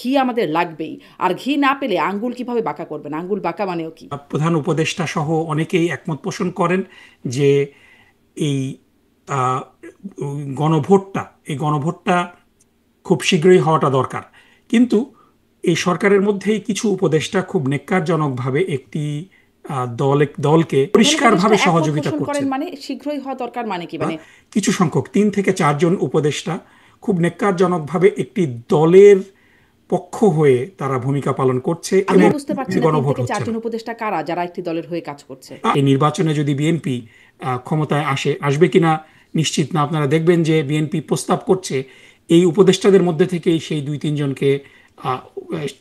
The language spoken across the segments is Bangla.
ঘি আমাদের লাগবেই, আর ঘি না পেলে আঙ্গুল কিভাবে বাঁকা করবেন? আঙ্গুল বাঁকা মানেও কি? প্রধান উপদেষ্টা সহ অনেকেই একমত পোষণ করেন যে এই আহ, এই গণভোটটা খুব শীঘ্রই হওয়াটা দরকার। কিন্তু এই সরকারের মধ্যেই কিছু উপদেষ্টা খুব নেক্কারজনকভাবে একটি দলকে প্রধান উপদেষ্টা পরিষ্কারভাবে একমত সহযোগিতা পোষণ করেন করছেন। মানে শীঘ্রই হওয়া দরকার মানে কি? বা মানে কিছু সংখ্যক 3 থেকে 4 জন উপদেষ্টা খুব নেক্কারজনকভাবে একটি দলের পক্ষ হয়ে তারা ভূমিকা পালন করছে আমি এবং বুঝতে পারছি না তিন গণভোট থেকে হচ্ছে না। চারজন উপদেষ্টা কারা যারা একটি দলের হয়ে কাজ করছে? এই নির্বাচনে যদি বিএনপি ক্ষমতায় আসবে কিনা নিশ্চিত না। আপনারা দেখবেন যে বিএনপি প্রস্তাব করছে এই উপদেষ্টাদের মধ্যে থেকেই সেই 2-3 জনকে আহ,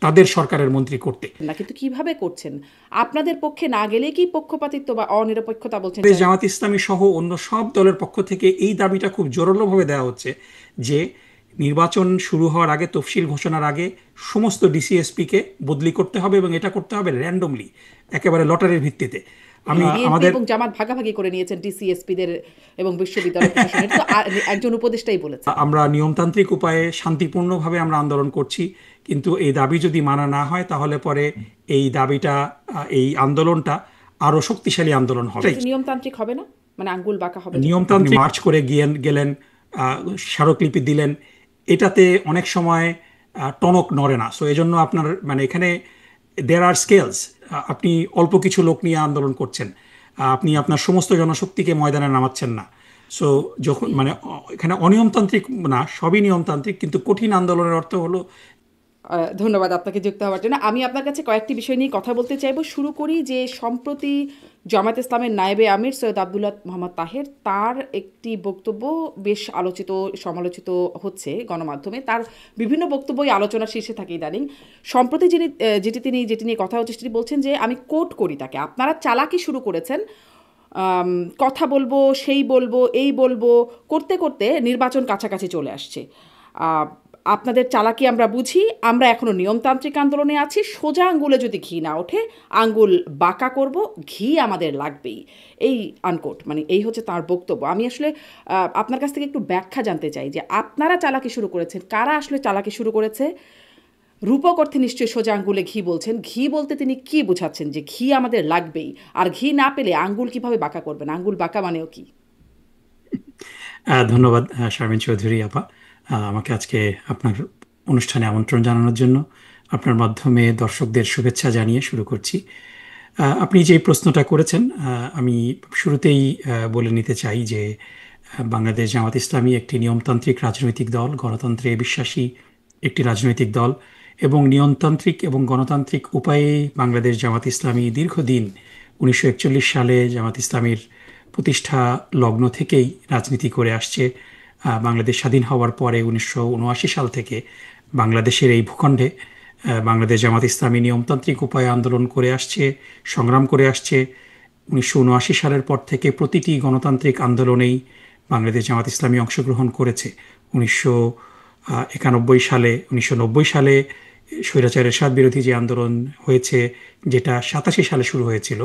তাদের সরকারের মন্ত্রী করতে। না, কিন্তু কিভাবে করছেন? আপনাদের পক্ষে না গেলে কি পক্ষপাতিত্ব বা অনিরপেক্ষতা বলছেন? দেশ জামাত ইসলামী সহ অন্য সব দলের পক্ষ থেকে এই দাবিটা খুব জোরালোভাবে দেওয়া হচ্ছে যে নির্বাচন শুরু হওয়ার আগে, তফসিল ঘোষণার আগে সমস্ত ডিসিএসপি কে বদলি করতে হবে এবং এটা করতে হবে র্যান্ডমলি, একেবারে লটারির ভিত্তিতে। আমি বিএনপি আমাদের এবং জামাত ভাগাভাগি করে নিয়েছেন ডিসিএসপিদের এবং বিশ্ববিদ্যালয় প্রশাসনের, তো একজন উপদেষ্টাই বলেছেন। আমরা নিয়মতান্ত্রিক উপায়ে শান্তিপূর্ণভাবে আমরা আন্দোলন করছি, কিন্তু এই দাবি যদি মানা না হয় তাহলে পরে এই দাবিটা, এই আন্দোলনটা আরো শক্তিশালী আন্দোলন হবে। সেটা নিয়মতান্ত্রিক হবে না? মানে আঙ্গুল বাঁকা হবে যখন? নিয়মতান্ত্রিক মার্চ করে গেলেন, স্মারকলিপি দিলেন, এটাতে অনেক সময় টনক নড়ে না। সো এই জন্য আপনার মানে এখানে দেয়ার আর স্কেলস। আপনি অল্প কিছু লোক নিয়ে আন্দোলন করছেন, আপনি আপনার সমস্ত জনশক্তিকে ময়দানে নামাচ্ছেন না। সো যখন মানে এখানে অনিয়মতান্ত্রিক না, সবই নিয়মতান্ত্রিক, কিন্তু কঠিন আন্দোলনের অর্থ হলো। ধন্যবাদ আপনাকে যুক্ত হওয়ার জন্য। আমি আপনার কাছে কয়েকটি বিষয় নিয়ে কথা বলতে চাইব। শুরু করি যে সম্প্রতি জামায়াত ইসলামের নায়েবে আমির সৈয়দ আবদুল্লাহ মোহাম্মদ তাহের, তার একটি বক্তব্য বেশ আলোচিত সমালোচিত হচ্ছে গণমাধ্যমে। তার বিভিন্ন বক্তব্যই আলোচনার শীর্ষে থাকে ইদানিং। সম্প্রতি যেটি নিয়ে কথা হচ্ছে সেটি বলছেন যে, আমি কোট করি তাকে, আপনারা চালাকি শুরু করেছেন, কথা বলবো, সেই বলবো, এই বলবো, করতে করতে নির্বাচন কাছাকাছি চলে আসছে। আহ, আপনাদের চালাকি আমরা বুঝি, আমরা এখনো নিয়মতান্ত্রিক আন্দোলনে আছি, সোজা আঙ্গুলে যদি ঘি না ওঠে আঙ্গুল বাঁকা করব, ঘি আমাদের লাগবেই, এই আনকোট। মানে এই হচ্ছে তার বক্তব্য। আমি আসলে আপনার কাছ থেকে একটু ব্যাখ্যা জানতে চাই যে আপনারা চালাকি শুরু করেছেন, কারা আসলে চালাকি শুরু করেছে? রূপক অর্থে নিশ্চয়ই সোজা আঙ্গুলে ঘি বলছেন, ঘি বলতে তিনি কি বোঝাচ্ছেন যে ঘি আমাদের লাগবেই, আর ঘি না পেলে আঙ্গুল কিভাবে বাঁকা করবেন? আঙ্গুল বাঁকা মানেও কি? ধন্যবাদ শারমিন চৌধুরী আপা, আমাকে আজকে আপনার অনুষ্ঠানে আমন্ত্রণ জানানোর জন্য। আপনার মাধ্যমে দর্শকদের শুভেচ্ছা জানিয়ে শুরু করছি। আপনি যে প্রশ্নটা করেছেন, আমি শুরুতেই বলে নিতে চাই যে বাংলাদেশ জামাত ইসলামী একটি নিয়মতান্ত্রিক রাজনৈতিক দল, গণতন্ত্রে বিশ্বাসী একটি রাজনৈতিক দল, এবং নিয়মতান্ত্রিক এবং গণতান্ত্রিক উপায়ে বাংলাদেশ জামাত ইসলামী দীর্ঘদিন 1941 সালে জামাত ইসলামীর প্রতিষ্ঠা লগ্ন থেকেই রাজনীতি করে আসছে। বাংলাদেশ স্বাধীন হওয়ার পরে 1979 সাল থেকে বাংলাদেশের এই ভূখণ্ডে বাংলাদেশ জামাত ইসলামী নিয়মতান্ত্রিক উপায়ে আন্দোলন করে আসছে, সংগ্রাম করে আসছে। 1979 সালের পর থেকে প্রতিটি গণতান্ত্রিক আন্দোলনেই বাংলাদেশ জামাত ইসলামী অংশগ্রহণ করেছে। 1990 সালে স্বৈরাচার এরশাদ বিরোধী যে আন্দোলন হয়েছে, যেটা 87 সালে শুরু হয়েছিল,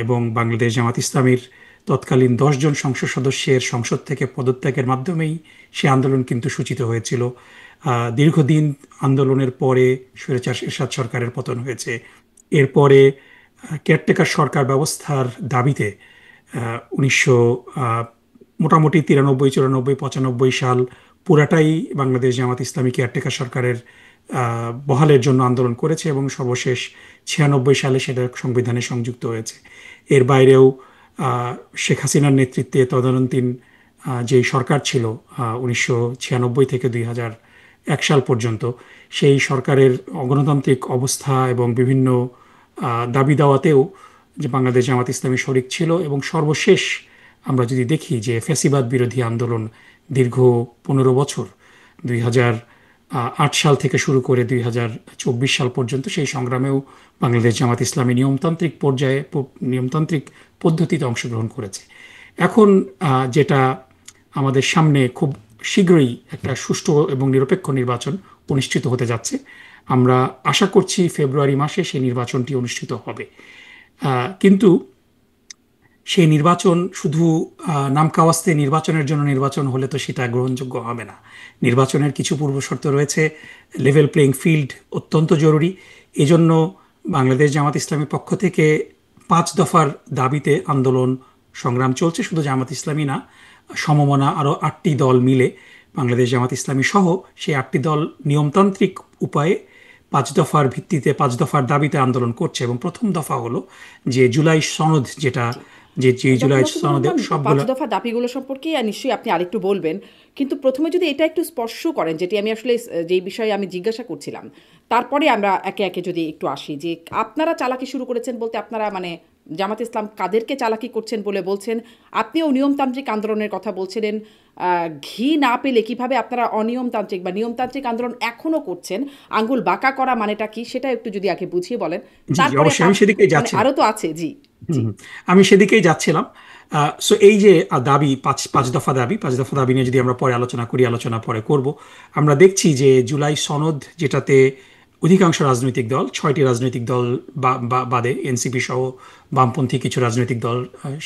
এবং বাংলাদেশ জামাত ইসলামীর তৎকালীন 10 জন সংসদ সদস্যের সংসদ থেকে পদত্যাগের মাধ্যমেই সে আন্দোলন কিন্তু সূচিত হয়েছিল। দীর্ঘদিন আন্দোলনের পরে স্বৈরাচার এরশাদ সরকারের পতন হয়েছে। এরপরে কেয়ারটেকার সরকার ব্যবস্থার দাবিতে 1900 মোটামুটি 93, 94, 95 সাল পুরাটাই বাংলাদেশ জামাত ইসলামী কেয়ারটেকার সরকারের বহালের জন্য আন্দোলন করেছে, এবং সর্বশেষ 96 সালে সেটা সংবিধানে সংযুক্ত হয়েছে। এর বাইরেও শেখ হাসিনার নেতৃত্বে তদানীন্তন যে সরকার ছিল 1996 থেকে 2001 সাল পর্যন্ত, সেই সরকারের অগণতান্ত্রিক অবস্থা এবং বিভিন্ন দাবি দাওয়াতেও যে বাংলাদেশ জামাত ইসলামী শরিক ছিল। এবং সর্বশেষ আমরা যদি দেখি যে ফ্যাসিবাদ বিরোধী আন্দোলন দীর্ঘ 15 বছর, 2008 সাল থেকে শুরু করে 2024 সাল পর্যন্ত, সেই সংগ্রামেও বাংলাদেশ জামাত ইসলামী নিয়মতান্ত্রিক পদ্ধতিতে অংশগ্রহণ করেছে। এখন যেটা আমাদের সামনে, খুব শীঘ্রই একটা সুষ্ঠু এবং নিরপেক্ষ নির্বাচন অনুষ্ঠিত হতে যাচ্ছে। আমরা আশা করছি ফেব্রুয়ারি মাসে সেই নির্বাচনটি অনুষ্ঠিত হবে। কিন্তু সেই নির্বাচন শুধু নামকাওয়াস্তে নির্বাচনের জন্য নির্বাচন হলে তো সেটা গ্রহণযোগ্য হবে না। নির্বাচনের কিছু পূর্বশর্ত রয়েছে। লেভেল প্লেইং ফিল্ড অত্যন্ত জরুরি। এজন্য বাংলাদেশ জামাত ইসলামীর পক্ষ থেকে 5 দফার দাবিতে আন্দোলন সংগ্রাম চলছে। শুধু জামাত ইসলামী না, সমমনা আরও 8টি দল মিলে বাংলাদেশ জামাত ইসলামী সহ সেই 8টি দল নিয়মতান্ত্রিক উপায়ে 5 দফার ভিত্তিতে 5 দফার দাবিতে আন্দোলন করছে। এবং প্রথম দফা হলো যে জুলাই সনদ, যেটা যে ডক্টর জুলাই মাসুদুর সনদে রহমান, পাঁচ সবগুলো। দফা দাবিগুলো সম্পর্কে নিশ্চয়ই আপনি আরেকটু বলবেন, কিন্তু প্রথমে যদি এটা একটু স্পর্শ করেন, যেটি আমি আসলে যেই বিষয়ে আমি জিজ্ঞাসা করছিলাম, তারপরে আমরা একে একে যদি একটু আসি যে আপনারা চালাকি শুরু করেছেন বলতে আপনারা মানে জামাত ইসলাম কাদেরকে চালাকি করছেন বলে বলছেন? আপনিও নিয়মতান্ত্রিক আন্দোলনের কথা বলছিলেন। ঘি না পেলে কিভাবে আপনারা অনিয়মতান্ত্রিক বা নিয়মতান্ত্রিক আন্দোলন এখনো করছেন? আঙ্গুল বাঁকা করা মানেটা কি সেটা একটু যদি আগে বুঝিয়ে বলেন, জি জি, তারপরে অবশ্যই আমি সেদিকেই মানে যাচ্ছিলাম। আরো তো আছে। জি জি। হুম, আমি সেদিকেই যাচ্ছিলাম। সো এই যে দাবি, পাঁচ পাঁচ দফা দাবি, 5 দফা দাবি নিয়ে যদি আমরা পরে আলোচনা করি, আলোচনা পরে করব। আমরা দেখছি যে জুলাই সনদ, যেটাতে অধিকাংশ রাজনৈতিক দল, 6টি রাজনৈতিক দল বাদে এনসিপি সহ বামপন্থী কিছু রাজনৈতিক দল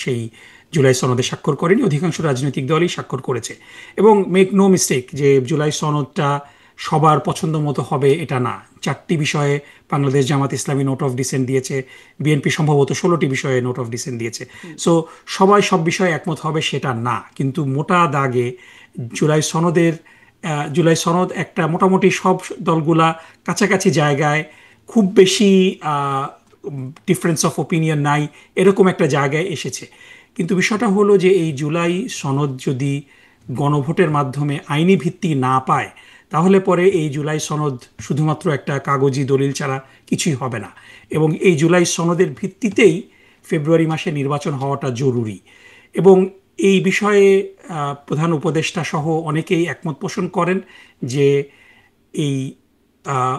সেই জুলাই সনদে স্বাক্ষর করেনি। অধিকাংশ রাজনৈতিক দলই স্বাক্ষর করেছে। এবং মেক নো মিস্টেক, যে জুলাই সনদটা সবার পছন্দ মতো হবে এটা না। 4টি বিষয়ে Bangladesh Jamaat Islami note of dissent দিয়েছে, বিএনপি সম্ভবত 16টি বিষয়ে নোট অফ ডিসেন্ট দিয়েছে। সো সবাই সব বিষয়ে একমত হবে সেটা না, কিন্তু মোটা দাগে জুলাই সনদের জুলাই সনদ একটা মোটামুটি সব দলগুলা কাছাকাছি জায়গায়, খুব বেশি ডিফারেন্স অফ ওপিনিয়ন নাই, এরকম একটা জায়গায় এসেছে। কিন্তু বিষয়টা হলো যে এই জুলাই সনদ যদি গণভোটের মাধ্যমে আইনি ভিত্তি না পায়, তাহলে পরে এই জুলাই সনদ শুধুমাত্র একটা কাগজি দলিল ছাড়া কিছুই হবে না। এবং এই জুলাই সনদের ভিত্তিতেই ফেব্রুয়ারি মাসে নির্বাচন হওয়াটা জরুরি। এবং এই বিষয়ে প্রধান উপদেষ্টা সহ অনেকেই একমত পোষণ করেন যে এই আহ,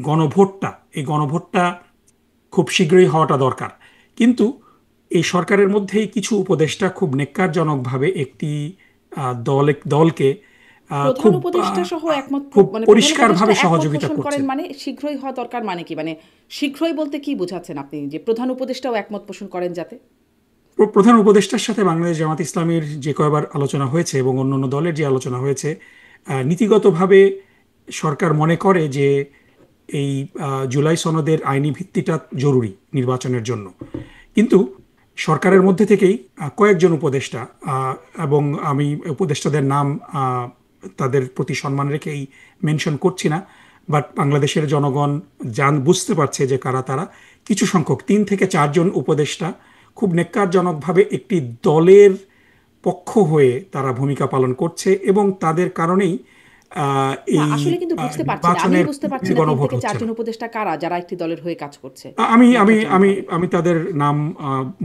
গণভোটটা খুব শীঘ্রই হওয়াটা দরকার। কিন্তু এই সরকারের মধ্যেই কিছু উপদেষ্টা খুব নেক্কারজনকভাবে একটি দলকে প্রধান খুব উপদেষ্টা সহ একমত খুব মানে প্রধান উপদেষ্টা পরিষ্কারভাবে একমত সহযোগিতা পোষণ করেন করছেন। মানে শীঘ্রই হওয়া দরকার মানে কি? মানে শীঘ্রই বলতে কি বোঝাচ্ছেন আপনি, যে প্রধান উপদেষ্টাও একমত পোষণ করেন যাতে? প্রধান উপদেষ্টার সাথে বাংলাদেশ জামাত ইসলামীর যে কয়বার আলোচনা হয়েছে এবং অন্যান্য দলের যে আলোচনা হয়েছে, নীতিগতভাবে সরকার মনে করে যে এই জুলাই সনদের আইনি ভিত্তিটা জরুরি নির্বাচনের জন্য। কিন্তু সরকারের মধ্যে থেকেই কয়েকজন উপদেষ্টা, এবং আমি উপদেষ্টাদের নাম তাদের প্রতি সম্মান রেখেই মেনশন করছি না, বাট বাংলাদেশের জনগণ বুঝতে পারছে যে কারা তারা। কিছু সংখ্যক 3 থেকে 4 জন উপদেষ্টা খুব নেক্কারজনকভাবে একটি দলের পক্ষ হয়ে তারা ভূমিকা পালন করছে, এবং তাদের কারণেই না এই আসলে কিন্তু বুঝতে পারছি না, আমি নির্বাচনের বুঝতে পারছি না তিন গণভোট থেকে হচ্ছে না। চারজন উপদেষ্টা কারা যারা একটি দলের হয়ে কাজ করছে আমি আমি আমি ন্যাক্কারজনকভাবে। আমি তাদের নাম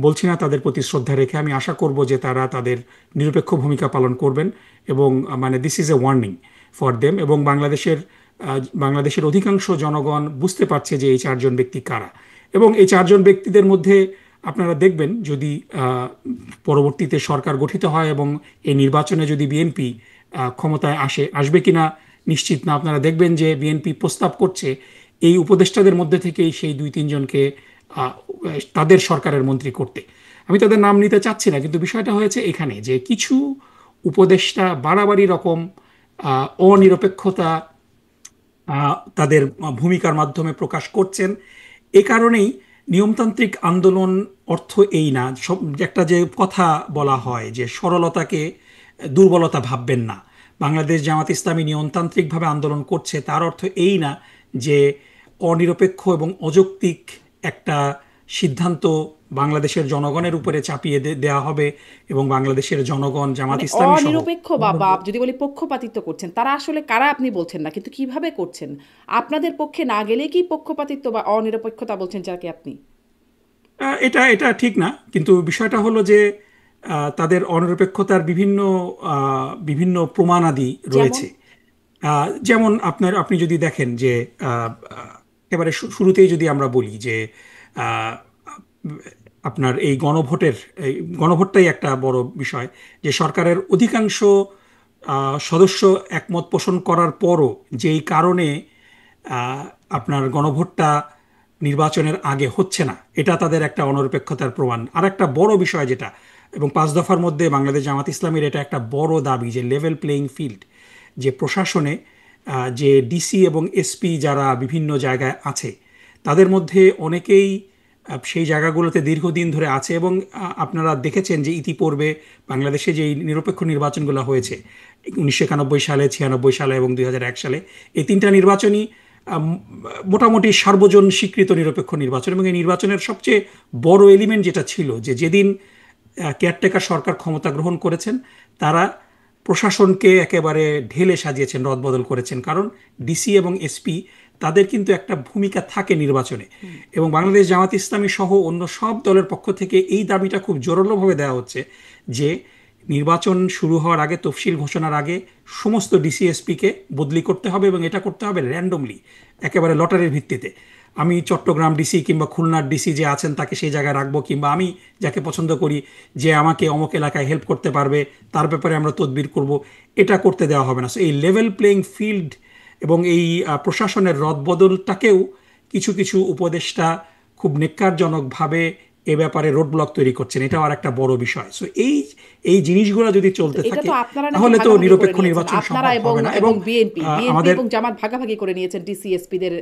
বলছি না। তাদের প্রতি শ্রদ্ধা রেখে আমি আশা করব যে তারা তাদের নিরপেক্ষ ভূমিকা পালন করবেন। এবং মানে this is a warning for them. এবং বাংলাদেশের অধিকাংশ জনগণ বুঝতে পারছে যে এই 4জন ব্যক্তি কারা। এবং এই 4জন ব্যক্তিদের মধ্যে আপনারা দেখবেন, যদি পরবর্তীতে সরকার গঠিত হয় এবং এই নির্বাচনে যদি বিএনপি ক্ষমতায় আসবে কিনা নিশ্চিত না, আপনারা দেখবেন যে বিএনপি প্রস্তাব করছে এই উপদেষ্টাদের মধ্যে থেকেই সেই 2-3 জনকে আহ, তাদের সরকারের মন্ত্রী করতে। আমি তাদের নাম নিতে চাচ্ছি না, কিন্তু বিষয়টা হয়েছে এখানে যে কিছু উপদেষ্টা বাড়াবাড়ি রকম অনিরপেক্ষতা তাদের ভূমিকার মাধ্যমে প্রকাশ করছেন। এ কারণেই নিয়মতান্ত্রিক আন্দোলন অর্থ এই না। সব একটা যে কথা বলা হয় যে সরলতাকে দুর্বলতা ভাববেন না, বাংলাদেশ জামাত ইসলামী নিয়মতান্ত্রিকভাবে আন্দোলন করছে তার অর্থ এই না যে অনিরপেক্ষ এবং অযৌক্তিক একটা সিদ্ধান্ত বাংলাদেশের জনগণের উপরে চাপিয়ে দেওয়া হবে এবং বাংলাদেশের জনগণ জামাত মানে ইসলামী সহ। অনিরপেক্ষ বা যদি বলি পক্ষপাতিত্ব করছেন, তারা আসলে কারা আপনি বলছেন না, কিন্তু কিভাবে করছেন? আপনাদের পক্ষে না গেলে কি পক্ষপাতিত্ব বা অনিরপেক্ষতা বলছেন যাকে আপনি? এটা এটা ঠিক না, কিন্তু বিষয়টা হলো যে তাদের অনিরপেক্ষতার বিভিন্ন বিভিন্ন প্রমাণাদি যেমন? রয়েছে। যেমন আপনি যদি দেখেন যে একেবারে শুরুতেই যদি আমরা বলি যে আহ, আপনার এই গণভোটটাই একটা বড় বিষয়। যে সরকারের অধিকাংশ সদস্য একমত পোষণ করার পরও যেই কারণে আহ, আপনার গণভোটটা নির্বাচনের আগে হচ্ছে না, এটা তাদের একটা অনিরপেক্ষতার প্রমাণ। আর একটা বড় বিষয় যেটা, এবং 5 দফার মধ্যে বাংলাদেশ জামাত ইসলামীর এটা একটা বড় দাবি, যে লেভেল প্লেইং ফিল্ড, যে প্রশাসনে যে ডিসি এবং এসপি যারা বিভিন্ন জায়গায় আছে, তাদের মধ্যে অনেকেই সেই জায়গাগুলোতে দীর্ঘদিন ধরে আছে। এবং আপনারা দেখেছেন যে ইতিপূর্বে বাংলাদেশে যে নিরপেক্ষ নির্বাচনগুলো হয়েছে 1991 সালে, 96 সালে এবং 2001 সালে, এই 3টা নির্বাচনই মোটামুটি সার্বজন স্বীকৃত নিরপেক্ষ নির্বাচন। এবং এই নির্বাচনের সবচেয়ে বড় এলিমেন্ট যেটা ছিল, যে যেদিন কেয়ারটেকার সরকার ক্ষমতা গ্রহণ করেছেন, তারা প্রশাসনকে একেবারে ঢেলে সাজিয়েছেন, রদবদল করেছেন। কারণ ডিসি এবং এসপি তাদের কিন্তু একটা ভূমিকা থাকে নির্বাচনে। এবং বাংলাদেশ জামাত ইসলামী সহ অন্য সব দলের পক্ষ থেকে এই দাবিটা খুব জোরালোভাবে দেওয়া হচ্ছে যে নির্বাচন শুরু হওয়ার আগে, তফসিল ঘোষণার আগে সমস্ত ডিসিএসপিকে বদলি করতে হবে, এবং এটা করতে হবে র্যান্ডমলি, একেবারে লটারির ভিত্তিতে। আমি চট্টগ্রাম ডিসি কিংবা খুলনার ডিসি যে আছেন তাকে সেই জায়গায় রাখবো, কিংবা আমি যাকে পছন্দ করি যে আমাকে অমুক এলাকায় হেল্প করতে পারবে তার ব্যাপারে আমরা তদবির করব, এটা করতে দেওয়া হবে না। সো এই লেভেল প্লেইং ফিল্ড এবং এই প্রশাসনের রদবদলটাকেও কিছু কিছু উপদেষ্টা খুব নেক্কারজনকভাবে এ ব্যাপারে রোড ব্লক তৈরি করছেন, এটাও আর একটা বড় বিষয়। সো এই এই জিনিসগুলো যদি চলতে এটা থাকে তো আপনারা নাকি তাহলে তো ভাগাভাগি করে নিরপেক্ষ নিয়েছেন, নির্বাচন আপনারা সম্ভব এবং হবে না। এবং এবং বিএনপি আমাদের এবং জামাত ভাগাভাগি করে নিয়েছেন ডিসিএসপিদের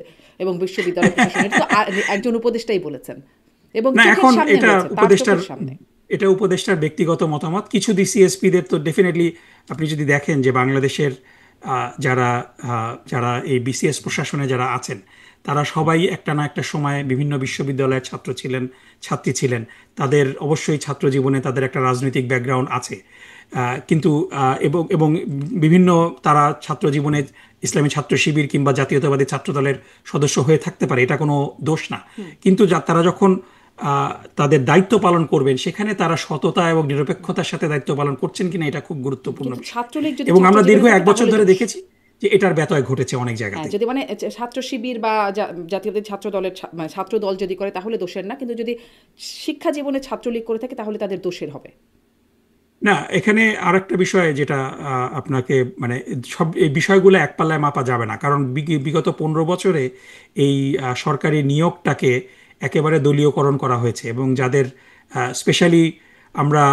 এবং বিশ্ববিদ্যালয় প্রশাসনের। এটা তো একজন উপদেষ্টাই বলেছেন এবং না, চোখের এখন সামনে এটা হয়েছে, তার উপদেষ্টার চোখের সামনে। এটা উপদেষ্টার ব্যক্তিগত মতামত। কিছু ডিসিএসপিদের তো ডেফিনেটলি, আপনি যদি দেখেন যে বাংলাদেশের যারা যারা এই বিসিএস প্রশাসনে যারা আছেন, তারা সবাই একটা না একটা সময় বিভিন্ন বিশ্ববিদ্যালয়ের ছাত্র ছিলেন, ছাত্রী ছিলেন। তাদের অবশ্যই ছাত্র জীবনে তাদের একটা রাজনৈতিক ব্যাকগ্রাউন্ড আছে, কিন্তু এবং এবং বিভিন্ন তারা ছাত্র জীবনে ইসলামী ছাত্র শিবির কিংবা জাতীয়তাবাদী ছাত্র দলের সদস্য হয়ে থাকতে পারে, এটা কোনো দোষ না। কিন্তু তারা যখন তাদের দায়িত্ব পালন করবেন, সেখানে তারা সততা এবং নিরপেক্ষতার সাথে দায়িত্ব পালন করছেন কিনা, এটা খুব গুরুত্বপূর্ণ কিন্তু বিষয়। ছাত্রলীগ যদি এবং আমরা দীর্ঘ ছাত্র 1 বছর জীবনে ধরে থাকে, দেখেছি যে এটার ব্যত্যয় ঘটেছে অনেক হ্যাঁ, জায়গাতে। যদি মানে ছাত্র শিবির বা জাতীয়তাবাদী ছাত্র দলের মানে ছাত্র দল যদি করে তাহলে দোষের না, কিন্তু যদি শিক্ষা জীবনে ছাত্রলীগ করে থাকে তাহলে তাদের দোষের হবে। না, এখানে আর একটা বিষয় যেটা আপনাকে মানে সব এই বিষয়গুলো এক পাল্লায় মাপা যাবে না। কারণ বিগত 15 বছরে এই সরকারি নিয়োগটাকে একেবারে দলীয়করণ করা হয়েছে। এবং যাদের স্পেশালি আমরা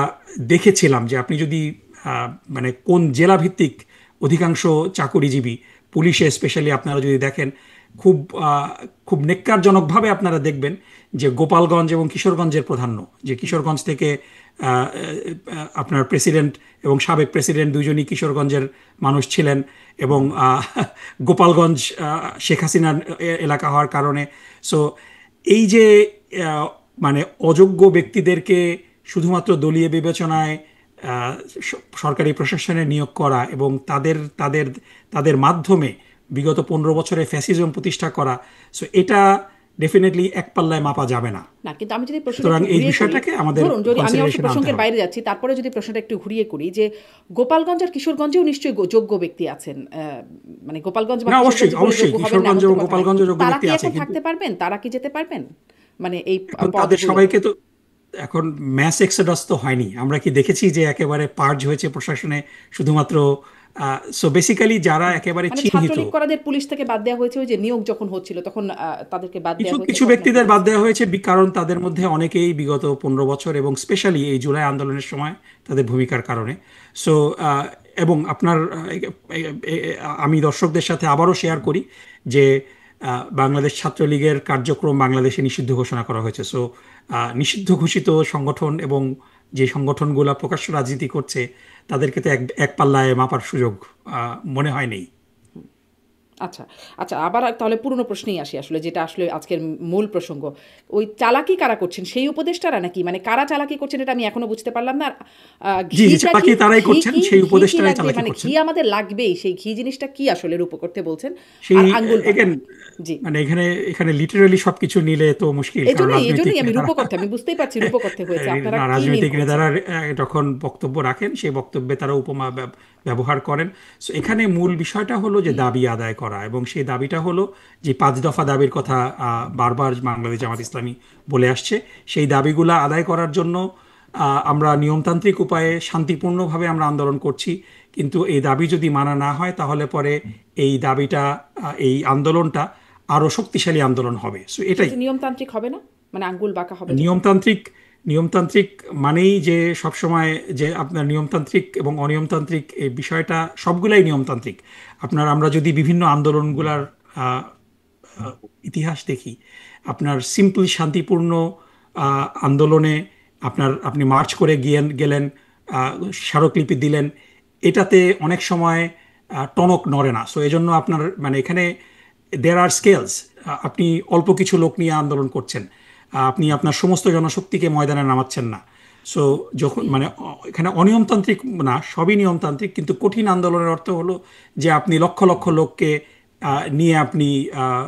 দেখেছিলাম যে আপনি যদি মানে কোন জেলা ভিত্তিক অধিকাংশ চাকুরিজীবী, পুলিশে স্পেশালি আপনারা যদি দেখেন, খুব খুব নেক্কারজনকভাবে আপনারা দেখবেন যে গোপালগঞ্জ এবং কিশোরগঞ্জের প্রাধান্য, যে কিশোরগঞ্জ থেকে আপনার প্রেসিডেন্ট এবং সাবেক প্রেসিডেন্ট দুজনই কিশোরগঞ্জের মানুষ ছিলেন। এবং গোপালগঞ্জ শেখ হাসিনার এলাকা হওয়ার কারণে, সো এই যে মানে অযোগ্য ব্যক্তিদেরকে শুধুমাত্র দলীয় বিবেচনায় সরকারি প্রশাসনে নিয়োগ করা এবং তাদের তাদের তাদের মাধ্যমে বিগত 15 বছরে ফ্যাসিজম প্রতিষ্ঠা করা, সো এটা ডেফিনেটলি এক পাল্লায় মাপা যাবে না। না, কিন্তু আমি যদি প্রশ্নটা সুতরাং একটু এই ঘুরিয়ে বিষয়টাকে করি, আমাদের ধরুন যদি আমি অবশ্য কনসিডারেশনে আনতে প্রসঙ্গের হবে। বাইরে যাচ্ছি, তারপরে যদি প্রশ্নটা একটু ঘুরিয়ে করি যে গোপালগঞ্জ আর কিশোরগঞ্জেও নিশ্চয়ই যোগ্য ব্যক্তি আছেন, মানে গোপালগঞ্জ বা না, অবশ্যই কিশোরগঞ্জ বলে অবশ্যই যোগ্য হবেন না কিশোরগঞ্জ এমন তো এবং কথা নাই। গোপালগঞ্জ যোগ্য তারা ব্যক্তি কি আছে, এখন কিন্তু থাকতে পারবেন, তারা কি যেতে পারবেন মানে এই এখন তাদের পদগুলো? সবাইকে তো এখন ম্যাস এক্সোডাস তো হয়নি। আমরা কি দেখেছি যে একেবারে পার্জ হয়েছে প্রশাসনে শুধুমাত্র? সো বেসিক্যালি যারা একেবারে মানে চিহ্নিত, ছাত্রলীগ করাদের পুলিশ থেকে বাদ দেওয়া হয়েছে, ওই যে নিয়োগ যখন হচ্ছিল তখন তাদেরকে বাদ কিছু দেওয়া হয়েছে, কিছু ঘটনা ব্যক্তিদের বাদ ঘটেছে। দেওয়া হয়েছে কারণ তাদের মধ্যে অনেকেই বিগত 15 বছর এবং স্পেশালি এই জুলাই আন্দোলনের সময় তাদের ভূমিকার কারণে। সো এবং আপনার আমি দর্শকদের সাথে আবারও শেয়ার করি যে বাংলাদেশ ছাত্রলীগের কার্যক্রম বাংলাদেশে নিষিদ্ধ ঘোষণা করা হয়েছে। সো নিষিদ্ধ ঘোষিত সংগঠন এবং যে সংগঠনগুলো প্রকাশ্য রাজনীতি করছে, তাদেরকে তো এক পাল্লায় মাপার সুযোগ মনে হয় নেই। আচ্ছা আচ্ছা, আবার তাহলে পুরনো প্রশ্নেই আসি, আসলে যেটা আসলে আজকের মূল প্রসঙ্গ। ওই চালাকি কারা করছেন, সেই উপদেষ্টারা নাকি, মানে কারা চালাকি করছেন এটা আমি এখনো বুঝতে পারলাম না। জি জি, ঘিটা চালাকি কি, তারাই ঘি করছেন, কি, সেই ঘি কি উপদেষ্টারাই লাগবে, চালাকি মানে করছেন। ঘি আমাদের লাগবেই, সেই ঘি জিনিসটা কি আসলে রূপ করতে বলছেন? আর সেই আঙ্গুল বাটা, এগেন জি। মানে এখানে এখানে লিটারালি সবকিছু নিলে তো মুশকিল, কারণ এজন্যই রাজনৈতিক আমি নেতারা রূপকর্থে, আমি বুঝতেই পারছি রূপকর্থে হয়েছে, আপনারা না, কি মিন রাজনৈতিক করেছেন? নেতারা যখন বক্তব্য রাখেন সেই বক্তব্যে তারা উপমা ব্যবহার করেন। সো এখানে মূল বিষয়টা হলো যে দাবি আদায় করা, এবং সেই দাবিটা হলো যে 5 দফা দাবির কথা বারবার বাংলাদেশ জামাত ইসলামী বলে আসছে। সেই দাবিগুলো আদায় করার জন্য আমরা নিয়মতান্ত্রিক উপায়ে শান্তিপূর্ণভাবে আমরা আন্দোলন করছি। কিন্তু এই দাবি যদি মানা না হয় তাহলে পরে এই দাবিটা এই আন্দোলনটা আরো শক্তিশালী আন্দোলন হবে। সো এটাই সেটি নিয়মতান্ত্রিক হবে না, মানে আঙ্গুল বাঁকা হবে যখন? নিয়মতান্ত্রিক। নিয়মতান্ত্রিক মানেই যে সবসময় যে আপনার নিয়মতান্ত্রিক এবং অনিয়মতান্ত্রিক এই বিষয়টা সবগুলাই নিয়মতান্ত্রিক। আমরা যদি বিভিন্ন আন্দোলনগুলার আহ, আহ, ইতিহাস দেখি, আপনার সিম্পল শান্তিপূর্ণ আন্দোলনে আপনি মার্চ করে গেলেন, আহ, স্মারকলিপি দিলেন, এটাতে অনেক সময় টনক নড়ে না। সো এই জন্য আপনার মানে এখানে দেয়ার আর স্কেলস। আপনি অল্প কিছু লোক নিয়ে আন্দোলন করছেন, আপনি আপনার সমস্ত জনশক্তিকে ময়দানে নামাচ্ছেন না। সো যখন মানে এখানে অনিয়মতান্ত্রিক না, সবই নিয়মতান্ত্রিক, কিন্তু কঠিন আন্দোলনের অর্থ হলো যে আপনি লক্ষ লক্ষ লোককে নিয়ে আপনি আহ,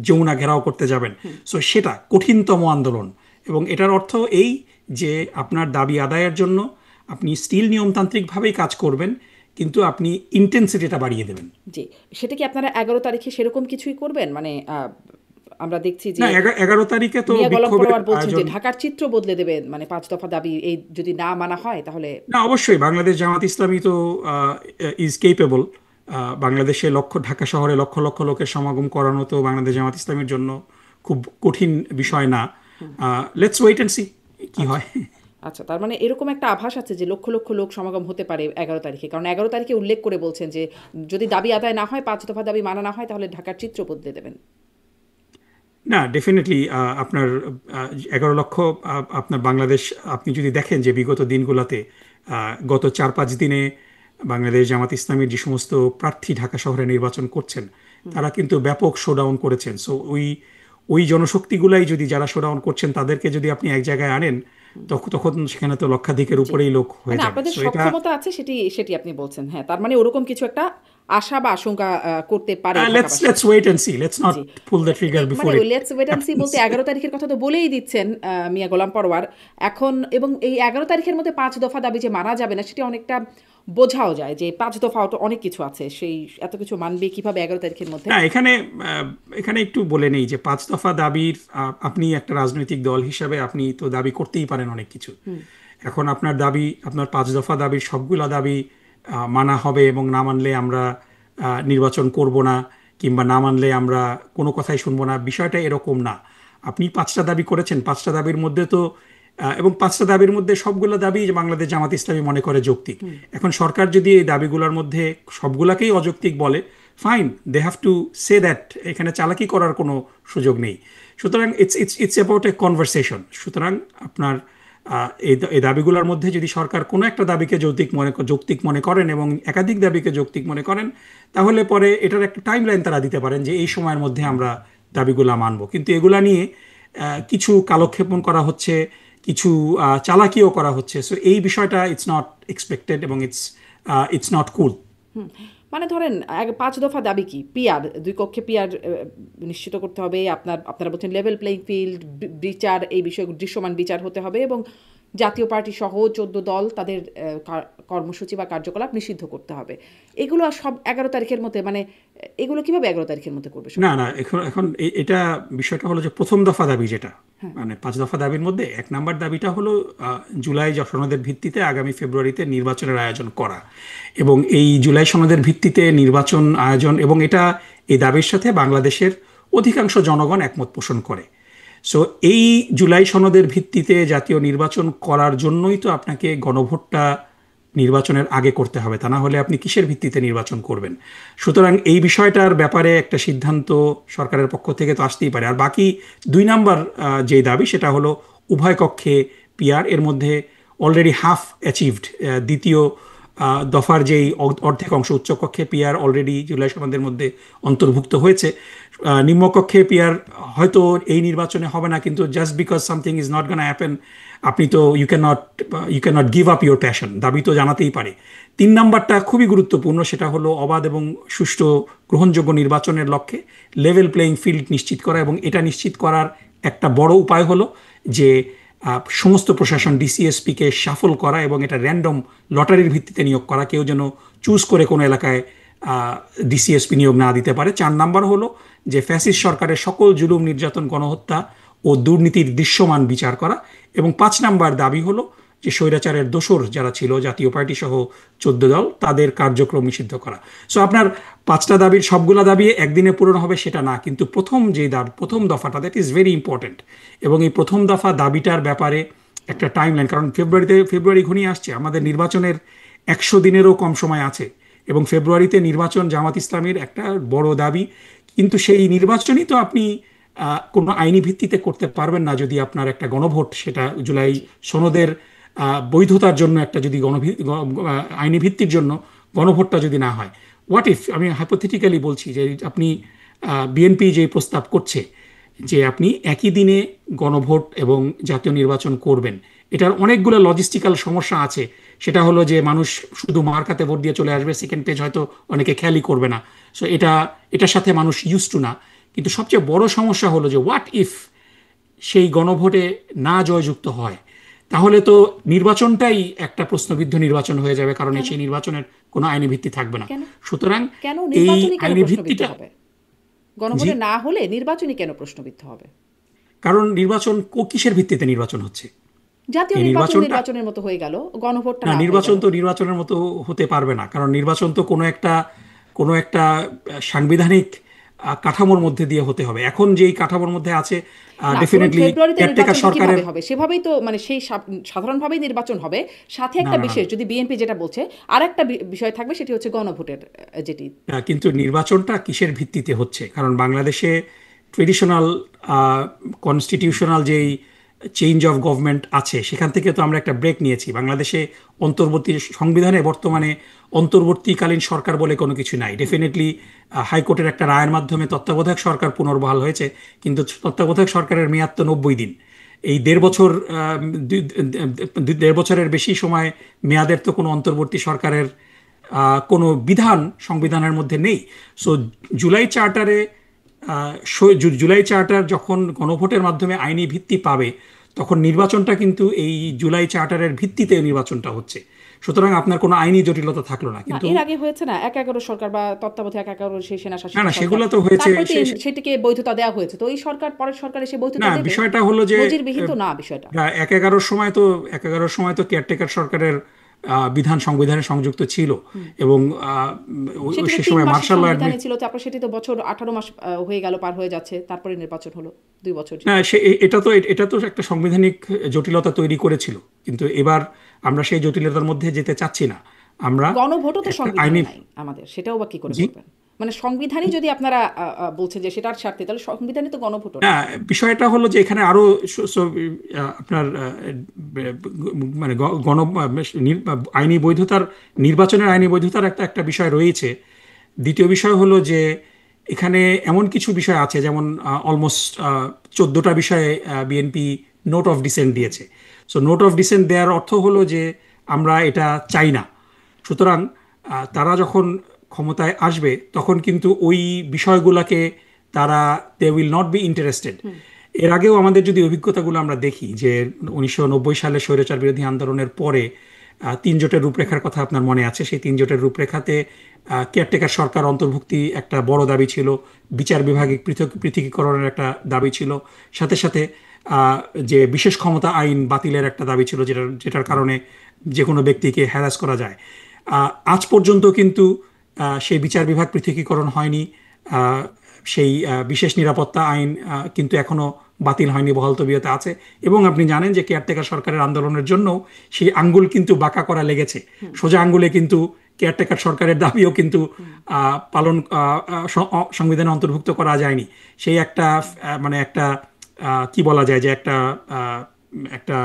যমুনা ঘেরাও করতে যাবেন। সো সেটা কঠিনতম আন্দোলন, এবং এটার অর্থ এই যে আপনার দাবি আদায়ের জন্য আপনি স্টিল নিয়মতান্ত্রিকভাবেই কাজ করবেন, কিন্তু আপনি ইন্টেন্সিটিটা বাড়িয়ে দেবেন। জি, সেটা কি আপনারা 11 তারিখে সেরকম কিছুই করবেন? মানে আমরা দেখছি যে না, 11 তারিখে তো মিয়া গোলাম বিক্ষোভের পরোয়ার বলছেন যে আয়োজন। ঢাকার চিত্র বদলে দেবেন, মানে 5 দফা দাবি এই যদি না মানা হয় তাহলে। না, অবশ্যই বাংলাদেশ জামাত ইসলামী তো ইজ কেপেবল। ঢাকা শহরে লক্ষ লক্ষ লোকের সমাগম করানো তো বাংলাদেশ জামাত ইসলামীর জন্য খুব কঠিন বিষয় না। লেটস ওয়েট অ্যান্ড সি কি আচ্ছা হয়। আচ্ছা, তার মানে এরকম একটা আভাস আছে যে লক্ষ লক্ষ লোক সমাগম হতে পারে 11 তারিখে, কারণ 11 তারিখে উল্লেখ করে বলছেন যে যদি দাবি আদায় না হয়, 5 দফা দাবি মানা না হয়, তাহলে ঢাকার চিত্র বদলে দেবেন। না, ডেফিনেটলি আপনার 11 লক্ষ আপনার বাংলাদেশ, আপনি যদি দেখেন যে বিগত দিনগুলোতে গত 4-5 দিনে বাংলাদেশ জামাত ইসলামীর যে সমস্ত প্রার্থী ঢাকা শহরে নির্বাচন করছেন, তারা কিন্তু ব্যাপক শোডাউন করেছেন। সো ওই জনশক্তিগুলাই যদি, যারা শোডাউন করছেন, তাদেরকে যদি আপনি এক জায়গায় আনেন, তখন সেখানে তো লক্ষাধিকের জি, উপরেই লোক হয়ে মানে যাবে। আপনাদের সো এটা সক্ষমতা আছে, সেটি সেটি আপনি বলছেন। হ্যাঁ, তার মানে ওরকম কিছু একটা আশা বা আশঙ্কা করতে পারে লেটস ঢাকাবাসী। Let's wait and see, let's not জি, পুল দ্য ট্রিগার মানে বিফোর ওই it let's wait and see বলতে হ্যাপেন্স। 11 তারিখের কথা তো বলেই দিচ্ছেন মিয়া গোলাম পরোয়ার এখন। এবং এই 11 তারিখের মধ্যে 5 দফা দাবি যে মানা যাবে না, সেটি অনেকটা বোঝাও যায় যে 5 দফা অনেক কিছু আছে, সেই এত কিছু মানবে কিভাবে 11 তারিখের মধ্যে? না, এখানে একটু বলে নেই যে 5 দফা দাবির, আপনি একটা রাজনৈতিক দল হিসাবে আপনি তো দাবি করতেই পারেন অনেক কিছু। এখন আপনার 5 দফা দাবির সবগুলা দাবি মানা হবে, এবং না মানলে আমরা নির্বাচন করব না, কিংবা না মানলে আমরা কোনো কথাই শুনবো না, বিষয়টা এরকম না। আপনি 5টা দাবি করেছেন, 5টা দাবির মধ্যে তো এবং 5টা দাবির মধ্যে সবগুলো দাবি যে বাংলাদেশ জামাত ইসলামী মনে করে যৌক্তিক। এখন সরকার যদি এই দাবিগুলোর মধ্যে সবগুলাকেই অযৌক্তিক বলে, fine, they have to say that. এখানে চালাকি করার কোনো সুযোগ নেই। সুতরাং ইটস অ্যাবাউট এ কনভারসেশন। সুতরাং আপনার এই দাবিগুলোর মধ্যে যদি সরকার কোনো একটা দাবিকে যৌক্তিক মনে করেন এবং একাধিক দাবিকে যৌক্তিক মনে করেন, তাহলে পরে এটার একটা টাইম লাইন তারা দিতে পারেন যে এই সময়ের মধ্যে আমরা দাবিগুলা মানব। কিন্তু এগুলা নিয়ে কিছু কালক্ষেপণ করা হচ্ছে, কিছু চালাকিও করা হচ্ছে। সো এই বিষয়টা ইটস নট এক্সপেক্টেড, এবং ইটস নট কুল। মানে ধরেন 5 দফা দাবি কি? পিয়ার, দুই কক্ষে পিয়ার নিশ্চিত করতে হবে। আপনারা বলছেন লেভেল প্লেইং ফিল্ড, বিচার, এই বিষয়ে দৃশ্যমান বিচার হতে হবে, এবং জাতীয় পার্টি সহ 14 দল তাদের কর্মসূচি বা কার্যকলাপ নিষিদ্ধ করতে হবে। এগুলো সব 11 তারিখের মধ্যে, মানে এগুলো কিভাবে 11 তারিখের মধ্যে করবে না, সরকার? না, এখন এটা বিষয়টা হলো যে প্রথম দফা দাবি যেটা, মানে 5 দফা দাবির মধ্যে 1 নম্বর দাবিটা হলো জুলাই সনদের ভিত্তিতে আগামী ফেব্রুয়ারিতে নির্বাচনের আয়োজন করা, এবং এই জুলাই সনদের ভিত্তিতে নির্বাচন আয়োজন, এবং এই দাবির সাথে বাংলাদেশের অধিকাংশ জনগণ একমত পোষণ করে। সো এই জুলাই সনদের ভিত্তিতে জাতীয় নির্বাচন করার জন্যই তো আপনাকে গণভোটটা নির্বাচনের আগে করতে হবে, তা না হলে আপনি কিসের ভিত্তিতে নির্বাচন করবেন? সুতরাং এই বিষয়টার ব্যাপারে একটা সিদ্ধান্ত সরকারের পক্ষ থেকে তো আসতেই পারে। আর বাকি 2 নম্বর যে দাবি, সেটা হলো উভয় কক্ষে পিআর। এর মধ্যে অলরেডি হাফ অ্যাচিভড। দ্বিতীয় দফার যেই অর্ধেক অংশ, উচ্চকক্ষে পিআর অলরেডি জুলাই সনদের মধ্যে অন্তর্ভুক্ত হয়েছে। নিম্নকক্ষে পিআর হয়তো এই নির্বাচনে হবে না, কিন্তু just because something is not gonna happen, আপনি তো you can not give up your passion, দাবি তো জানাতেই পারে। 3 নম্বরটা খুবই গুরুত্বপূর্ণ, সেটা হলো অবাধ এবং সুষ্ঠু গ্রহণযোগ্য নির্বাচনের লক্ষ্যে লেভেল প্লেইং ফিল্ড নিশ্চিত করা, এবং এটা নিশ্চিত করার একটা বড় উপায় হলো যে সমস্ত প্রশাসন ডিসিএসপিকে শাফল করা এবং এটা র্যান্ডম লটারির ভিত্তিতে নিয়োগ করা, কেউ যেন চুজ করে কোনো এলাকায় ডিসিএসপি নিয়োগ না দিতে পারে। 4 নম্বর হলো যে ফ্যাসিস্ট সরকারের সকল জুলুম, নির্যাতন, গণহত্যা ও দুর্নীতির দৃশ্যমান বিচার করা। এবং 5 নম্বর দাবি হলো যে স্বৈরাচারের দোসর যারা ছিল জাতীয় পার্টি সহ 14 দল তাদের কার্যক্রম নিষিদ্ধ করা। সো আপনার 5টা দাবির সবগুলা দাবি একদিনে পূরণ হবে সেটা না, কিন্তু প্রথম দফাটা দ্যাট ইজ ভেরি ইম্পর্টেন্ট। এবং এই প্রথম দফা দাবিটার ব্যাপারে একটা টাইম লাইন, কারণ ফেব্রুয়ারি ঘনিয়ে আসছে, আমাদের নির্বাচনের 100 দিনেরও কম সময় আছে, এবং ফেব্রুয়ারিতে নির্বাচন জামাত ইসলামীর একটা বড় দাবি। কিন্তু সেই নির্বাচনই তো আপনি কোনো আইনি ভিত্তিতে করতে পারবেন না যদি আপনার একটা গণভোট, সেটা জুলাই সনদের বৈধতার জন্য একটা যদি আইনি ভিত্তির জন্য গণভোটটা যদি না হয়। হোয়াট ইফ, আমি হাইপোথেটিক্যালি বলছি যে আপনি বিএনপি যে প্রস্তাব করছে যে আপনি একই দিনে গণভোট এবং জাতীয় নির্বাচন করবেন, এটার অনেকগুলো লজিস্টিক্যাল সমস্যা আছে। সেটা হলো যে মানুষ শুধু মার্কাতে ভোট দিয়ে চলে আসবে, সেকেন্ড পেজ হয়তো অনেকে খেয়ালই করবে না। সো এটার সাথে মানুষ ইউজ টু না। কিন্তু সবচেয়ে বড় সমস্যা হলো যে হোয়াট ইফ সেই গণভোটে না জয়যুক্ত হয়, তাহলে তো নির্বাচনটাই একটা প্রশ্নবিদ্ধ নির্বাচন হয়ে যাবে, কারণ সেই নির্বাচনের কোনো আইনি ভিত্তি থাকবে না। সুতরাং কেন এই নির্বাচনই কেন আইনি প্রশ্নবিদ্ধ ভিত্তিটা, হবে? গণভোটে না হলে নির্বাচনই কেন প্রশ্নবিদ্ধ হবে? কারণ নির্বাচন কিসের ভিত্তিতে নির্বাচন হচ্ছে? জাতীয় এই নির্বাচন নির্বাচনটা, নির্বাচনের মতো হয়ে গেল, গণভোটটা না, না হয়ে নির্বাচন গেল। তো নির্বাচনের মতো হতে পারবে না, কারণ নির্বাচন তো কোনো একটা সাংবিধানিক কাঠামোর মধ্যে দিয়ে হতে হবে। এখন যেই কাঠামোর মধ্যে আছে, না, ধরুন ডেফিনেটলি ফেব্রুয়ারিতে কেয়ারটেকার নির্বাচনটা সরকারের, কিভাবে হবে? সেভাবেই তো মানে সেই সাধারণভাবেই নির্বাচন হবে, সাথে না একটা না না বিশেষ, যদি বিএনপি যেটা বলছে আর একটা বিষয় থাকবে, সেটি হচ্ছে গণভোটের যেটি। কিন্তু নির্বাচনটা কিসের ভিত্তিতে হচ্ছে? কারণ বাংলাদেশে ট্রেডিশনাল কনস্টিটিউশনাল যেই চেঞ্জ অফ গভর্নমেন্ট আছে, সেখান থেকে তো আমরা একটা ব্রেক নিয়েছি। বাংলাদেশে অন্তর্বর্তী সংবিধানে বর্তমানে অন্তর্বর্তীকালীন সরকার বলে কোনো কিছু নাই। ডেফিনেটলি হাইকোর্টের একটা রায়ের মাধ্যমে তত্ত্বাবধায়ক সরকার পুনর্বহাল হয়েছে, কিন্তু তত্ত্বাবধায়ক সরকারের মেয়াদ তো 90 দিন। এই 1.5 বছরের বেশি সময় মেয়াদের তো কোনো অন্তর্বর্তী সরকারের কোনো বিধান সংবিধানের মধ্যে নেই। সো জুলাই চার্টারে জুলাই চার্টার যখন গণভোটের মাধ্যমে আইনি ভিত্তি পাবে, তখন নির্বাচনটা কিন্তু এই জুলাই চার্টারের ভিত্তিতে নির্বাচনটা হচ্ছে। সুতরাং আপনার কোনো আইনি জটিলতা থাকলো না। না, কিন্তু এর আগে হয়েছে না 11 সরকার বা তত্ত্বাবধায়ক 11 সেই সেনা শাসিত না না, সরকার, সেগুলো তো হয়েছে। তারপরে তো সেটিকে বৈধতা দেওয়া হয়েছে, তো এই সরকার পরের সরকার এসে বৈধতা না, দেবে? বিষয়টা হলো যে নজিরবিহীন তো না বিষয়টা। 11 সময় তো কেয়ারটেকার সরকারের বিধান সংবিধানে সংযুক্ত ছিল, এবং সেটি তো সে 3 সময় মাসের মার্শাল ল সংবিধানে ছিল, তারপর সেটি তো বছর 18 মাস হয়ে গেল, পার হয়ে যাচ্ছে, তারপরে নির্বাচন হলো 2 বছর। না, এটা তো একটা সাংবিধানিক জটিলতা তৈরি করেছিল, কিন্তু এবার আমরা সেই জটিলতার মধ্যে যেতে চাচ্ছি না। আমরা গণভোটও তো একটা সংবিধানে আইনি, নাই আমাদের, সেটাও বা কি করে জি, করবেন? মানে সংবিধানই যদি আপনারা বলছেন যে সেটার স্বার্থে, তাহলে সংবিধানে তো গণভোটও না, নাই। বিষয়টা হলো যে এখানে আরো আপনার মানে আইনি বৈধতার, নির্বাচনের আইনি বৈধতার একটা একটা বিষয় রয়েছে। দ্বিতীয় বিষয় হলো যে এখানে এমন কিছু বিষয় আছে, যেমন অলমোস্ট 14টা বিষয়ে বিএনপি নোট অফ ডিসেন্ট দিয়েছে। সো নোট অফ ডিসেন্ট দেওয়ার অর্থ হলো যে আমরা এটা চাই না। সুতরাং তারা যখন ক্ষমতায় আসবে, তখন কিন্তু ওই বিষয়গুলোকে তারা উইল নট বি ইন্টারেস্টেড। এর আগেও আমাদের যদি অভিজ্ঞতাগুলো আমরা দেখি, যে 1990 সালে স্বৈরাচার বিরোধী আন্দোলনের পরে 3 জোটের রূপরেখার কথা আপনার মনে আছে। সেই 3 জোটের রূপরেখাতে কেয়ারটেকার সরকার অন্তর্ভুক্তি একটা বড় দাবি ছিল, বিচার বিভাগিক পৃথকীকরণের একটা দাবি ছিল, সাথে সাথে যে বিশেষ ক্ষমতা আইন বাতিলের একটা দাবি ছিল, যেটার কারণে যে কোনো ব্যক্তিকে হ্যারাস করা যায়। আজ পর্যন্ত কিন্তু সেই বিচার বিভাগ পৃথকীকরণ হয়নি। সেই বিশেষ নিরাপত্তা আইন কিন্তু এখনো বাতিল হয়নি, বহাল তবিয়তে আছে। এবং আপনি জানেন যে কেয়ারটেকার সরকারের আন্দোলনের জন্য সেই আঙ্গুল কিন্তু বাঁকা করা লেগেছে। সোজা আঙ্গুলে কিন্তু কেয়ারটেকার সরকারের দাবিও কিন্তু পালন সংবিধানে অন্তর্ভুক্ত করা যায়নি। সেই একটা মানে একটা কি বলা যায়, যে একটা একটা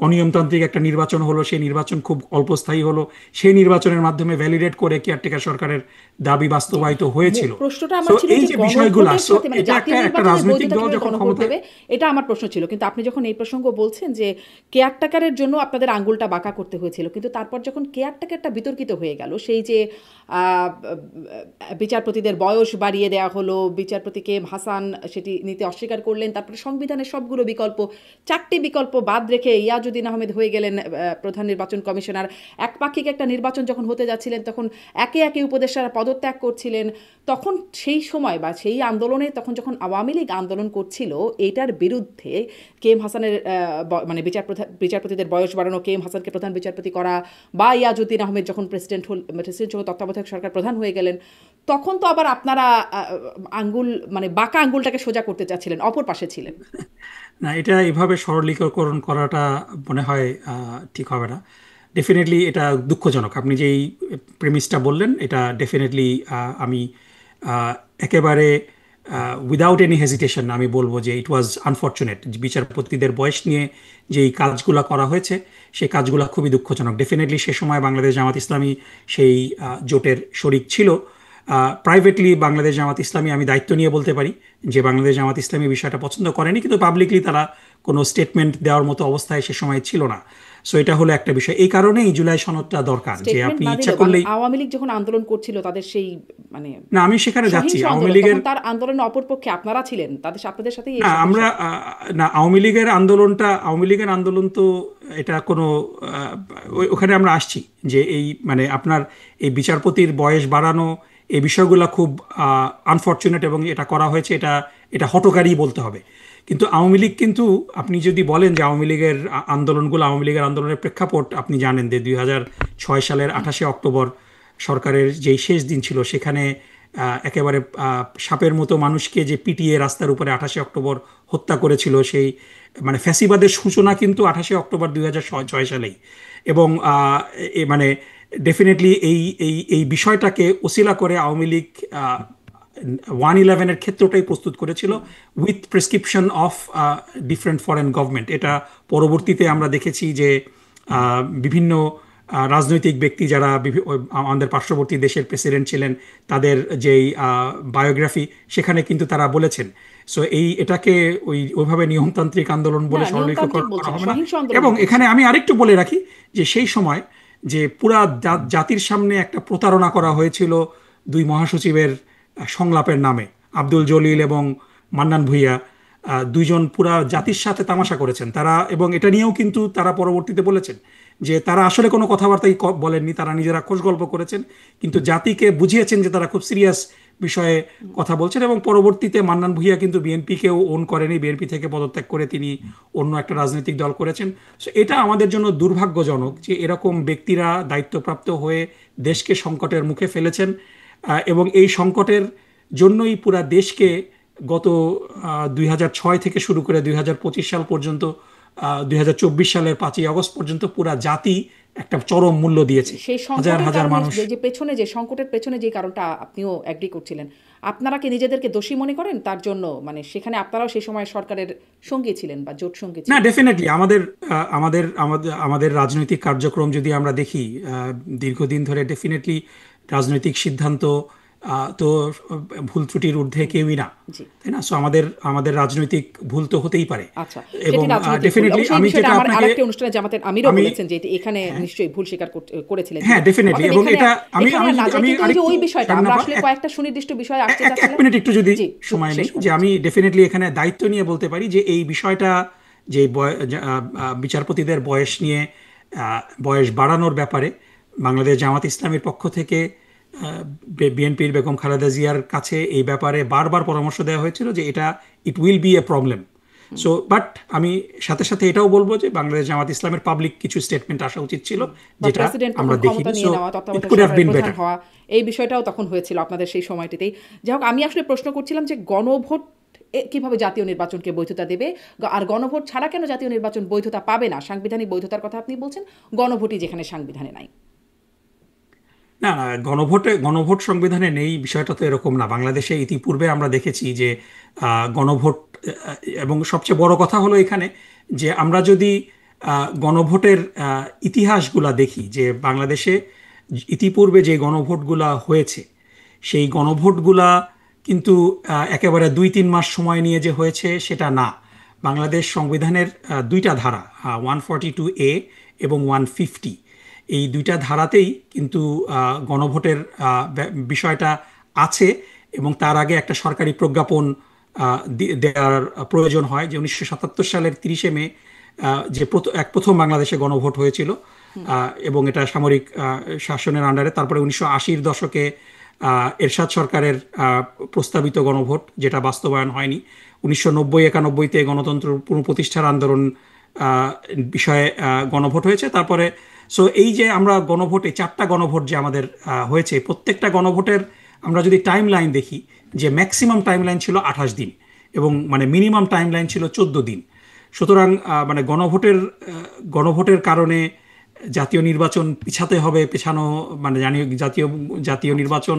অনিয়মতান্ত্রিক একটা নির্বাচন হলো। সেই নির্বাচন খুব অল্পস্থায়ী হলো। সেই নির্বাচনের মাধ্যমে ভ্যালিডেট করে কেয়ারটেকার সরকারের দাবি বাস্তবায়িত হয়েছিল। প্রশ্নটা সো আমার ছিল এই যে যে বিষয়গুলো, গণভোটের সো সাথে, মানে এটা জাতীয় একটা নির্বাচনের রাজনৈতিক বৈধতা দল কিভাবে যখন গণভোট ক্ষমতায়, দেবে, এটা আমার প্রশ্ন ছিল। কিন্তু আপনি যখন এই প্রসঙ্গ বলছেন যে কেয়ারটেকারের জন্য আপনাদের আঙ্গুলটা বাঁকা করতে হয়েছিল, কিন্তু তারপর যখন কেয়ারটেকারটা বিতর্কিত হয়ে গেল, সেই যে বিচারপতিদের বয়স বাড়িয়ে দেওয়া হলো, বিচারপতি কে এম হাসান সেটি নিতে অস্বীকার করলেন, তারপরে সংবিধানের সবগুলো বিকল্প, 4টি বিকল্প বাদ রেখে ইয়াজউদ্দিন আহমেদ হয়ে গেলেন প্রধান নির্বাচন কমিশনার। একপাক্ষিক একটা নির্বাচন যখন হতে যাচ্ছিলেন তখন একে একে উপদেষ্টারা পদত্যাগ করছিলেন। তখন সেই সময় বা সেই আন্দোলনে তখন যখন আওয়ামী লীগ আন্দোলন করছিল এটার বিরুদ্ধে কে এম হাসানের মানে বিচারপতিদের বয়স বাড়ানো, কে এম হাসানকে প্রধান বিচারপতি করা, বা ইয়াজউদ্দিন আহমেদ যখন প্রেসিডেন্ট তত্ত্বাবধায়ক সরকার প্রধান হয়ে গেলেন, তখন তো আবার আপনারা আঙ্গুল মানে বাঁকা আঙ্গুলটাকে সোজা করতে চাচ্ছিলেন, অপর পাশে ছিলেন। না, এটা এভাবে সরলীকরণ করাটা মনে হয় ঠিক হবে না। ডেফিনেটলি এটা দুঃখজনক। আপনি যেই প্রেমিসটা বললেন এটা ডেফিনেটলি আমি একেবারে উইদাউট এনি হেজিটেশন আমি বলবো যে ইট ওয়াজ আনফর্চুনেট। বিচারপতিদের বয়স নিয়ে যেই কাজগুলো করা হয়েছে সেই কাজগুলো খুবই দুঃখজনক। ডেফিনেটলি সে সময় বাংলাদেশ জামাত ইসলামী সেই জোটের শরিক ছিল। প্রাইভেটলি বাংলাদেশ জামাত ইসলামী আমি দায়িত্ব নিয়ে বলতে পারি যে বাংলাদেশ জামাত ইসলামী বিষয়টা পছন্দ করেনি, কিন্তু পাবলিকলি তারা কোনো স্টেটমেন্ট দেওয়ার মতো অবস্থায় সে সময় ছিল না। সো এটা হলো একটা বিষয়। এই কারণেই জুলাই সনদটা দরকার, যে স্টেটমেন্ট আপনি না ইচ্ছা দিলেও করলেই। আওয়ামী লীগ যখন আন্দোলন করছিল তাদের সেই মানে না, আমি সেখানে যাচ্ছি। সহিংস আওয়ামী আন্দোলন, লীগের তখন তার আন্দোলনের অপরপক্ষে আপনারা ছিলেন, আপনাদের সাথেই এই না সহিংস। আমরা না, আওয়ামী লীগের আন্দোলন তো এটা কোনো ওখানে আমরা আসছি যে এই মানে আপনার এই বিচারপতির বয়স বাড়ানো এই বিষয়গুলো খুব আনফর্চুনেট এবং এটা করা হয়েছে, এটা এটা হঠকারী বলতে হবে। কিন্তু আওয়ামী লীগ কিন্তু আপনি যদি বলেন যে আওয়ামী লীগের আন্দোলনের প্রেক্ষাপট আপনি জানেন যে 2006 সালের 28শে অক্টোবর সরকারের যেই শেষ দিন ছিল সেখানে একেবারে সাপের মতো মানুষকে যে পিটিয়ে রাস্তার উপরে 28শে অক্টোবর হত্যা করেছিল, সেই মানে ফ্যাসিবাদের সূচনা কিন্তু 28শে অক্টোবর 2006 সালেই। এবং মানে ডেফিনেটলি এই এই এই বিষয়টাকে ওসিলা করে আওয়ামী লীগ 111-এর ক্ষেত্রটাই প্রস্তুত করেছিল with prescription of different foreign government. এটা পরবর্তীতে আমরা দেখেছি যে বিভিন্ন রাজনৈতিক ব্যক্তি যারা আমাদের পার্শ্ববর্তী দেশের প্রেসিডেন্ট ছিলেন তাদের যেই বায়োগ্রাফি সেখানে কিন্তু তারা বলেছেন। সো এটাকে ওইভাবে নিয়মতান্ত্রিক আন্দোলন বলে সরলীকরণ করা হবে না। এবং এখানে আমি আরেকটু বলে রাখি যে সেই সময় যে পুরা জাতির সামনে একটা প্রতারণা করা হয়েছিল দুই মহাসচিবের সংলাপের নামে। আব্দুল জলিল এবং মান্নান ভূঁইয়া দুইজন পুরা জাতির সাথে তামাশা করেছেন তারা, এবং এটা নিয়েও কিন্তু তারা পরবর্তীতে বলেছেন যে তারা আসলে কোনো কথাবার্তাই বলেননি, তারা নিজেরা খোশ গল্প করেছেন, কিন্তু জাতিকে বুঝিয়েছেন যে তারা খুব সিরিয়াস বিষয়ে কথা বলছেন। এবং পরবর্তীতে মান্নান ভূঁইয়া কিন্তু বিএনপিকেও ওন করেনি, বিএনপি থেকে পদত্যাগ করে তিনি অন্য একটা রাজনৈতিক দল করেছেন। সো এটা আমাদের জন্য দুর্ভাগ্যজনক যে এরকম ব্যক্তিরা দায়িত্বপ্রাপ্ত হয়ে দেশকে সংকটের মুখে ফেলেছেন, এবং এই সংকটের জন্যই পুরা দেশকে গত 2006 থেকে শুরু করে 2025 সাল পর্যন্ত 2024 সালের 5ই আগস্ট পর্যন্ত পুরা জাতি একটা চরম মূল্য দিয়েছে। সেই হাজার হাজার মানুষ যে পেছনে যে সংকটের পেছনে যে কারণটা আপনিও এগ্রি করছিলেন, আপনারা কি নিজেদেরকে দোষী মনে করেন তার জন্য? মানে সেখানে আপনারাও সেই সময় সরকারের সঙ্গী ছিলেন বা জোট সঙ্গী না, ছিলেন। ডেফিনেটলি আমাদের রাজনৈতিক কার্যক্রম যদি আমরা দেখি দীর্ঘদিন ধরে, ডেফিনেটলি রাজনৈতিক সিদ্ধান্ত তো ভুল ত্রুটির ঊর্ধ্বে কেউই না, তাই না? সো আমাদের রাজনৈতিক ভুল তো হতেই পারে। আচ্ছা, এবং ডেফিনেটলি আমি যেটা আপনাকে আরেকটা অনুষ্ঠানে জামাতের আমিরও বলেছেন যে এখানে নিশ্চয়ই ভুল স্বীকার করেছিলেন। হ্যাঁ, ডেফিনেটলি। এবং এটা আমি ওই বিষয়টা আমরা আসলে কয়েকটা সুনির্দিষ্ট বিষয় আসতে এক মিনিট একটু যদি সময় নেই, যে আমি ডেফিনেটলি এখানে দায়িত্ব নিয়ে বলতে পারি যে এই বিষয়টা যে বিচারপতিদের বয়স নিয়ে বয়স বাড়ানোর ব্যাপারে বাংলাদেশ জামাত ইসলামীর পক্ষ থেকে বিএনপির বেগম খালেদা জিয়ার কাছে এই ব্যাপারে বারবার পরামর্শ দেওয়া হয়েছিল যে it will B A problem. So but আমি সাথে সাথে এটাও বলবো যে বাংলাদেশ জামাত ইসলামের পাবলিক কিছু স্টেটমেন্ট আসা উচিত ছিল, যেটা আমরা দেখিনি। So it could have been better. এই বিষয়টাও তখন হয়েছিল আপনাদের সেই সময়টিতেই। যাই হোক, আমি আসলে প্রশ্ন করছিলাম যে গণভোট কিভাবে জাতীয় নির্বাচনকে বৈধতা দেবে, আর গণভোট ছাড়া কেন জাতীয় নির্বাচন বৈধতা পাবে না? সাংবিধানিক বৈধতার কথা আপনি বলছেন, গণভোটই যেখানে সংবিধানে নাই। না, গণভোট সংবিধানে নেই বিষয়টা তো এরকম না। বাংলাদেশে ইতিপূর্বে আমরা দেখেছি যে গণভোট, এবং সবচেয়ে বড় কথা হলো এখানে যে আমরা যদি গণভোটের ইতিহাসগুলা দেখি, যে বাংলাদেশে ইতিপূর্বে যে গণভোটগুলা হয়েছে সেই গণভোটগুলা কিন্তু একেবারে 2-3 মাস সময় নিয়ে যে হয়েছে সেটা না। বাংলাদেশ সংবিধানের দুইটা ধারা 142A এবং 150, এই দুইটা ধারাতেই কিন্তু গণভোটের বিষয়টা আছে, এবং তার আগে একটা সরকারি প্রজ্ঞাপন দেওয়ার প্রয়োজন হয়, যে 1977 সালের 30শে মে যে প্রথম বাংলাদেশে গণভোট হয়েছিল, এবং এটা সামরিক শাসনের আন্ডারে। তারপরে 1980-র দশকে এরশাদ সরকারের প্রস্তাবিত গণভোট, যেটা বাস্তবায়ন হয়নি। 1990-91-তে গণতন্ত্র পুনঃপ্রতিষ্ঠার আন্দোলন বিষয়ে গণভোট হয়েছে। তারপরে সো এই যে আমরা গণভোটে 4টা গণভোট যে আমাদের হয়েছে, প্রত্যেকটা গণভোটের আমরা যদি টাইম লাইন দেখি, যে ম্যাক্সিমাম টাইম লাইন ছিল 28 দিন এবং মানে মিনিমাম টাইম লাইন ছিল 14 দিন। সুতরাং মানে গণভোটের কারণে জাতীয় নির্বাচন পিছাতে হবে, পেছানো মানে জাতীয় নির্বাচন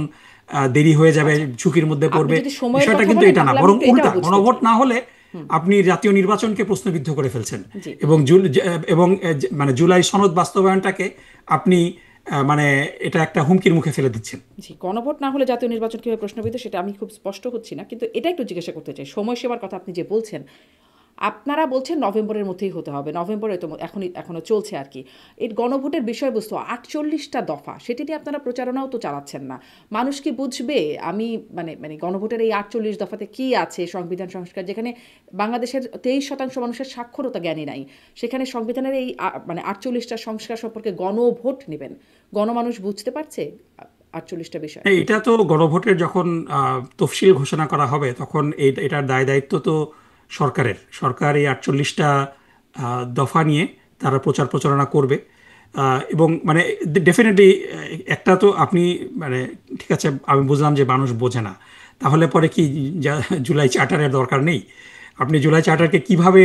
দেরি হয়ে যাবে, ঝুঁকির মধ্যে আপনি পড়বে, যদি সময়ের বিষয়টা কথা কিন্তু বলেন এটা না, তাহলে আমি বরং একটু এটাও উল্টা। বুঝতে গণভোট চাই। না হলে আপনি জাতীয় নির্বাচনকে প্রশ্নবিদ্ধ করে ফেলছেন, জি এবং মানে জুলাই সনদ বাস্তবায়নটাকে আপনি মানে এটা একটা হুমকির মুখে ফেলে দিচ্ছেন। জি, গণভোট না হলে জাতীয় নির্বাচন কিভাবে প্রশ্নবিদ্ধ সেটা আমি খুব স্পষ্ট হচ্ছি না, কিন্তু এটা একটু জিজ্ঞাসা করতে চাই। সময়সীমার কথা আপনি যে বলছেন, আপনারা বলছেন নভেম্বরের মধ্যেই হতে হবে, নভেম্বরে তো এখনো চলছে আর কি। এই গণভোটের বিষয়বস্তু 48টা দফা, সেটি নিয়ে আপনারা প্রচারণাও তো চালাচ্ছেন না। মানুষ কি বুঝবে? আমি মানে মানে গণভোটের এই 48 দফাতে কি আছে? সংবিধান সংস্কার, যেখানে বাংলাদেশের 23% মানুষের সাক্ষরতা জ্ঞানী নাই, সেখানে সংবিধানের এই মানে 48টা সংস্কার সম্পর্কে গণভোট নেবেন, গণমানুষ বুঝতে পারছে 48টা বিষয়? এটা তো গণভোটের যখন তফসিল ঘোষণা করা হবে, তখন এটার দায় দায়িত্ব তো সরকার এই 48টা দফা নিয়ে তারা প্রচার প্রচারণা করবে। এবং মানে ডেফিনেটলি একটা তো আপনি মানে ঠিক আছে, আমি বুঝলাম যে মানুষ বোঝে না, তাহলে পরে কি জুলাই চার্টারের দরকার নেই? আপনি জুলাই চার্টারকে কিভাবে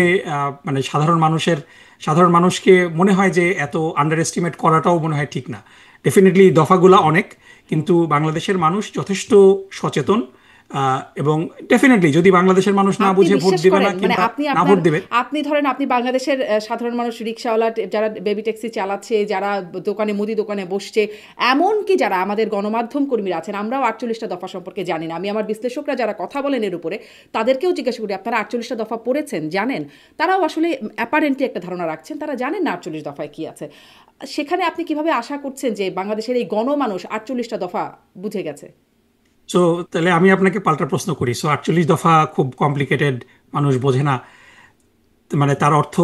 মানে সাধারণ মানুষকে মনে হয় যে এত আন্ডার এস্টিমেট করাটাও মনে হয় ঠিক না। ডেফিনেটলি দফাগুলা অনেক, কিন্তু বাংলাদেশের মানুষ যথেষ্ট সচেতন, এবং ডেফিনেটলি যদি বাংলাদেশের মানুষ না আপনি বুঝে ভোট বিশ্বাস দিবে না করেন, মানে কিংবা আপনি না ভোট দেবে। আপনি ধরেন আপনি বাংলাদেশের সাধারণ মানুষ, রিক্সাওয়ালা, যারা বেবি ট্যাক্সি চালাচ্ছে, যারা মুদি দোকানে বসছে, এমনকি যারা আমাদের গণমাধ্যম কর্মীরা আছেন, আমরাও 48টা দফা সম্পর্কে জানি না। আমি আমার বিশ্লেষকরা যারা কথা বলেন এর উপরে, তাদেরকেও জিজ্ঞাসা করি, আপনারা 48টা দফা পড়েছেন, জানেন? তারাও আসলে অ্যাপারেন্টলি একটা ধারণা রাখছেন, তারা জানেন না 48 দফায় কি আছে। সেখানে আপনি কিভাবে আশা করছেন যে বাংলাদেশের এই গণমানুষ 48টা দফা বুঝে গেছে? সো তাহলে আমি আপনাকে পাল্টা প্রশ্ন করি, সো 48 দফা খুব কমপ্লিকেটেড, মানুষ বোঝে না, মানে তার অর্থ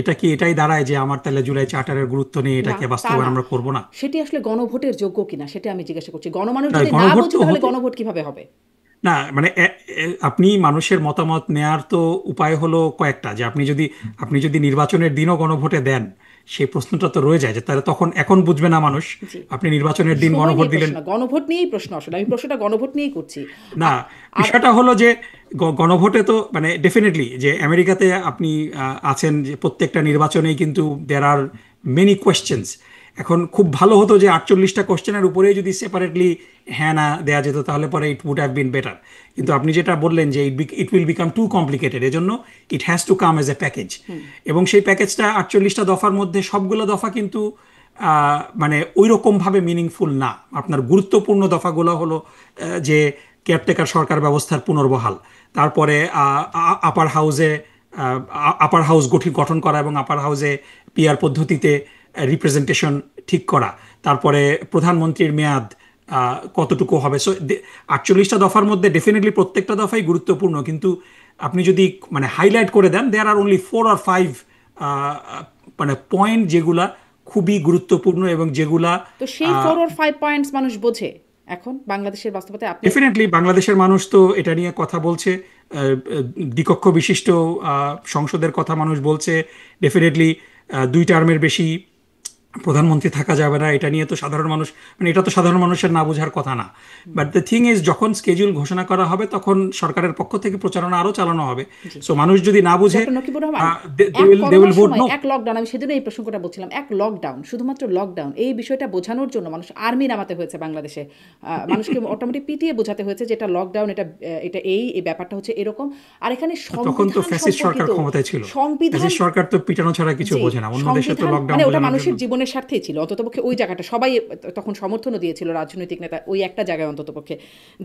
এটা কি এটাই দাঁড়ায় যে আমার তাহলে জুলাই চার্টারের গুরুত্ব নেই, না, এটাকে তা বাস্তবায়ন না। আমরা করব না? সেটি আসলে গণভোটের যোগ্য কিনা সেটা আমি জিজ্ঞাসা করছি। গণমানুষ না, যদি না গণভোট বোঝে তো তাহলে হতে, গণভোট কিভাবে হবে? না মানে আপনি মানুষের মতামত নেয়ার তো উপায় হলো কয়েকটা, যে আপনি যদি নির্বাচনের দিনও গণভোটে দেন, সেই প্রশ্নটা তো রয়ে যায় যে তাহলে তখন এখন বুঝবে না মানুষ, জি, আপনি নির্বাচনের দিন সময় গণভোট নিয়ে দিলেন। প্রশ্ন না, গণভোট নিয়েই প্রশ্ন আসলে, আমি প্রশ্নটা গণভোট নিয়েই করছি। না, আর বিষয়টা হলো যে গণভোটে তো মানে ডেফিনেটলি যে আমেরিকাতে আপনি আছেন, যে প্রত্যেকটা নির্বাচনেই কিন্তু দেয়ার আর মেনি কোয়েশ্চেন্স। এখন খুব ভালো হতো যে 48টা কোয়েশ্চেনের উপরেই যদি সেপারেটলি হ্যাঁ না দেওয়া যেত, তাহলে পরে it would have been better. কিন্তু আপনি যেটা বললেন যে it will become too complicated, এজন্য it has to come as a package. এবং সেই প্যাকেজটা 48টা দফার মধ্যে সবগুলো দফা কিন্তু মানে ওই রকমভাবে মিনিংফুল না। আপনার গুরুত্বপূর্ণ দফাগুলো হলো যে কেয়ারটেকার সরকার ব্যবস্থার পুনর্বহাল, তারপরে আপার হাউস গঠন করা এবং আপার হাউসে পিআর পদ্ধতিতে রিপ্রেজেন্টেশন ঠিক করা, তারপরে প্রধানমন্ত্রীর মেয়াদ কতটুকু হবে। সো 48টা দফার মধ্যে ডেফিনেটলি প্রত্যেকটা দফাই গুরুত্বপূর্ণ, কিন্তু আপনি যদি মানে হাইলাইট করে দেন, দেয়ার আর অনলি 4 or 5 মানে পয়েন্ট যেগুলা খুবই গুরুত্বপূর্ণ এবং যেগুলা তো সেই 4 or 5 পয়েন্টস মানুষ বোঝে এখন বাংলাদেশের বাস্তবতায়? আপনি ডেফিনেটলি বাংলাদেশের মানুষ তো এটা নিয়ে কথা বলছে, দ্বিকক্ষ বিশিষ্ট সংসদের কথা মানুষ বলছে। ডেফিনেটলি 2 টার্মের বেশি প্রধানমন্ত্রী থাকা যাবে না, এটা নিয়ে তো সাধারণ মানুষ, মানে এটা তো সাধারণ মানুষের না বোঝার কথা না। বাট দ্য থিং ইজ, যখন স্কেডিউল ঘোষণা করা হবে তখন সরকারের পক্ষ থেকে প্রচারণা আরো চালানো হবে। সো মানুষ যদি না বুঝে, ডক্টর নকিবুর রহমান, দে এক উইল করোনার ভোট সময় নো। এক লকডাউন, আমি সেদিন এই প্রসঙ্গটা বলছিলাম, এক লকডাউন, শুধুমাত্র লকডাউন, এই বিষয়টা বোঝানোর জন্য মানুষ আর্মি নামাতে হয়েছে বাংলাদেশে। মানুষকে অটোমেটিক পিটিয়ে বোঝাতে হয়েছে যে এটা লকডাউন, এটা এই ব্যাপারটা হচ্ছে এরকম। আর এখানে তখন তো সংবিধান ফ্যাসিস্ট সরকার সম্পর্কিত ক্ষমতায় ছিল, সংবিধান, ফ্যাসিস্ট সরকার তো পিটানো ছাড়া কিছু জি, বোঝে না, অন্য দেশে তো সংবিধান লকডাউন মানে ওটা বোঝানোর মানুষের জন্য। জীবনের স্বার্থেই ছিল অন্ততপক্ষে। ওই জায়গাটা সবাই তখন সমর্থনও দিয়েছিল, রাজনৈতিক নেতা, ওই একটা জায়গায় অন্ততপক্ষে,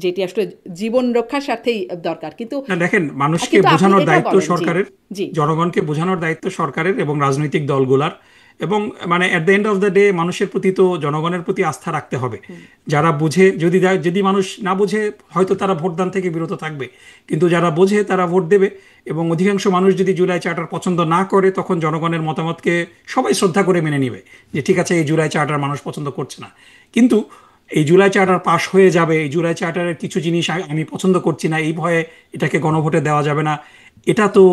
যেটি আসলে জীবন রক্ষার স্বার্থেই দরকার। কিন্তু না দেখেন, মানুষকে কিন্তু আপনি বোঝানোর এটা দায়িত্ব বলেন, জি সরকারের, জি জনগণকে বোঝানোর দায়িত্ব সরকারের এবং রাজনৈতিক দলগুলার, এবং মানে at the end of the day মানুষের প্রতি তো জনগণের প্রতি আস্থা রাখতে হবে। যারা বুঝে, যদি মানুষ না বুঝে হয়তো তারা ভোটদান থেকে বিরত থাকবে, কিন্তু যারা বোঝে তারা ভোট দেবে। এবং অধিকাংশ মানুষ যদি জুলাই চার্টার পছন্দ না করে, তখন জনগণের মতামতকে সবাই শ্রদ্ধা করে মেনে নিবে যে ঠিক আছে, এই জুলাই চার্টার মানুষ পছন্দ করছে না, কিন্তু এই জুলাই চার্টার পাশ হয়ে যাবে, এই জুলাই চার্টারের কিছু জিনিস আমি পছন্দ করছি না, এই ভয়ে এটাকে গণভোটে দেওয়া যাবে না, এটা তো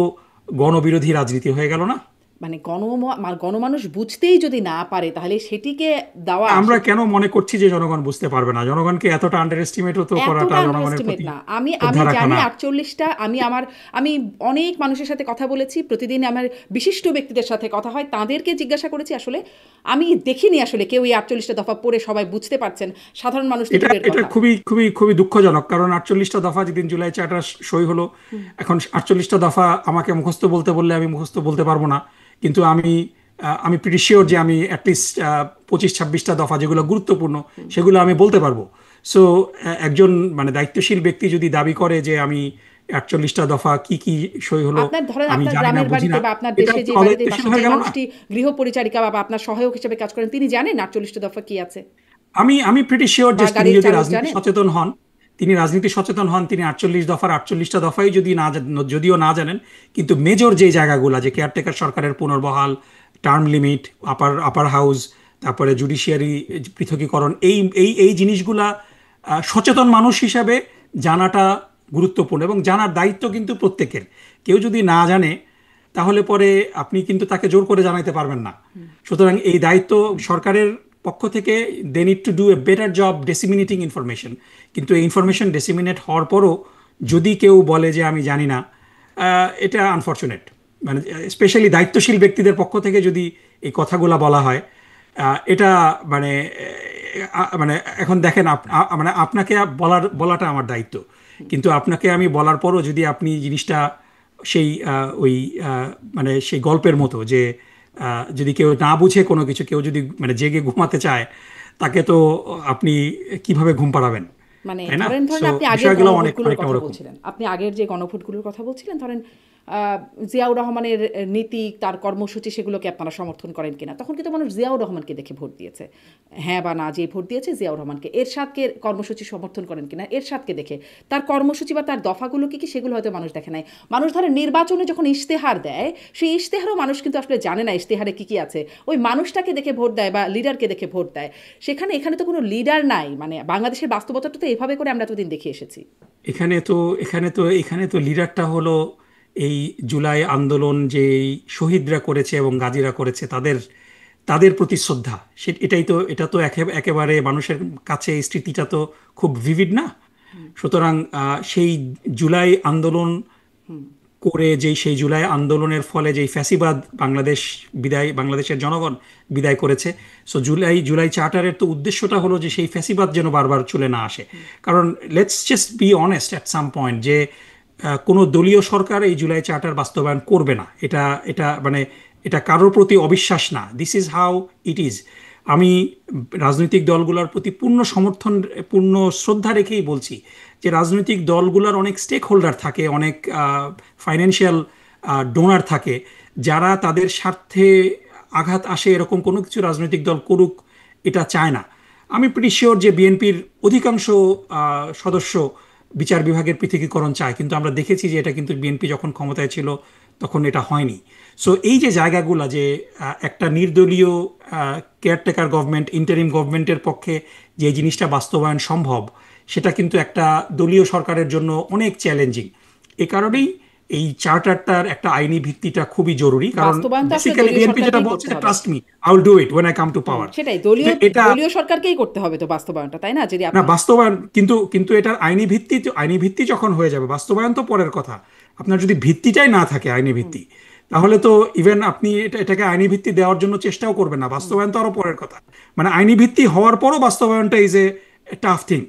গণবিরোধী রাজনীতি হয়ে গেল না? মানে গণমানুষ বুঝতেই যদি না পারে, তাহলে সেটিকে দেওয়া আমরা কেন মনে করছি যে জনগণ বুঝতে পারবে না? জনগণকে এতটা আন্ডার এস্টিমেটও তো করাটা এতটা জনগণের আন্ডারএস্টিমেট প্রতি না। আমি শ্রদ্ধা রাখা জানি না। 48টা, আমি অনেক মানুষের সাথে কথা বলেছি, প্রতিদিন আমার বিশিষ্ট ব্যক্তিদের সাথে কথা হয়, তাদেরকে জিজ্ঞাসা করেছি। আসলে আমি দেখিনি আসলে কেউ এই 48টা দফা পড়ে সবাই বুঝতে পারছেন, সাধারণ মানুষ তো এটা দূরের এটা কথা। খুবই খুবই খুবই দুঃখজনক, কারণ 48টা দফা যেদিন জুলাই চার্টার সই হলো, এখন 48টা দফা আমাকে মুখস্থ বলতে বললে আমি মুখস্থ বলতে পারবো না, কিন্তু আমি প্রিটি শিওর যে আমি অ্যাটলিস্ট 25-26টা দফা যেগুলো গুরুত্বপূর্ণ সেগুলো আমি বলতে পারবো। সো একজন মানে দায়িত্বশীল ব্যক্তি যদি দাবি করে যে আমি 48টা দফা কি কি সই হলো আপনার ধরেন আমি আপনার জানি না, গ্রামের বুঝি বাড়িতে না, বা আপনার এটা দেশে তো যে বাড়িতে অদায়িত্বশীল হয়ে যে গেল না? মানুষটি গৃহপরিচারিকা বা আপনার সহায়ক হিসেবে কাজ করেন, তিনি জানেন 48টা দফা কি আছে? আমি প্রিটি শিওর বা যে তিনি গাড়ির যদি চালক রাজনীতি জানেন? সচেতন হন, তিনি 48 দফার 48টা দফাই যদি না যদিও না জানেন, কিন্তু মেজর যে জায়গাগুলো, যে কেয়ারটেকার সরকারের পুনর্বহাল, টার্ম লিমিট, আপার হাউস, তারপরে জুডিশিয়ারি পৃথকীকরণ, এই এই এই জিনিসগুলা সচেতন মানুষ হিসাবে জানাটা গুরুত্বপূর্ণ, এবং জানার দায়িত্ব কিন্তু প্রত্যেকের। কেউ যদি না জানে তাহলে পরে আপনি কিন্তু তাকে জোর করে জানাইতে পারবেন না। সুতরাং এই দায়িত্ব সরকারের পক্ষ থেকে, they need to do a better job disseminating information. কিন্তু এই ইনফরমেশন ডিসিমিনেট হওয়ার পরও যদি কেউ বলে যে আমি জানি না, এটা আনফর্চুনেট। মানে স্পেশালি দায়িত্বশীল ব্যক্তিদের পক্ষ থেকে যদি এই কথাগুলো বলা হয়, এটা মানে মানে এখন দেখেন, মানে আপনাকে বলাটা আমার দায়িত্ব, কিন্তু আপনাকে আমি বলার পরও যদি আপনি জিনিসটা সেই ওই মানে সেই গল্পের মতো যে যদি কেউ না বুঝে কোনো কিছু, কেউ যদি মানে জেগে ঘুমাতে চায়, তাকে তো আপনি কিভাবে ঘুম পাড়াবেন, মানে তাই না? ধরেন সো আপনি আগের বিষয়গুলো গণভোটগুলোর অনেকটা কথা ওরকম। বলছিলেন, আপনি আগের যে গণভোটগুলোর কথা বলছিলেন, ধরেন জিয়াউর রহমানের নীতি, তার কর্মসূচি, সেগুলোকে আপনারা সমর্থন করেন কিনা? তখন কিন্তু মানুষ জিয়াউর রহমানকে দেখে ভোট দিয়েছে, হ্যাঁ বা না যে ভোট দিয়েছে জিয়াউর রহমানকে। এরশাদকে কর্মসূচি সমর্থন করেন কিনা? এরশাদকে দেখে। তার কর্মসূচি বা তার দফাগুলো কি সেগুলো হয়তো মানুষ দেখে নাই। মানুষ ধরেন নির্বাচনে যখন ইশতেহার দেয়, সেই ইশতেহারও মানুষ কিন্তু আসলে জানে না ইশতেহারে কি আছে, ওই মানুষটাকে দেখে ভোট দেয় বা লিডারকে দেখে ভোট দেয়। এখানে তো কোনো লিডার নাই। মানে বাংলাদেশের বাস্তবতাটা তো এভাবে করে আমরা এতদিন দেখে এসেছি। এখানে তো লিডারটা হলো এই জুলাই আন্দোলন যে শহীদরা করেছে এবং গাজীরা করেছে, তাদের তাদের প্রতি শ্রদ্ধা। এটা তো একেবারে মানুষের কাছে এই স্মৃতিটা তো খুব ভিভিড না? সুতরাং সেই জুলাই আন্দোলন করে, সেই জুলাই আন্দোলনের ফলে যেই ফ্যাসিবাদ বাংলাদেশের জনগণ বিদায় করেছে, সো জুলাই চার্টারের তো উদ্দেশ্যটা হলো যে সেই ফ্যাসিবাদ যেন বারবার চলে না আসে। কারণ let's just be honest at some point, যে কোনো দলীয় সরকার এই জুলাই চার্টার বাস্তবায়ন করবে না, এটা এটা মানে এটা কারোর প্রতি অবিশ্বাস না। This is how it is. আমি রাজনৈতিক দলগুলোর প্রতি পূর্ণ সমর্থন, পূর্ণ শ্রদ্ধা রেখেই বলছি যে রাজনৈতিক দলগুলোর অনেক স্টেক হোল্ডার থাকে, অনেক ফাইন্যান্সিয়াল ডোনার থাকে, যারা তাদের স্বার্থে আঘাত আসে এরকম কোনো কিছু রাজনৈতিক দল করুক এটা চায় না। আমি প্রিটি শিওর যে বিএনপির অধিকাংশ সদস্য বিচার বিভাগের পৃথকীকরণ চায়, কিন্তু আমরা দেখেছি যে এটা কিন্তু বিএনপি যখন ক্ষমতায় ছিল তখন এটা হয়নি। সো এই যে জায়গাগুলো, যে একটা নির্দলীয় কেয়ারটেকার গভর্নমেন্ট, ইন্টারিম গভর্নমেন্টের পক্ষে যে জিনিসটা বাস্তবায়ন সম্ভব, সেটা কিন্তু একটা দলীয় সরকারের জন্য অনেক চ্যালেঞ্জিং। এ কারণেই এই চার্টারটার একটা আইনি ভিত্তিটা খুবই জরুরি, কারণ বাস্তবায়ন তো আসলে বেসিক্যালি দলীয় বিএনপি যেটা সরকারকেই বলছে করতে যে হবে। Trust me, I will do it when I come to power. সেটাই, কিন্তু এটা দলীয় সরকারকেই করতে হবে তো বাস্তবায়নটা, তাই না? যদি না, আপনি বাস্তবায়ন কিন্তু এটার আইনি ভিত্তি যখন হয়ে যাবে, বাস্তবায়ন তো পরের কথা। আপনার যদি ভিত্তিটাই না থাকে আইনি ভিত্তি, তাহলে তো ইভেন আপনি এটাকে আইনি ভিত্তি দেওয়ার জন্য চেষ্টাও করবেন না, বাস্তবায়ন তো আরো পরের কথা। মানে আইনি ভিত্তি হওয়ার পরও বাস্তবায়নটা ইজ এ টাফ থিং,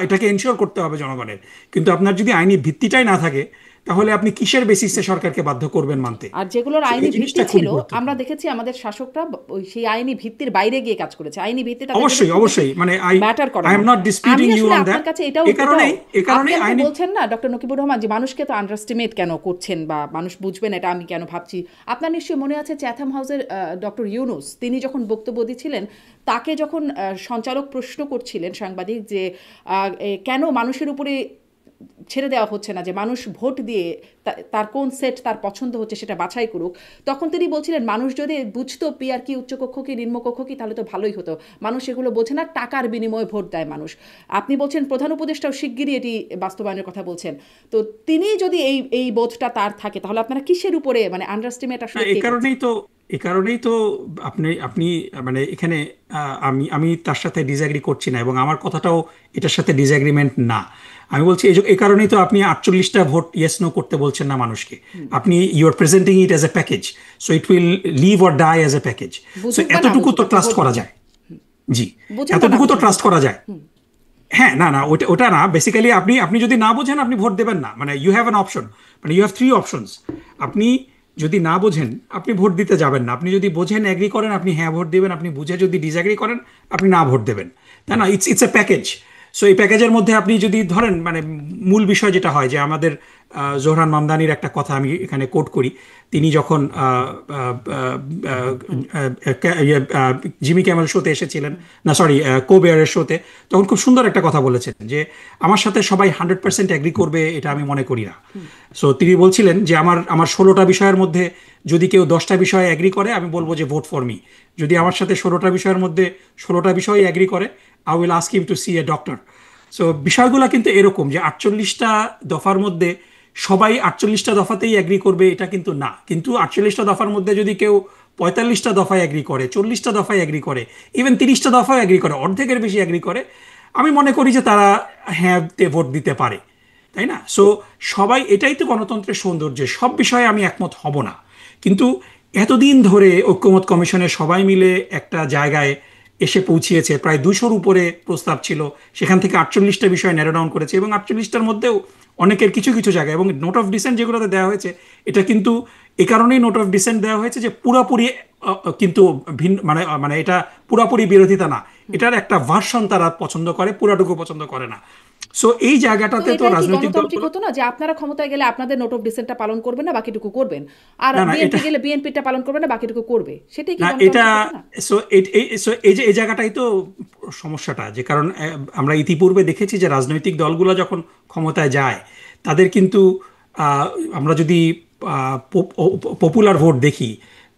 এটাকে এনশিওর করতে হবে জনগণের। কিন্তু আপনার যদি আইনি ভিত্তিটাই না থাকে, তাহলে আপনি কিসের বেসিসে সরকারকে বাধ্য করবেন মানতে? আর যেগুলোর So, আইনি এই ভিত্তি জিনিসটা ছিল, খুবই আমরা গুরুত্বপূর্ণ। দেখেছি আমাদের শাসকরা ওই সেই আইনি ভিত্তির বাইরে গিয়ে কাজ করেছে। আইনি ভিত্তি তাদের জন্য অবশ্যই খুব বেশি অবশ্যই, মানে ম্যাটার করে আই না। এম নট আমি ডিসপিউটিং ইউ আসলে অন দ্যাট। আপনার কাছে এটাও এ কারণেই আপনি আমাকে আইনি বলছেন না ডক্টর নকিবুর রহমান যে মানুষকে তো আন্ডারস্টিমেট কেন করছেন বা মানুষ বুঝবেন এটা আমি কেন ভাবছি। আপনার নিশ্চয়ই মনে আছে চ্যাথাম হাউসের ডক্টর ইউনুস, তিনি যখন বক্তব্য দিচ্ছিলেন, তাকে যখন সঞ্চালক প্রশ্ন করছিলেন সাংবাদিক যে কেন মানুষের উপরে ছেড়ে দেওয়া হচ্ছে না, যে মানুষ ভোট দিয়ে তার কোন সেট তার পছন্দ হচ্ছে সেটা বাছাই করুক, তখন তিনি বলছিলেন মানুষ যদি বুঝতো পিআর কি, উচ্চকক্ষ কি, নিম্নকক্ষ কি, তাহলে তো ভালোই হতো। মানুষ এগুলো বোঝে না, টাকার বিনিময়ে ভোট দেয় মানুষ। আপনি বলছেন প্রধান উপদেষ্টাও শিগগিরই এটি বাস্তবায়নের কথা বলছেন। তো তিনি যদি এই বোধটা তার থাকে, তাহলে আপনারা কিসের উপরে মানে আন্ডারস্টিমেট আসলে এ কে করছে? কারণেই তো এ কারণেই তো আপনি আপনি মানে এখানে আমি আমি তার সাথে ডিসএগ্রি করছি না, এবং আমার কথাটাও এটার সাথে ডিসএগ্রিমেন্ট না। আমি বলছি এই কারণেই তো আপনি 48টা ভোট ইয়েস নো করতে বলছেন না মানুষকে। আপনি you are presenting it as a package, so it will live or die as a package. So বুঝুক বা না এতটুকু তো বুঝুক, আপনি ট্রাস্ট ভোট করা দিবেন। যায়। জি, বুঝুক বা না এতটুকু তো বুঝুক, ভোট ট্রাস্ট করা দিবেন। যায়। হ্যাঁ, না না, ওটা ওটা না, বেসিক্যালি আপনি আপনি যদি না বোঝেন আপনি ভোট দেবেন না, মানে ইউ হ্যাভ অ্যান অপশন, মানে ইউ হ্যাভ 3 অপশনস। আপনি যদি না বোঝেন আপনি ভোট দিতে যাবেন না, আপনি যদি বোঝেন এগ্রি করেন আপনি হ্যাঁ ভোট দেবেন, আপনি বুঝে যদি ডিসএগ্রি করেন আপনি না ভোট দেবেন, তাই না? It's it's a package. So এই প্যাকেজের মধ্যে আপনি যদি ধরেন, মানে মূল বিষয় যেটা হয় যে আমাদের জোহরান মামদানির একটা কথা আমি এখানে কোট করি। তিনি যখন জিমি ক্যামেল শোতে এসেছিলেন, না সরি, কোবেয়ারের শোতে, তখন খুব সুন্দর একটা কথা বলেছেন যে আমার সাথে সবাই 100% এগ্রি করবে এটা আমি মনে করি না। সো তিনি বলছিলেন যে আমার আমার 16টা বিষয়ের মধ্যে যদি কেউ 10টা বিষয়ে এগ্রি করে আমি বলবো যে ভোট ফর মি। যদি আমার সাথে 16টা বিষয়ের মধ্যে 16টা বিষয় এগ্রি করে, I will ask him to see a doctor. So বিষয়গুলো কিন্তু এরকম যে 48টা দফার মধ্যে সবাই 48টা দফাতেই এগ্রি করবে এটা কিন্তু না। কিন্তু 48টা দফার মধ্যে যদি কেউ 45টা দফায় এগ্রি করে, 40টা দফায় এগ্রি করে, ইভেন 30টা দফায় এগ্রি করে, অর্ধেকের বেশি এগ্রি করে, আমি মনে করি যে তারা হ্যাঁ তে ভোট দিতে পারে, তাই না? সো সবাই, এটাই তো গণতন্ত্রের সৌন্দর্য, সব বিষয়ে আমি একমত হব না। কিন্তু এতদিন ধরে ঐক্যমত কমিশনে সবাই মিলে একটা জায়গায় এসে পৌঁছিয়েছে, প্রায় 200-র উপরে প্রস্তাব ছিল, সেখান থেকে 48টা বিষয় ন্যারো ডাউন করেছে, এবং 48টার মধ্যেও অনেকের কিছু কিছু জায়গায়, এবং নোট অফ ডিসেন্ট যেগুলোতে দেওয়া হয়েছে, এটা কিন্তু এ কারণেই নোট অফ ডিসেন্ট দেওয়া হয়েছে যে পুরাপুরি কিন্তু ভিন্ন, মানে মানে এটা পুরাপুরি বিরোধিতা না, এটার একটা ভার্সন তারা পছন্দ করে, পুরাটুকু পছন্দ করে না। সো এই তো জায়গাটাতে তো এটা কি রাজনৈতিক গণতান্ত্রিক দলগুলো, হতো না যে আপনারা ক্ষমতায় গেলে আপনাদের নোট অফ ডিসেন্টটা পালন করবেন না, বাকিটুকু করবেন, আর না না বিএনপি এটা, গেলে বিএনপিটা পালন করবে না, বাকিটুকু করবে? সেটাই কি না এটা, গণতান্ত্রিক হতো না? সো এই যে এই জায়গাটাই তো সমস্যাটা, যে কারণ আমরা ইতিপূর্বে দেখেছি যে রাজনৈতিক দলগুলো যখন ক্ষমতায় যায় তাদের কিন্তু আহ, আমরা যদি পপুলার ভোট দেখি,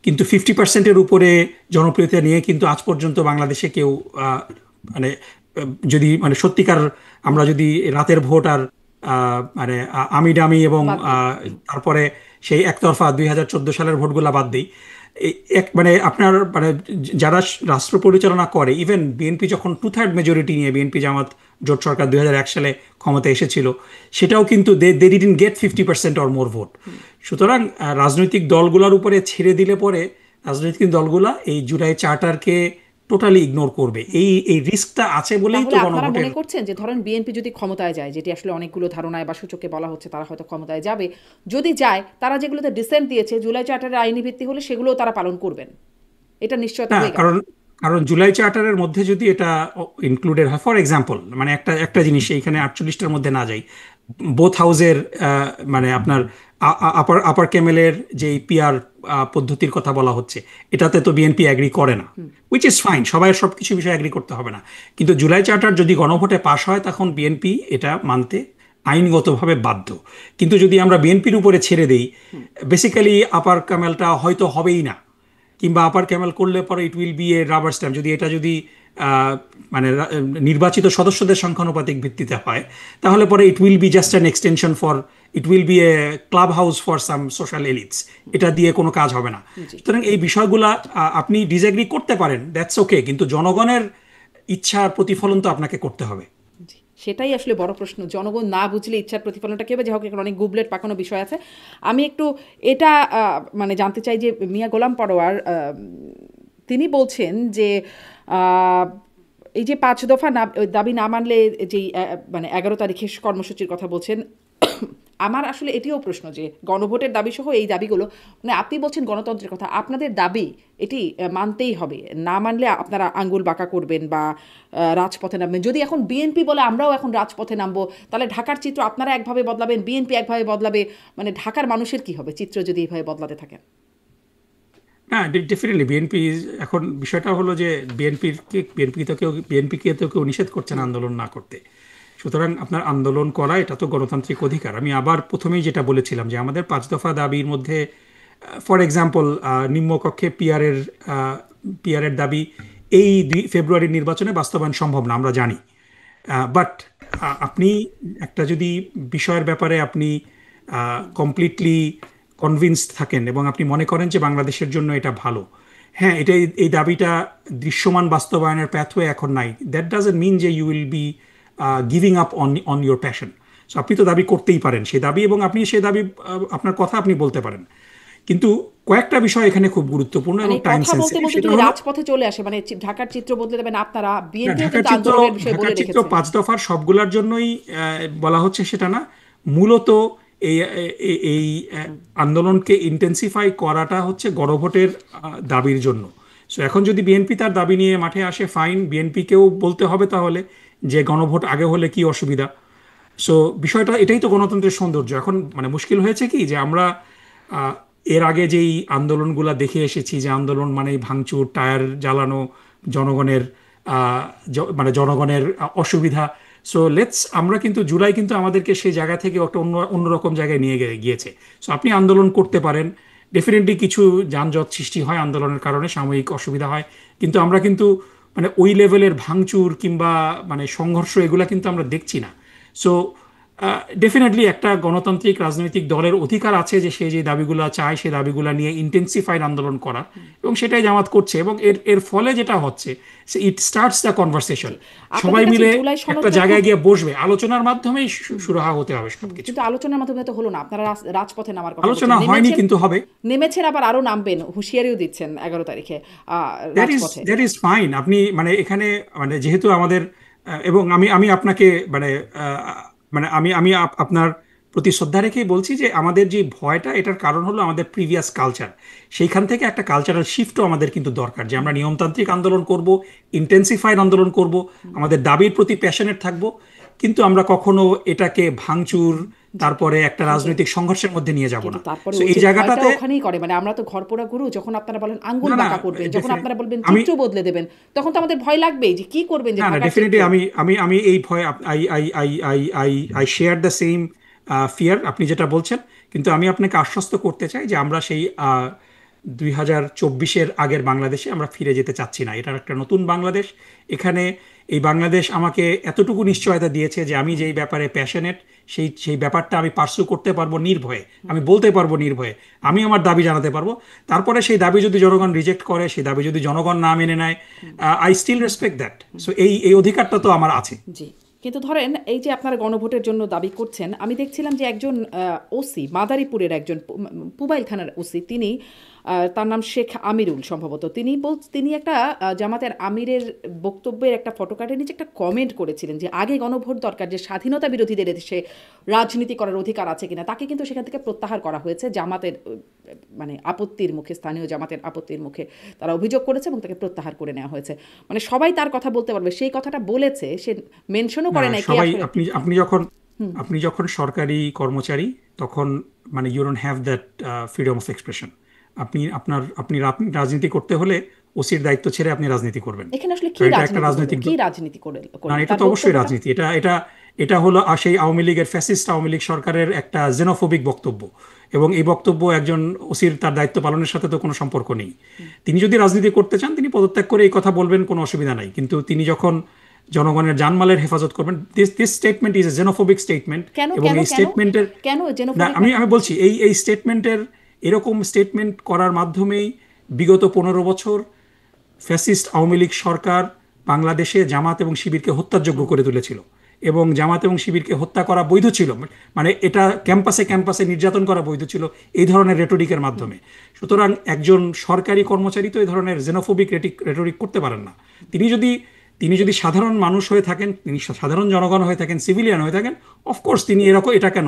কিন্তু 50%-এর উপরে জনপ্রিয়তা নিয়ে কিন্তু আজ পর্যন্ত বাংলাদেশে কেউ মানে যদি মানে সত্যিকার, আমরা যদি রাতের ভোট আর মানে আমি ডামি এবং বাদ দিই। তারপরে সেই একতরফা 2014 সালের ভোটগুলা বাদ দিই, মানে আপনার মানে যারা রাষ্ট্র পরিচালনা করে, ইভেন বিএনপি যখন 2/3 মেজরিটি নিয়ে বিএনপি জামাত জোট সরকার 2001 সালে ক্ষমতায় এসেছিল, সেটাও কিন্তু they didn't get 50% or more vote. সুতরাং রাজনৈতিক দলগুলোর উপরে ছেড়ে দিলে পরে রাজনৈতিক দলগুলা এই জুলাই চার্টারকে টোটালি ইগনোর করবে, এই এই রিস্কটা আছে বলেই তো তাহলে আপনারা গণভোটের। মনে করছেন যে ধরেন বিএনপি যদি ক্ষমতায় যায়, যেটি আসলে অনেকগুলো ধারণায় বা সূচকে বলা হচ্ছে তারা হয়তো ক্ষমতায় যাবে, যদি যায় তারা যেগুলোতে ডিসেন্ট দিয়েছে জুলাই চার্টারের আইনি ভিত্তি হলে সেগুলোও তারা পালন করবেন, এটা নিশ্চয়তা না, হয়ে গেল। কারণ কারণ জুলাই চার্টারের মধ্যে যদি এটা ইনক্লুডেড হয়, ফর এক্সাম্পল, মানে একটা একটা জিনিস এইখানে 48টার মধ্যে না যাই, বোথ হাউসের মানে আপনার আপার আপার ক্যামেলের যে পিআর পদ্ধতির কথা বলা হচ্ছে, এটাতে তো বিএনপি অ্যাগ্রি করে না, উইচ ইজ ফাইন, সবাই সব কিছু বিষয়ে অ্যাগ্রি করতে হবে না। কিন্তু জুলাই চার্টার যদি গণভোটে পাশ হয় তখন বিএনপি এটা মানতে আইনগতভাবে বাধ্য। কিন্তু যদি আমরা বিএনপির উপরে ছেড়ে দেই, বেসিক্যালি আপার ক্যামেলটা হয়তো হবেই না, কিংবা আপার ক্যামেল করলে পরে ইট will B A rubber stamp, যদি এটা যদি মানে নির্বাচিত সদস্যদের সংখ্যানুপাতিক ভিত্তিতে হয়, তাহলে পরে ইট will B just an extension for, it will B A club house for some social elites, এটা দিয়ে কোনো কাজ হবে না। জি। সুতরাং এই বিষয়গুলা আপনি ডিসএগ্রি করতে পারেন, দ্যাটস ওকে, কিন্তু জনগণের ইচ্ছার প্রতিফলন তো আপনাকে করতে হবে। জি, সেটাই আসলে বড় প্রশ্ন, জনগণ না বুঝলে ইচ্ছার প্রতিফলনটা কী হবে? যাই হোক, এখানে অনেক গুবলেট পাকানো বিষয় আছে। আমি একটু এটা মানে জানতে চাই যে মিয়া গোলাম পরোয়ার তিনি বলছেন যে আহ, এই যে 5 দফা দাবি না মানলে যেই মানে 11 তারিখে কর্মসূচির কথা বলছেন, আমার আসলে এটিও প্রশ্ন যে গণভোটের দাবি সহ এই দাবিগুলো, মানে আপনি বলছেন গণতন্ত্রের কথা, আপনাদের দাবি এটি মানতেই হবে, না মানলে আপনারা আঙ্গুল বাঁকা করবেন বা রাজপথে নামবেন। যদি এখন বিএনপি বলে আমরাও এখন রাজপথে নামবো, তাহলে ঢাকার চিত্র আপনারা একভাবে বদলাবেন, বিএনপি একভাবে বদলাবে, মানে ঢাকার মানুষের কি হবে চিত্র যদি এইভাবে বদলাতে থাকেন? না, ডেফিনেটলি বিএনপি এখন বিষয়টা হলো যে বিএনপিকে তো কেউ নিষেধ করছে না আন্দোলন না করতে। সুতরাং আপনার আন্দোলন করা এটা তো গণতান্ত্রিক অধিকার। আমি আবার প্রথমেই যেটা বলেছিলাম যে আমাদের 5 দফা দাবির মধ্যে ফর এক্সাম্পল নিম্নকক্ষে পিআরের দাবি এই 2 ফেব্রুয়ারির নির্বাচনে বাস্তবায়ন সম্ভব না, আমরা জানি। বাট আপনি একটা যদি বিষয়ের ব্যাপারে আপনি কমপ্লিটলি কনভিন্সড থাকেন এবং আপনি মনে করেন যে বাংলাদেশের জন্য এটা ভালো, হ্যাঁ, এটা এই দাবিটা দৃশ্যমান বাস্তবায়নের প্যাথওয়ে এখন নাই, দ্যাট ডাজন্ট মিন যে you will be giving up on your passion. So আপনি তো দাবি করতেই পারেন সেই দাবি, এবং আপনি সেই দাবি আপনার কথা আপনি বলতে পারেন। কিন্তু কয়েকটা বিষয় এখানে খুব গুরুত্বপূর্ণ মানে এবং টাইম কথা বলতে সেন্সিটিভ। বলতে সেটা যদি হলো রাজপথে চলে আসে, মানে ঢাকার চিত্র বদলে দেবেন আপনারা, না, বিএনপিও কিন্তু আন্দোলনের বিষয় বলে ঢাকার চিত্র রেখেছে। 5 দফার সবগুলোর জন্যই বলা হচ্ছে সেটা না, মূলত এই এই আন্দোলনকে ইন্টেন্সিফাই করাটা হচ্ছে গণভোটের দাবির জন্য। সো এখন যদি বিএনপি তার দাবি নিয়ে মাঠে আসে, ফাইন, বিএনপিকেও বলতে হবে তাহলে যে গণভোট আগে হলে কি অসুবিধা। সো বিষয়টা এটাই তো গণতন্ত্রের সৌন্দর্য। এখন মানে মুশকিল হয়েছে কি যে আমরা আহ, এর আগে যেই আন্দোলনগুলা দেখে এসেছি, যে আন্দোলন মানে ভাঙচুর, টায়ার জ্বালানো, জনগণের মানে জনগণের অসুবিধা। সো আমরা কিন্তু জুলাই কিন্তু আমাদেরকে সেই জায়গা থেকে একটা অন্যরকম জায়গায় নিয়ে গিয়েছে। সো আপনি আন্দোলন করতে পারেন, ডেফিনেটলি কিছু যানজট সৃষ্টি হয় আন্দোলনের কারণে, সাময়িক অসুবিধা হয়, কিন্তু আমরা কিন্তু মানে ওই লেভেলের ভাঙচুর কিংবা মানে সংঘর্ষ এগুলা কিন্তু আমরা দেখছি না। সো ডেফিনেটলি একটা গণতান্ত্রিক রাজনৈতিক দলের অধিকার আছে যে সে যে দাবিগুলো চায় সেই দাবিগুলো নিয়ে ইন্টেন্সিফাইড আন্দোলন করা, এবং সেটাই জামাত করছে। এবং এর এর ফলে যেটা হচ্ছে, ইট স্টার্টস দ্য কনভারসেশন। সবাই আপনাদের কাছে মিলে জুলাই একটা সনদটা খুব, জায়গায় গিয়ে বসবে, আলোচনার মাধ্যমেই সুরাহা হতে হবে সবকিছু। কিন্তু আলোচনার মাধ্যমে তো হলো না, আপনারা রাজপথে নামার কথা আলোচনা বলছেন, হয়নি নেমেছেন, কিন্তু হবে। নেমেছেন আবার আরো নামবেন, হুঁশিয়ারিও দিচ্ছেন 11 তারিখে রাজপথে। That is fine. আপনি মানে এখানে মানে যেহেতু আমাদের এবং আমি আমি আপনাকে মানে মানে আমি আপনার প্রতি শ্রদ্ধা রেখেই বলছি যে আমাদের যে ভয়টা, এটার কারণ হলো আমাদের প্রিভিয়াস কালচার। সেইখান থেকে একটা কালচারাল শিফটও আমাদের কিন্তু দরকার, যে আমরা নিয়মতান্ত্রিক আন্দোলন করব, ইন্টেন্সিফাইড আন্দোলন করব, আমাদের দাবির প্রতি প্যাশনেট থাকব, কিন্তু আমরা কখনো এটাকে ভাঙচুর তারপরে একটা রাজনৈতিক সংঘর্ষের মধ্যে নিয়ে যাব কিন্তু না। তারপরে সো ওই এই যে ভয়টা জায়গাটাতে ওখানেই করে, মানে আমরা তো ঘরপোড়া গুরু, যখন আপনারা বলেন আঙ্গুল না না বাঁকা করবেন, যখন definitely- আপনারা বলবেন আমি চিত্র বদলে দেবেন, তখন তো আমাদের ভয় লাগবেই যে কি করবেন, যে না না ঢাকার চিত্র। ডেফিনেটলি আমি আমি আমি এই ভয় I I I I I I share the same fear আপনি যেটা বলছেন। কিন্তু আমি আপনাকে আশ্বস্ত করতে চাই যে আমরা সেই 2024-এর আগের বাংলাদেশে আমরা ফিরে যেতে চাচ্ছি না। এটার একটা নতুন বাংলাদেশ। এখানে এই বাংলাদেশ আমাকে এতটুকু নিশ্চয়তা দিয়েছে যে আমি যেই ব্যাপারে প্যাশনেট, সেই সেই ব্যাপারটা আমি পার্সু করতে পারবো নির্ভয়ে, আমি বলতে পারবো নির্ভয়ে, আমি আমার দাবি জানাতে পারবো। তারপরে সেই দাবি যদি জনগণ রিজেক্ট করে, সেই দাবি যদি জনগণ না মেনে নেয়, I still respect that. So এই এই অধিকারটা তো আমার আছে। জি, কিন্তু ধরেন এই যে আপনারা গণভোটের জন্য দাবি করছেন, আমি দেখছিলাম যে একজন ওসি, মাদারীপুরের একজন পুবাইল থানার ওসি, তিনি তার নাম শেখ আমিরুল সম্ভবত, তিনি একটা জামাতের আমিরের বক্তব্যের একটা ফটোকার্ডের নিচে একটা কমেন্ট করেছিলেন যে আগে গণভোট দরকার, যে স্বাধীনতা বিরোধীদের দেশে রাজনীতি করার অধিকার আছে কিনা। তাকে কিন্তু সেখান থেকে প্রত্যাহার করা হয়েছে জামাতের মানে আপত্তির মুখে, স্থানীয় জামাতের আপত্তির মুখে তারা অভিযোগ করেছে এবং তাকে প্রত্যাহার করে নেওয়া হয়েছে। মানে সবাই তার কথা বলতে পারবে, সেই কথাটা বলেছে, সে মেনশনও করে নাই কে সবাই আসলে। আপনি যখন সরকারি কর্মচারী, তখন মানে you don't have that freedom of expression. আপনি রাজনীতি করতে হলে ওসির দায়িত্ব ছেড়ে আপনি রাজনীতি করবেন। এখানে আসলে তো কি এটা একটা রাজনীতি রাজনৈতিক কি রাজনীতি করে না, এটা তার তো অবশ্যই বক্তব্যটা? রাজনীতি। এটা এটা এটা হলো সেই আওয়ামী লীগের ফ্যাসিস্ট আওয়ামী লীগ সরকারের একটা জেনোফোবিক বক্তব্য, এবং এই বক্তব্য একজন ওসির তার দায়িত্ব পালনের সাথে তো কোনো সম্পর্ক নেই। তিনি যদি রাজনীতি করতে চান, তিনি পদত্যাগ করে এই কথা বলবেন, কোনো অসুবিধা নাই। কিন্তু তিনি যখন জনগণের জানমালের হেফাজত করবেন, this statement is a xenophobic statement. কেন এবং কেন এই কেন স্টেটমেন্টের কেন না, জেনোফোবিক? আমি বলছি এই স্টেটমেন্টের, এরকম স্টেটমেন্ট করার মাধ্যমেই বিগত 15 বছর ফ্যাসিস্ট আওয়ামী লীগ সরকার বাংলাদেশে জামাত এবং শিবিরকে হত্যাযোগ্য করে তুলেছিল, এবং জামাত এবং শিবিরকে হত্যা করা বৈধ ছিল, মানে এটা ক্যাম্পাসে ক্যাম্পাসে নির্যাতন করা বৈধ ছিল এই ধরনের রেটরিকের মাধ্যমে। সুতরাং একজন সরকারি কর্মচারী তো এই ধরনের জেনোফোবিক রেটরিক করতে পারেন না। তিনি যদি সাধারণ মানুষ হয়ে থাকেন, তিনি সাধারণ জনগণ হয়ে থাকেন, সিভিলিয়ান হয়ে থাকেন, অফকোর্স তিনি এরকম, এটা কেন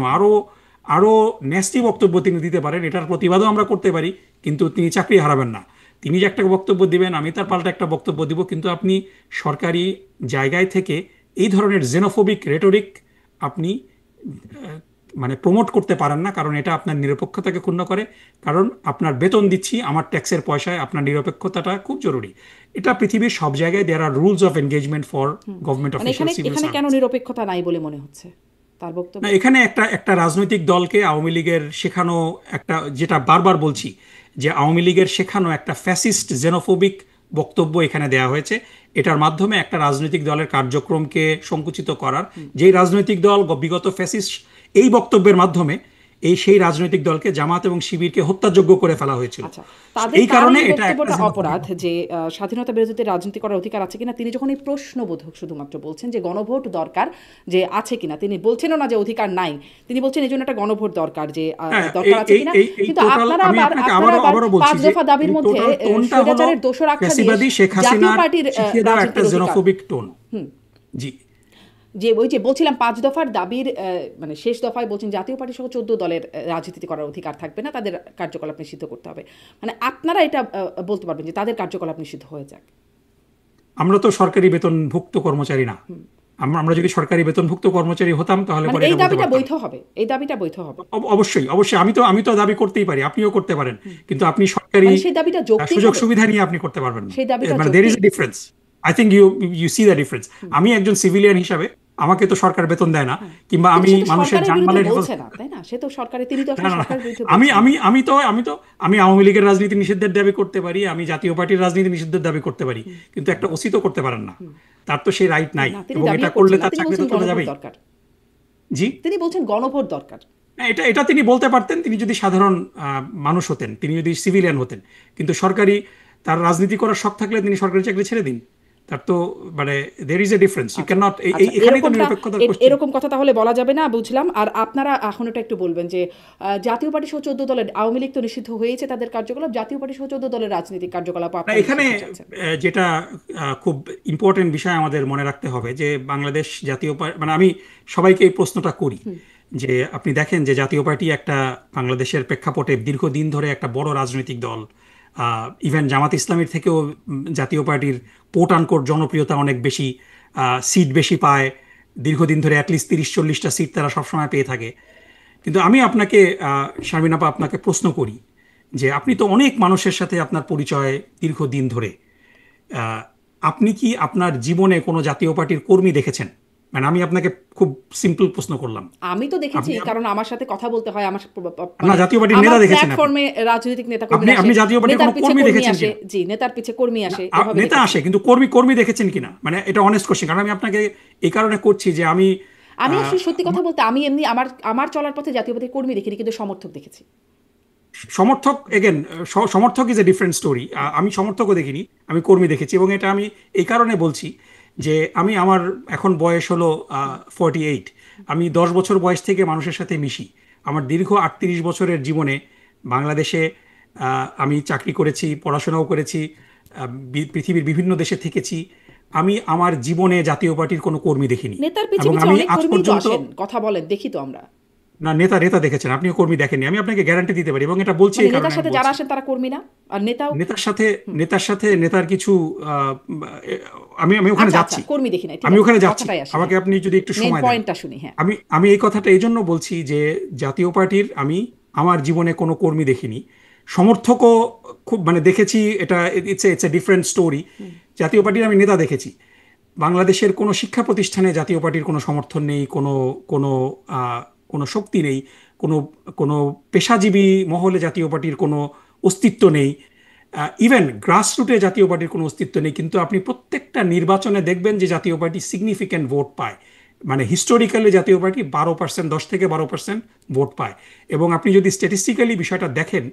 আরও ন্যাস্টি বক্তব্য তিনি দিতে পারেন, এটার প্রতিবাদও আমরা করতে পারি, কিন্তু তিনি চাকরি হারাবেন না। তিনি যে একটা বক্তব্য দিবেন, আমি তার পাল্টা একটা বক্তব্য দিব, কিন্তু আপনি সরকারি জায়গায় থেকে এই ধরনের জেনোফোবিক রেটরিক আপনি মানে প্রমোট করতে পারেন না, কারণ এটা আপনার নিরপেক্ষতাকে ক্ষুণ্ণ করে। কারণ আপনার বেতন দিচ্ছি আমার ট্যাক্সের পয়সায়, আপনার নিরপেক্ষতাটা খুব জরুরি। এটা পৃথিবীর সব জায়গায় there are rules of engagement for government মানে অফিসিয়াল এখানে সিভিল এখানে কেন সার্ভিস। নিরপেক্ষতা নাই বলে মনে হচ্ছে তার বক্তব্য? না, এখানে একটা একটা রাজনৈতিক দলকে আওয়ামী লীগের শেখানো একটা, যেটা বারবার বলছি, যে আওয়ামী লীগের শেখানো একটা ফ্যাসিস্ট জেনোফোবিক বক্তব্য এখানে দেয়া হয়েছে। এটার মাধ্যমে একটা রাজনৈতিক দলের কার্যক্রমকে সংকুচিত করার, যেই রাজনৈতিক দল বিগত ফ্যাসিস্ট এই বক্তব্যের মাধ্যমে সেই রাজনৈতিক দলকে জামাত এবং শিবিরকে হত্যাযোগ্য করে ফেলা হয়েছিল। আচ্ছা, তাদের এই কারণে এই এটা একটা বক্তব্যটা xenophobic অপরাধ বক্তব্য। যে স্বাধীনতা বিরোধীদের রাজনীতি করার অধিকার আছে কিনা, তিনি যখন এই প্রশ্নবোধক শুধুমাত্র বলছেন যে গণভোট দরকার যে আছে কিনা, তিনি বলছেনও না যে অধিকার নাই, তিনি বলছেন এই জন্য একটা গণভোট দরকার, যে হ্যাঁ, দরকার আছে কিনা। এই কিন্তু টোটাল, আমি আপনাকে আবারও বলছি পাঁচ যে দফা দাবির এই মধ্যে টোটাল টোনটা হলো স্বৈরাচারের দোষর আখ্যা দিয়ে ফ্যাসিবাদী শেখ জাতীয় হাসিনার পার্টির শিখিয়ে দেওয়া একটা রাজনীতির অধিকার। জেনোফোবিক টোন। জি, যে ওই যে বলছিলাম 5 দফার দাবির মানে শেষ দফায় বলছেন জাতীয় পার্টি সহ 14 দলের রাজনীতি করার অধিকার থাকবে না, তাদের কার্যকলাপ নিষিদ্ধ করতে হবে। মানে আপনারা এটা বলতে পারবেন যে তাদের কার্যকলাপ নিষিদ্ধ হয়ে যাক? আমরা তো সরকারি বেতনভুক্ত কর্মচারী না। আমরা যদি সরকারি বেতনভুক্ত কর্মচারী হতাম তাহলে মানে পরে এই এটা বলতে দাবিটা পারতাম। বৈধ হবে, এই দাবিটা বৈধ হবে। অবশ্যই অবশ্যই, আমি তো দাবি করতেই পারি, আপনিও করতে পারেন, কিন্তু আপনি সরকারি মানে সেই দাবিটা যৌক্তিক সুযোগ হবে, সুবিধা নিয়ে আপনি করতে পারবেন না। সেই দাবিটা মানে দের ইজ এ যৌক্তিক। Difference. I think you see the difference. আমি একজন সিভিলিয়ান হিসাবে আমাকে তো সরকার বেতন দেয় না, কিংবা কিন্তু আমি সে তো মানুষের সরকারের বিরুদ্ধে জানমালের বলছে হেফাজত। না, তাই না? সে তো সরকারের, তিনি তো না আসলে না না, সরকারের বিরুদ্ধে আমি বলছেন না। আমি আমি তো আমি তো আমি আওয়ামী লীগের রাজনীতি নিষিদ্ধের দাবি করতে পারি, আমি জাতীয় পার্টির রাজনীতি নিষিদ্ধের দাবি করতে পারি, কিন্তু একটা ওসি তো করতে পারেন না। তার তো সেই রাইট নাই, না, তিনি এবং এটা দাবিও করলে করছেন না, তার তিনি চাকরি তো বলছেন চলে গণভোট যাবেই। দরকার। জি, তিনি বলছেন গণভোট দরকার। না, এটা এটা তিনি বলতে পারতেন, তিনি যদি সাধারণ মানুষ হতেন, তিনি যদি সিভিলিয়ান হতেন। কিন্তু সরকারি, তার রাজনীতি করার শখ থাকলে তিনি সরকারি চাকরি ছেড়ে দিন। তার তো মানে there is a difference, you can not. আচ্ছা, এখানেই তো নিরপেক্ষতার কোশ্চেন। এরকম কথা তাহলে বলা যাবে না, বুঝলাম। আর আপনারা এখন এটা একটু বলবেন যে জাতীয় পার্টি সহ 14 দলের, আওয়ামী লীগ তো নিষিদ্ধ হয়েছে তাদের কার্যকলাপ, জাতীয় পার্টি সহ 14 দলের রাজনৈতিক কার্যকলাপ না, আপনারা এখানে নিষিদ্ধ চাচ্ছেন। যেটা খুব ইম্পর্টেন্ট বিষয় আমাদের মনে রাখতে হবে, যে বাংলাদেশ জাতীয় মানে আমি সবাইকে এই প্রশ্নটা করি, যে আপনি দেখেন যে জাতীয় পার্টি একটা বাংলাদেশের প্রেক্ষাপটে দীর্ঘদিন ধরে একটা বড় রাজনৈতিক দল। ইভেন জামাত ইসলামীর থেকেও জাতীয় পার্টির কোট আনকোট জনপ্রিয়তা অনেক বেশি, সিট বেশি পায়, দীর্ঘদিন ধরে অ্যাটলিস্ট 30-40টা সিট তারা সবসময় পেয়ে থাকে। কিন্তু আমি আপনাকে, শারমিন আপা, আপনাকে প্রশ্ন করি যে আপনি তো অনেক মানুষের সাথে আপনার পরিচয় দীর্ঘদিন ধরে, আহ, আপনি কি আপনার জীবনে কোনো জাতীয় পার্টির কর্মী দেখেছেন? মানে আমি আপনাকে খুব সিম্পল প্রশ্ন করলাম। আমি তো দেখেছি, আপনি কারণ আমার সাথে কথা বলতে হয়, আমার না, জাতীয় পার্টির নেতা দেখেছেন আপনি? প্ল্যাটফর্মে রাজনৈতিক নেতা কর্মী আপনি আসে, জাতীয় পার্টির নেতার কোনো পিছে কর্মী কর্মী দেখেছেন আসে। কিনা? জি, নেতার পিছে কর্মী আসে, এভাবে নেতা দেখেছি। আসে, কিন্তু কর্মী কর্মী দেখেছেন কিনা, মানে এটা অনেস্ট কোশ্চেন। কারণ আমি আপনাকে এই কারণে করছি যে আমি আসলে সত্যি কথা বলতে আমি এমনি আমার চলার পথে জাতীয় পার্টির কর্মী দেখিনি, কিন্তু সমর্থক দেখেছি। সমর্থক, এগেন, সমর্থক ইজ এ ডিফারেন্ট স্টোরি। আমি সমর্থকও দেখিনি, আমি কর্মী দেখেছি। এবং এটা আমি এই কারণে বলছি যে আমার এখন বয়স হলো 48। আমি 10 বছর বয়স থেকে মানুষের সাথে মিশি। আমার দীর্ঘ 38 বছরের জীবনে বাংলাদেশে আমি চাকরি করেছি, পড়াশোনাও করেছি, পৃথিবীর বিভিন্ন দেশে থেকেছি। আমি আমার জীবনে জাতীয় পার্টির কোনো কর্মী দেখিনি। নেতার পিছে এবং পিছে আমি অনেক আজ কর্মী তো পর্যন্ত, আসেন, কথা বলেন, দেখি তো আমরা। না, নেতা নেতা দেখেছেন, আপনিও কর্মী দেখেননি, আমি আপনাকে গ্যারান্টি দিতে পারি। এবং এটা বলছি মানে এই কারণে নেতার সাথে আমি যারা বলছি, আসেন তারা কর্মী না, আর নেতাও। নেতার কিছু আমি আমি ওখানে আচ্ছা, যাচ্ছি, কর্মী দেখি না, আমি ওখানে যাচ্ছি। কথাটাই আসে। আমাকে আপনি যদি একটু মেইন সময় দেন। পয়েন্টটা শুনি। হ্যাঁ, আমি এই কথাটা এই জন্য বলছি যে জাতীয় পার্টির আমি আমার জীবনে কোনো কর্মী দেখিনি, সমর্থকও খুব মানে দেখেছি। এটা ইটস এ ডিফারেন্ট স্টোরি। জাতীয় পার্টির আমি নেতা দেখেছি। বাংলাদেশের কোনো শিক্ষা প্রতিষ্ঠানে জাতীয় পার্টির কোনো সমর্থন নেই, কোনো কোনো কোনো শক্তি নেই, কোনো কোনো পেশাজীবী মহলে জাতীয় পার্টির কোনো অস্তিত্ব নেই, ইভেন গ্রাসরুটে জাতীয় পার্টির কোনো অস্তিত্ব নেই। কিন্তু আপনি প্রত্যেকটা নির্বাচনে দেখবেন যে জাতীয় পার্টি সিগনিফিক্যান্ট ভোট পায়। মানে হিস্টোরিক্যালি জাতীয় পার্টি 12%, 10 থেকে 12% ভোট পায়। এবং আপনি যদি স্ট্যাটিস্টিক্যালি বিষয়টা দেখেন,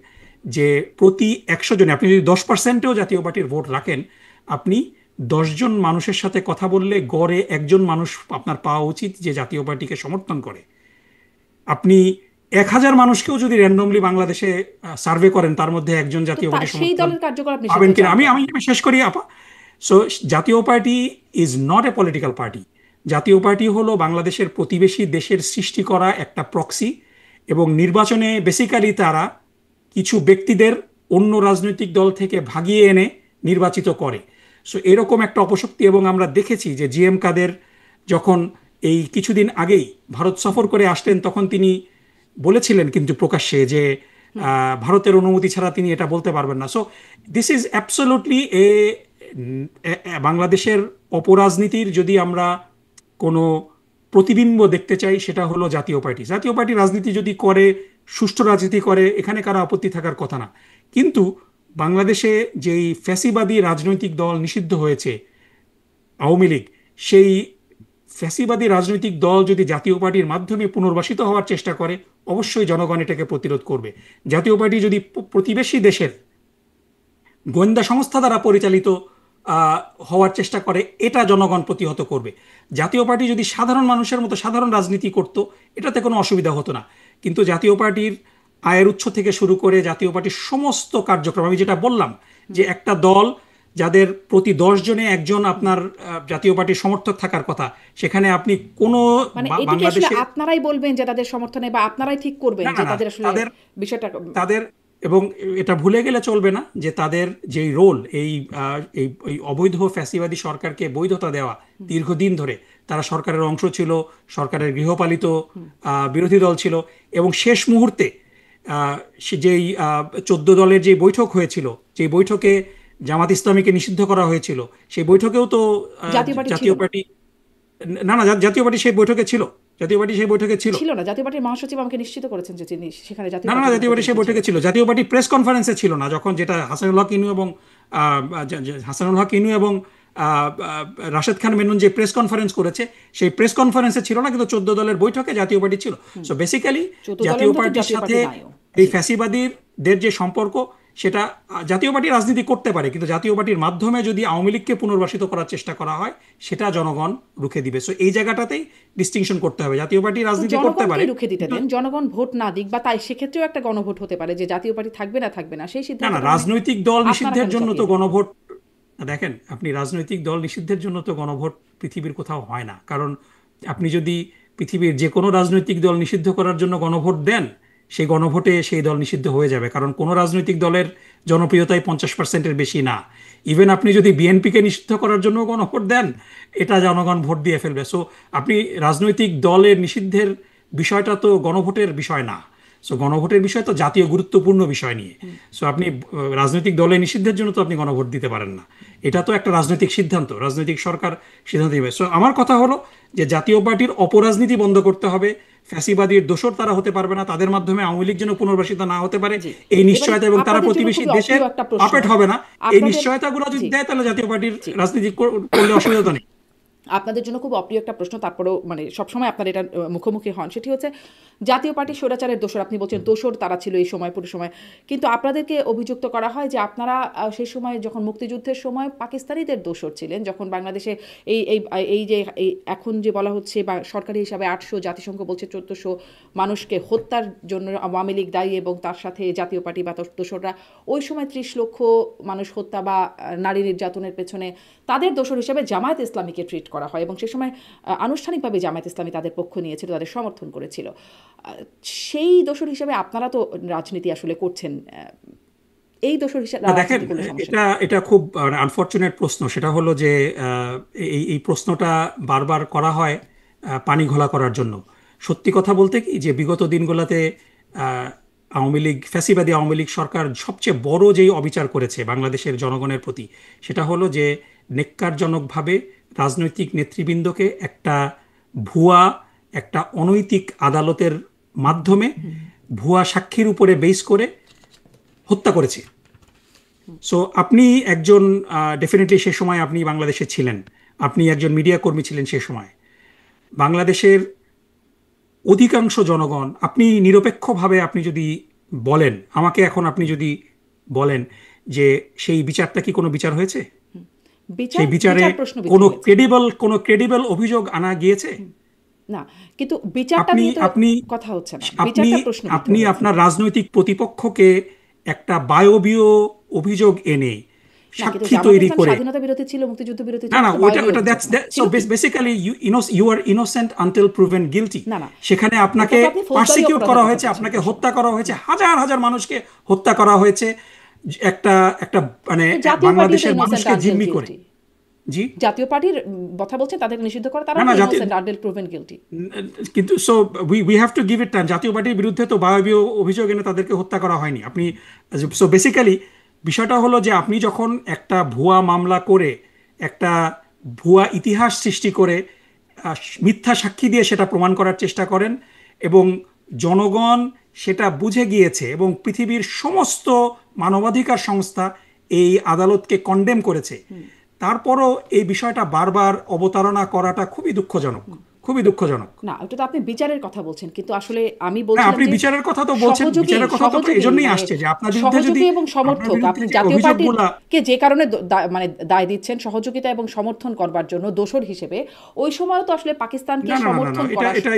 যে প্রতি 100 জনে আপনি যদি 10%ও জাতীয় পার্টির ভোট রাখেন, আপনি 10 জন মানুষের সাথে কথা বললে গড়ে একজন মানুষ আপনার পাওয়া উচিত যে জাতীয় পার্টিকে সমর্থন করে। আপনি 1000 মানুষকেও যদি র্যান্ডমলি বাংলাদেশে সার্ভে করেন, তার মধ্যে একজন জাতীয় পার্টি সেই সমর্থন দলের কার্যকলাপ পাবেন নিষিদ্ধ কিনা। চান আমি কেন? আমি শেষ করি আপা। সো জাতীয় party is not a political party. জাতীয় পার্টি হলো বাংলাদেশের প্রতিবেশী দেশের সৃষ্টি করা একটা প্রক্সি, এবং নির্বাচনে বেসিক্যালি তারা কিছু ব্যক্তিদের অন্য রাজনৈতিক দল থেকে ভাগিয়ে এনে নির্বাচিত করে। সো এরকম একটা অপশক্তি, এবং আমরা দেখেছি যে জিএম কাদের যখন এই কিছুদিন আগেই ভারত সফর করে আসলেন তখন তিনি বলেছিলেন কিন্তু প্রকাশ্যে যে ভারতের অনুমতি ছাড়া তিনি এটা বলতে পারবেন না। সো দিস ইজ অ্যাবসোলুটলি বাংলাদেশের অপরাজনীতির যদি আমরা কোনো প্রতিবিম্ব দেখতে চাই সেটা হলো জাতীয় পার্টি। জাতীয় পার্টি রাজনীতি যদি করে, সুষ্ঠু রাজনীতি করে, এখানে কারো আপত্তি থাকার কথা না। কিন্তু বাংলাদেশে যেই ফ্যাসিবাদী রাজনৈতিক দল নিষিদ্ধ হয়েছে আওয়ামী লীগ, সেই ফ্যাসিবাদী রাজনৈতিক দল যদি জাতীয় পার্টির মাধ্যমে পুনর্বাসিত হওয়ার চেষ্টা করে, অবশ্যই জনগণ এটাকে প্রতিরোধ করবে। জাতীয় পার্টি যদি প্রতিবেশী দেশের গোয়েন্দা সংস্থা দ্বারা পরিচালিত হওয়ার চেষ্টা করে, এটা জনগণ প্রতিহত করবে। জাতীয় পার্টি যদি সাধারণ মানুষের মতো সাধারণ রাজনীতি করত, এটাতে কোনো অসুবিধা হতো না। কিন্তু জাতীয় পার্টির আয়ের উৎস থেকে শুরু করে জাতীয় পার্টির সমস্ত কার্যক্রম, আমি যেটা বললাম যে একটা দল যাদের প্রতি 10 জনে একজন আপনার জাতীয় পার্টির সমর্থক থাকার কথা, সেখানে আপনি কোনো মানে এটি কি আসলে বাংলাদেশে আপনারাই বলবেন যে তাদের সমর্থনে, বা আপনারাই ঠিক করবেন না যে না না তাদের আসলে তাদের বিষয়টা? তাদের এবং এটা ভুলে গেলে চলবে না যে তাদের যেই রোল, এই এই এই অবৈধ ফ্যাসিবাদী সরকারকে বৈধতা দেওয়া, দীর্ঘদিন ধরে তারা সরকারের অংশ ছিল, সরকারের গৃহপালিত বিরোধী দল ছিল, এবং শেষ মুহূর্তে যেই 14 দলের যে বৈঠক হয়েছিল, যে বৈঠকে জামাত ইসলামীকে নিষিদ্ধ করা হয়েছিল, সেই বৈঠকেও তো জাতীয় পার্টি ছিল জাতীয় না? পার্টি না না জাতীয় পার্টি সেই বৈঠকে ছিল, জাতীয় পার্টি সেই বৈঠকে ছিল ছিল না। জাতীয় পার্টির মহাসচিব আমাকে নিশ্চিত করেছেন যে তিনি সেখানে জাতীয় না না না পার্টির কোনো জাতীয় পার্টি সেই প্রতিনিধি বৈঠকে ছিলেন। ছিল। জাতীয় পার্টি প্রেস কনফারেন্সে ছিল না, যখন যেটা হাসানুল হক ইনু এবং হাসানুল হক ইনু এবং রাশেদ খান মেনন যে প্রেস কনফারেন্স করেছে, সেই প্রেস কনফারেন্সে ছিল না, কিন্তু 14 দলের বৈঠকে জাতীয় পার্টি ছিল। সো বেসিক্যালি 14 দলের জাতীয় মধ্যে তো পার্টির জাতীয় সাথে পার্টি নাইও। এই জি। ফ্যাসিবাদীদের যে সম্পর্ক, সেটা জাতীয় পার্টি রাজনীতি করতে পারে, কিন্তু জাতীয় পার্টির মাধ্যমে যদি আওয়ামী লীগকে পুনর্বাসিত করার চেষ্টা করা হয়, সেটা জনগণ রুখে দিবে। সো এই জায়গাটাতেই ডিস্টিংশন করতে হবে। জাতীয় পার্টি তো রাজনীতি করতে পারে, জনগণকেই রুখে দিতে কিন্তু দেন, জনগণ ভোট না দিক, বা তাই সেক্ষেত্রেও একটা গণভোট হতে পারে যে জাতীয় পার্টি থাকবে না থাকবে না, সেই না না সিদ্ধান্তটা মানে রাজনৈতিক দল আপনারা নিষিদ্ধের কেন জন্য তো চাপিয়ে দেন? গণভোট, দেখেন আপনি রাজনৈতিক দল নিষিদ্ধের জন্য তো গণভোট পৃথিবীর কোথাও হয় না। কারণ আপনি যদি পৃথিবীর যে কোনো রাজনৈতিক দল নিষিদ্ধ করার জন্য গণভোট দেন, সেই গণভোটে সেই দল নিষিদ্ধ হয়ে যাবে, কারণ কোনো রাজনৈতিক দলের জনপ্রিয়তাই 50%-এর বেশি না। ইভেন আপনি যদি বিএনপিকে নিষিদ্ধ করার জন্য গণভোট দেন, এটা জনগণ ভোট দিয়ে ফেলবে। সো আপনি রাজনৈতিক দলের নিষিদ্ধের বিষয়টা তো গণভোটের বিষয় না। সো গণভোটের বিষয় তো জাতীয় গুরুত্বপূর্ণ বিষয় নিয়ে। সো আপনি রাজনৈতিক দলের নিষিদ্ধের জন্য তো আপনি গণভোট দিতে পারেন না। এটা তো একটা রাজনৈতিক সিদ্ধান্ত, রাজনৈতিক সরকার সিদ্ধান্ত নেবে। সো আমার কথা হলো যে জাতীয় পার্টির অপরাজনীতি বন্ধ করতে হবে। ফ্যাসিবাদীর দোসর তারা হতে পারবে না, তাদের মাধ্যমে আওয়ামী লীগ যেন পুনর্বাসিত না হতে পারে জি। এই এবার নিশ্চয়তা, এবং তারা আপনাদের জন্য প্রতিবেশী খুবই দেশের অপ্রিয় একটা প্রশ্ন। পাপেট হবে না, এই আপনাদের নিশ্চয়তাগুলো যদি জি দেয় তাহলে জাতীয় পার্টির জি রাজনীতি করলে অসুবিধা তো নেই। আপনাদের জন্য খুব অপ্রিয় একটা প্রশ্ন, তারপরেও মানে সবসময় আপনার এটা মুখোমুখি হন, সেটি হচ্ছে জাতীয় পার্টি স্বৈরাচারের দোসর। আপনি বলছেন দোসর তারা ছিল এই সময়, পুরো সময়, কিন্তু আপনাদেরকে অভিযুক্ত করা হয় যে আপনারা সেই সময় যখন মুক্তিযুদ্ধের সময় পাকিস্তানিদের দোসর ছিলেন, যখন বাংলাদেশে এই এই এই যে এই এখন যে বলা হচ্ছে বা সরকারি হিসাবে 800, জাতিসংঘ বলছে 1400 মানুষকে হত্যার জন্য আওয়ামী লীগ দায়ী, এবং তার সাথে জাতীয় পার্টি বা দোসররা ওই সময় 30 লক্ষ মানুষ হত্যা বা নারী নির্যাতনের পেছনে তাদের দোসর হিসেবে জামায়াত ইসলামীকে ট্রিট করা হয়, এবং সে সময় আনুষ্ঠানিকভাবে জামায়াত ইসলামী তাদের পক্ষ নিয়েছিল, তাদের সমর্থন করেছিল। সেই দোসর হিসেবে আপনারা তো রাজনীতি আসলে করছেন, এই দোসর হিসেবে দেখেন, রাজনীতি করলে সমস্যা এটা এটা খুব আনফরচুনেট প্রশ্ন। সেটা হলো যে এই এই প্রশ্নটা বারবার করা হয় পানি ঘোলা করার জন্য। সত্যি কথা বলতে কি, যে বিগত দিনগুলোতে আওয়ামী লীগ, ফ্যাসিবাদী আওয়ামী লীগ সরকার সবচেয়ে বড় যেই অবিচার করেছে বাংলাদেশের জনগণের প্রতি, সেটা হলো যে নেক্কারজনকভাবে রাজনৈতিক নেতৃবৃন্দকে একটা ভুয়া, একটা অনৈতিক আদালতের মাধ্যমে ভুয়া সাক্ষীর উপরে বেস করে হত্যা করেছে। সো আপনি একজন, ডেফিনেটলি সে সময় আপনি বাংলাদেশে ছিলেন, আপনি একজন মিডিয়া কর্মী ছিলেন সে সময়। বাংলাদেশের অধিকাংশ জনগণ, আপনি নিরপেক্ষভাবে আপনি যদি বলেন আমাকে, এখন আপনি যদি বলেন যে সেই বিচারটা কি কোনো বিচার হয়েছে, বিচার সেই বিচারে বিচার প্রশ্নবিদ্ধ কোনো হয়েছে ক্রেডিবল অভিযোগ আনা গিয়েছে? না, কিন্তু বিচারটা আপনি নিয়ে তো আপনি কথা হচ্ছে না, আপনি বিচারটা প্রশ্নবিদ্ধ আপনি হয়েছে। আপনার রাজনৈতিক প্রতিপক্ষকে একটা বায়বীয় অভিযোগ এনে না, কিন্তু সাক্ষী জামাত তৈরি ইসলাম করে। স্বাধীনতা বিরোধী ছিল, মুক্তিযুদ্ধ বিরোধী না ছিল, না, তো ওটা বায়বীয় ওটা অভিযোগ সো ছিল কি? Basically you are innocent until proven guilty. না না, সেখানে ওটা আপনাকে তো আপনি ফৌজদারি পারসিকিউট অপরাধের করা কথা হয়েছে, বলছেন আপনাকে ওই সময়। হত্যা করা হয়েছে, হাজার হাজার মানুষকে হত্যা করা হয়েছে, একটা একটা মানে তো জাতীয় পার্টিও তো বাংলাদেশের ইনোসেন্ট মানুষকে আনটিল জিম্মি করে। গিলটি। জি। জাতীয় পার্টির কথা বলছেন, তাদেরকে নিষিদ্ধ করে, না তারাও না, তো জাতীয় ইনোসেন্ট আনটিল প্রুভেন গিলটি। কিন্তু so we have to give it time. জাতীয় পার্টির বিরুদ্ধে তো বায়বীয় অভিযোগ এনে তাদেরকে হত্যা করা হয়নি। আপনি সো বেসিক্যালি বিষয়টা হলো যে আপনি যখন একটা ভুয়া মামলা করে, একটা ভুয়া ইতিহাস সৃষ্টি করে, মিথ্যা সাক্ষী দিয়ে সেটা প্রমাণ করার চেষ্টা করেন, এবং জনগণ সেটা বুঝে গিয়েছে, এবং পৃথিবীর সমস্ত মানবাধিকার সংস্থা এই আদালতকে কন্ডেম করেছে, তারপরও এই বিষয়টা বারবার অবতারণা করাটা খুবই দুঃখজনক, খুবই দুঃখজনক। না, ওটা তো আপনি বিচারের কথা বলছেন, কিন্তু আসলে আমি না, বলছিলাম আপনি যে বিচারের কথা তো বলছেন, সহযোগী বিচারের কথা তো সহযোগী এজন্যই মানে আসছে যে আপনার বিরুদ্ধে যদি সহযোগী এবং আপনার সমর্থক, বিরুদ্ধে আপনি যে জাতীয় অভিযোগগুলা, পার্টিকে যে কারণে মানে দায় দিচ্ছেন সহযোগিতা এবং সমর্থন করবার জন্য দোসর হিসেবে, ওই সময়ও তো আসলে পাকিস্তানকে না না না না না, সমর্থন এটা করা। এটা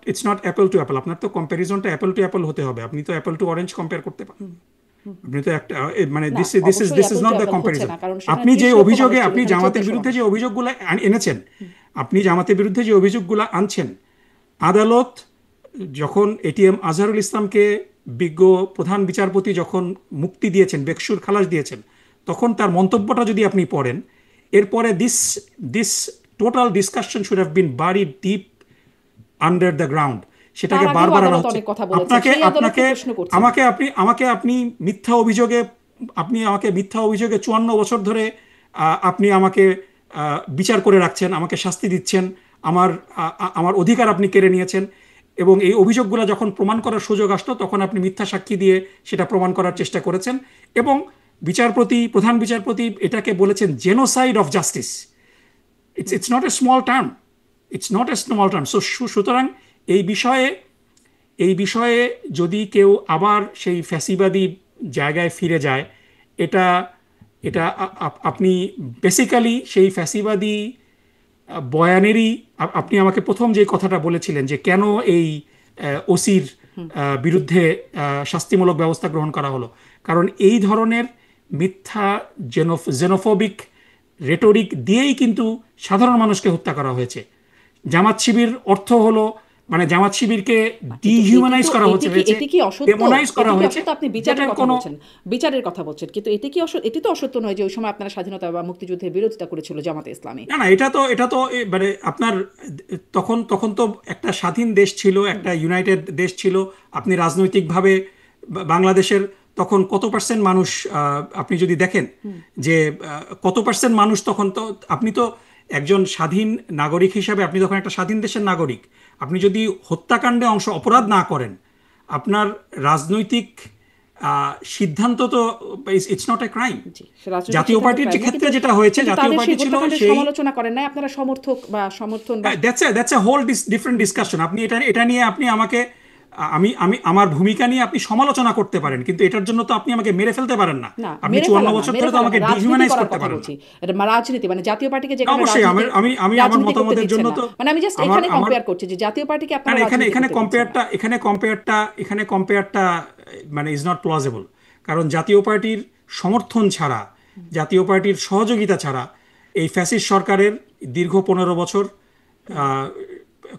it's not apple to apple. আপনার তো কম্প্যারিজনটা অ্যাপল টু অ্যাপল হতে হবে। আপনি তো অ্যাপল টু অরেঞ্জ কম্পেয়ার করতে পারেন। আপনি তো একটা মানে না, দিস দিস ইজ অবশ্যই this is apple to not the apple হচ্ছে কম্প্যারিজন। না, কারণ সেখানে আপনি যে 30 লক্ষ অভিযোগে, মানুষ ছিল, আপনি এখানে জামাতের 1400 বিরুদ্ধে মানুষ। যে অভিযোগগুলো এনেছেন, আপনি জামাতের বিরুদ্ধে যে অভিযোগগুলো আনছেন, আদালত যখন এটিএম আজহারুল ইসলামকে বিজ্ঞ প্রধান বিচারপতি যখন মুক্তি দিয়েছেন, বেকসুর খালাস দিয়েছেন, তখন তার মন্তব্যটা যদি আপনি পড়েন, এরপরে this this total discussion should have been buried deep under the ground. সেটাকে তার আগেও বারবার আনা আদালত হচ্ছে। অনেক কথা বলেছে, আপনাকে সেই আদালতকে আপনাকে প্রশ্ন করছেন। মিথ্যা অভিযোগে, আপনি আমাকে মিথ্যা অভিযোগে 54 বছর ধরে আপনি আমাকে বিচার করে রাখছেন, আমাকে শাস্তি দিচ্ছেন, আমার অধিকার আপনি কেড়ে নিয়েছেন, এবং এই অভিযোগগুলো যখন প্রমাণ করার সুযোগ আসলো তখন আপনি মিথ্যা সাক্ষী দিয়ে সেটা প্রমাণ করার চেষ্টা করেছেন, এবং প্রধান বিচারপতি এটাকে বলেছেন genocide of justice. It's not a small term, it's not a small term. সুতরাং এই বিষয়ে যদি কেউ আবার সেই ফ্যাসিবাদী জায়গায় ফিরে যায়, এটা এটা আপনি বেসিক্যালি সেই ফ্যাসিবাদী বয়ানেরই, আপনি আমাকে প্রথম যে কথাটা বলেছিলেন যে কেন এই ওসির বিরুদ্ধে শাস্তিমূলক ব্যবস্থা গ্রহণ করা হলো, কারণ এই ধরনের মিথ্যা জেনোফোবিক রেটরিক দিয়েই কিন্তু সাধারণ মানুষকে হত্যা করা হয়েছে। জামাত শিবির অর্থ হলো, মানে জামাত শিবিরকে ডিহিউম্যানাইজ করা হয়েছে, এটি কি অসত্য? ডেমোনাইজ করা হয়েছে। আপনি বিচারের কথা বলছেন, বিচারের কথা বলছেন, কিন্তু এটি তো অসত্য নয় যে ওই সময় আপনারা স্বাধীনতা বা মুক্তিযুদ্ধের বিরোধিতা করেছিল জামাতে ইসলামী। না না, এটা তো মানে আপনার তখন তো একটা স্বাধীন দেশ ছিল, একটা ইউনাইটেড দেশ ছিল। আপনি রাজনৈতিকভাবে বাংলাদেশের তখন কত পার্সেন্ট মানুষ, আপনি যদি দেখেন যে কত পার্সেন্ট মানুষ তখন, তো আপনি তো একজন স্বাধীন নাগরিক হিসাবে, আপনি তখন একটা স্বাধীন দেশের নাগরিক, আপনি যদি হত্যাকাণ্ডে অপরাধ না করেন, আপনার রাজনৈতিক সিদ্ধান্ত তো ইটস নট এ ক্রাইম। জাতীয় পার্টির যে ক্ষেত্রে যেটা হয়েছে, জাতীয় পার্টি ছিল সেই সমালোচনা করেন না আপনারা, সমর্থক বা সমর্থন বা that's a whole different discussion. আপনি এটা নিয়ে আপনি আমাকে, আমার ভূমিকা নিয়ে আপনি সমালোচনা করতে পারেন, কিন্তু এটার জন্য তো আপনি আমাকে মেরে ফেলতে পারেন না। আপনি 54 বছর ধরে তো আমাকে ডিহিউম্যানাইজ করতে পারেন না। এটা রাজনীতি, মানে জাতীয় পার্টিকে যে অবশ্যই আমি আমার মতামতের জন্য তো, মানে আমি জাস্ট এখানে কম্পেয়ার করছি যে জাতীয় পার্টিকে আপনারা এখানে কম্পেয়ারটা মানে ইজ নট প্লজিবল। কারণ জাতীয় পার্টির সমর্থন ছাড়া, জাতীয় পার্টির সহযোগিতা ছাড়া এই ফ্যাসিস্ট সরকারের দীর্ঘ 15 বছর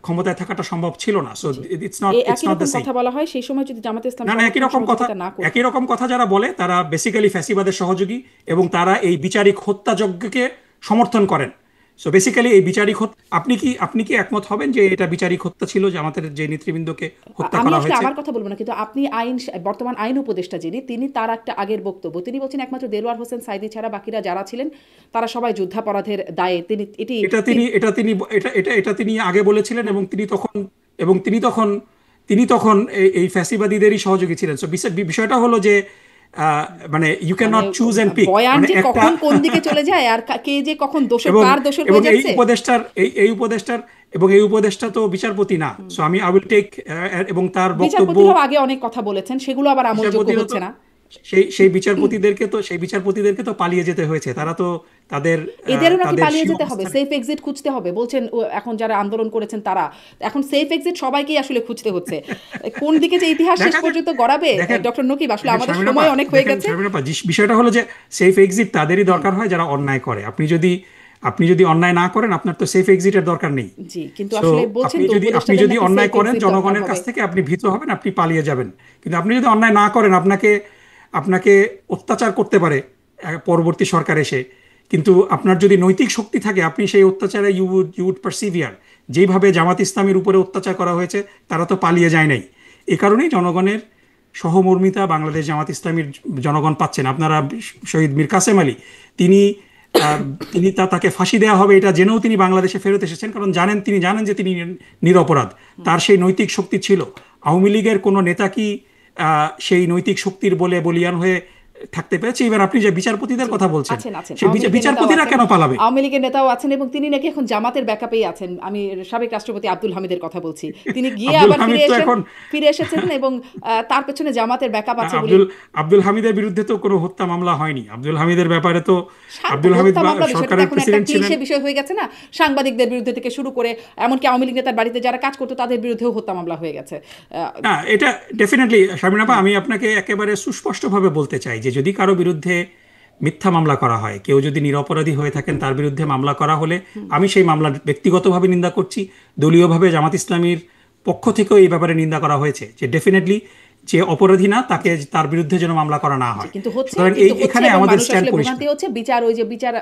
ক্ষমতায় থাকাটা সম্ভব ছিল না। So it's not the same. কথা বলা হয় সেই সময় যদি জামাতে ইসলাম না, একই রকম কথা যারা বলে তারা বেসিক্যালি ফ্যাসিবাদের সহযোগী, এবং তারা এই বিচারিক হত্যাযজ্ঞকে সমর্থন করেন। সো বেসিক্যালি এই বিচারিক আপনি কি একমত হবেন যে এটা বিচারিক হত্যা ছিল, যে আমাদের যে নেতৃবৃন্দকে হত্যা করা হয়েছে? আমার কথা বলবো না, কিন্তু আপনি বর্তমান আইন উপদেষ্টা যিনি, তিনি তার একটা আগের বক্তব্য তিনি বলছেন একমাত্র দেলোয়ার হোসেন সাইদি ছাড়া বাকিরা যারা ছিলেন তারা সবাই যুদ্ধাপরাধের দায়ে তিনি আগে বলেছিলেন, এবং তিনি তখন এই ফ্যাসিবাদীদেরই সহযোগী ছিলেন। সো বিষয়টা হলো যে মানে you can not choose and pick, বয়ান যে কখন কোন দিকে চলে যায় আর কে যে কখন দোষর কার দোষর হয়ে যাচ্ছে। এই উপদেষ্টা তো বিচারপতি না। সো আই উইল টেক, এবং তার বক্তব্য বিচারপতিরাও আগে অনেক কথা বলেছেন, সেগুলো আবার আমলযোগ্য হচ্ছে না। সেই বিচারপতিদেরকে তো পালিয়ে যেতে হয়েছে। তারা তো তাদের এদেরও নাকি তাদের পালিয়ে সেই যেতে হবে, অবস্থান। সেফ এক্সিট খুঁজতে হবে বলছেন এখন যারা আন্দোলন করেছেন তারা। এখন সেফ এক্সিট সবাইকেই আসলে খুঁজতে হচ্ছে। কোন দিকে যে ইতিহাস শেষ দেখা যাক। পর্যন্ত গড়াবে দেখেন ডক্টর নকিব, আসলে দেখেন আমাদের শারমিন আপা, সময় অনেক হয়ে গেছে। বিষয়টা হলো যে সেফ এক্সিট তাদেরই দরকার হয় যারা অন্যায় করে। আপনি যদি অন্যায় না করেন, আপনার তো সেফ এক্সিটের দরকার নেই। জি, কিন্তু সো আসলে বলছেন আপনি তো যদি আপনি উপদেষ্টাদের যদি নাকি অন্যায় সেফ করেন, এক্সিট দরকার জনগণের কাছ হবে। থেকে আপনি ভীত হবেন, আপনি পালিয়ে যাবেন। কিন্তু আপনি যদি অন্যায় না করেন, আপনাকে আপনাকে অত্যাচার করতে পারে পরবর্তী সরকার এসে। কিন্তু আপনার যদি নৈতিক শক্তি থাকে, আপনি সেই অত্যাচারে ইউ উড পারসিভিয়ার। যেইভাবে জামাত ইসলামের উপরে অত্যাচার করা হয়েছে, তারা তো পালিয়ে যায় নাই। এ কারণেই জনগণের সহমর্মিতা বাংলাদেশ জামাত ইসলামীর জনগণ পাচ্ছেন। আপনারা শহীদ মীর কাসেম আলী, তিনি আহ, তাকে ফাঁসি দেওয়া হবে এটা জেনেও তিনি বাংলাদেশে ফেরত এসেছেন, কারণ তিনি জানেন যে তিনি নিরপরাধ। তার সেই নৈতিক শক্তি ছিল। আওয়ামী লীগের কোনো নেতা কি সেই নৈতিক শক্তির বলে বলিয়ান হয়ে থাকতে পেরেছে? এবার আপনি যে বিচারপতিদের জি, কথা বলছেন, আছেন আছেন সেই আওয়ামী লীগের নেতাও বিচারপতিরা আছেন, কেন পালাবে? আওয়ামী লীগের নেতাও আছেন, এবং তিনি নাকি এখন জামাতের ব্যাকআপেই আছেন। আমি সাবেক রাষ্ট্রপতি আব্দুল হামিদের কথা বলছি। তিনি গিয়ে আব্দুল আবার হামিদ তো এখন ফিরে এসেছেন, এবং তার পেছনে জামাতের ব্যাকআপ আছে বলে। আব্দুল আব্দুল হামিদের বিরুদ্ধে তো কোনো হত্যা মামলা হয়নি। আব্দুল হামিদের ব্যাপারে তো আব্দুল হামিদ হত্যা মামলা বিষয়টা সরকারের এখন একটা প্রেসিডেন্ট ছিলেন। ক্লিশে বিষয় হয়ে গেছে না? সাংবাদিকদের বিরুদ্ধে থেকে শুরু করে এমনকি আওয়ামী লীগ নেতার বাড়িতে যারা কাজ করতো তাদের বিরুদ্ধেও হত্যা মামলা হয়ে গেছে। না, এটা ডেফিনেটলি শারমিন আপা, আমি আপনাকে একেবারে সুস্পষ্টভাবে বলতে চাই যে যদি কারো বিরুদ্ধে মিথ্যা মামলা করা হয়, কেউ যদি নিরপরাধী হয়ে থাকেন, তার বিরুদ্ধে মামলা করা হলে আমি সেই মামলার ব্যক্তিগতভাবে নিন্দা করছি। দলীয়ভাবে জামাত ইসলামীর পক্ষ থেকেও এই ব্যাপারে নিন্দা করা হয়েছে যে ডেফিনেটলি যে অপরাধী না, তার বিরুদ্ধে যেন মামলা করা না হয়। কিন্তু হচ্ছে সুতরাং এখানে এবং আমাদের মানুষ স্ট্যান্ড আসলে পরিষ্কার। ভোগান্তি হচ্ছে বিচার, ওই যে বিচার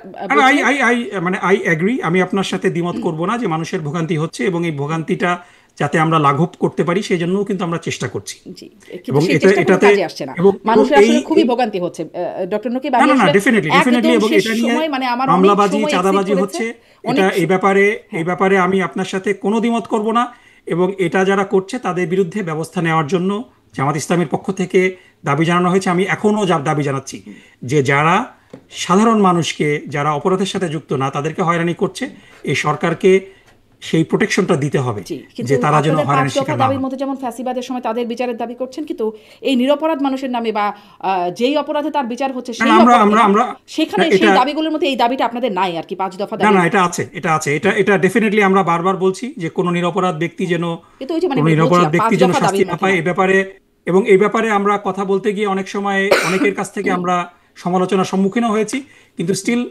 আই আই আই মানে আই এগ্রি, আমি আপনার সাথে দ্বিমত করব না যে মানুষের ভোগান্তি হচ্ছে, এবং এই ভোগান্তিটা যাতে আমরা লাঘব করতে পারি সেই জন্যও কিন্তু আমরা চেষ্টা করছি। জি, এবং কিন্তু সেই এটা চেষ্টা কোনো এটাতে কাজে আসছে না। এবং মানুষের আসলে খুবই এই ভোগান্তি হচ্ছে ডক্টর নকিব। না আমি না না, আসলে ডেফিনেটলি একদম এবং শেষ এটা নিয়ে সময়, মানে আমার অনেক মামলাবাজি সময় চাঁদাবাজি এক্সিট হচ্ছে। করেছে এটা অনেক। এই ব্যাপারে আমি আপনার সাথে কোনো দ্বিমত করব না। এবং এটা যারা করছে তাদের বিরুদ্ধে ব্যবস্থা নেওয়ার জন্য জামাত ইসলামের পক্ষ থেকে দাবি জানানো হয়েছে। আমি এখনও দাবি জানাচ্ছি যে যারা সাধারণ মানুষকে, যারা অপরাধের সাথে যুক্ত না, তাদেরকে হয়রানি করছে, এই সরকারকে সেই প্রোটেকশনটা দিতে হবে জি, কিন্তু যে তারা যেন আপনাদের 5 হয়রানির দফা শিকার না দাবির হয়। মধ্যে যেমন ফ্যাসিবাদের সময় তাদের বিচারের দাবি করছেন, কিন্তু এই নিরপরাধ মানুষের নামে বা যেই অপরাধে তার বিচার হচ্ছে না সেই না, আমরা অপরাধে আমরা না, আমরা সেখানে এটা সেই দাবিগুলোর মধ্যে এই দাবিটা আপনাদের নাই আর কি, 5 দফা না দাবি। না, এটা ডেফিনেটলি আমরা বারবার বলছি যে কোনো নিরপরাধ ব্যক্তি যেন কিন্তু ওই যে মানে কোনো নিরপরাধ বলছিলাম 5 ব্যক্তি যেন দফা শাস্তি দাবির না মধ্যে পায় নাই। এই ব্যাপারে আমরা কথা বলতে গিয়ে অনেক সময় অনেকের কাছ থেকে আমরা সমালোচনার সম্মুখীনও হয়েছি, কিন্তু still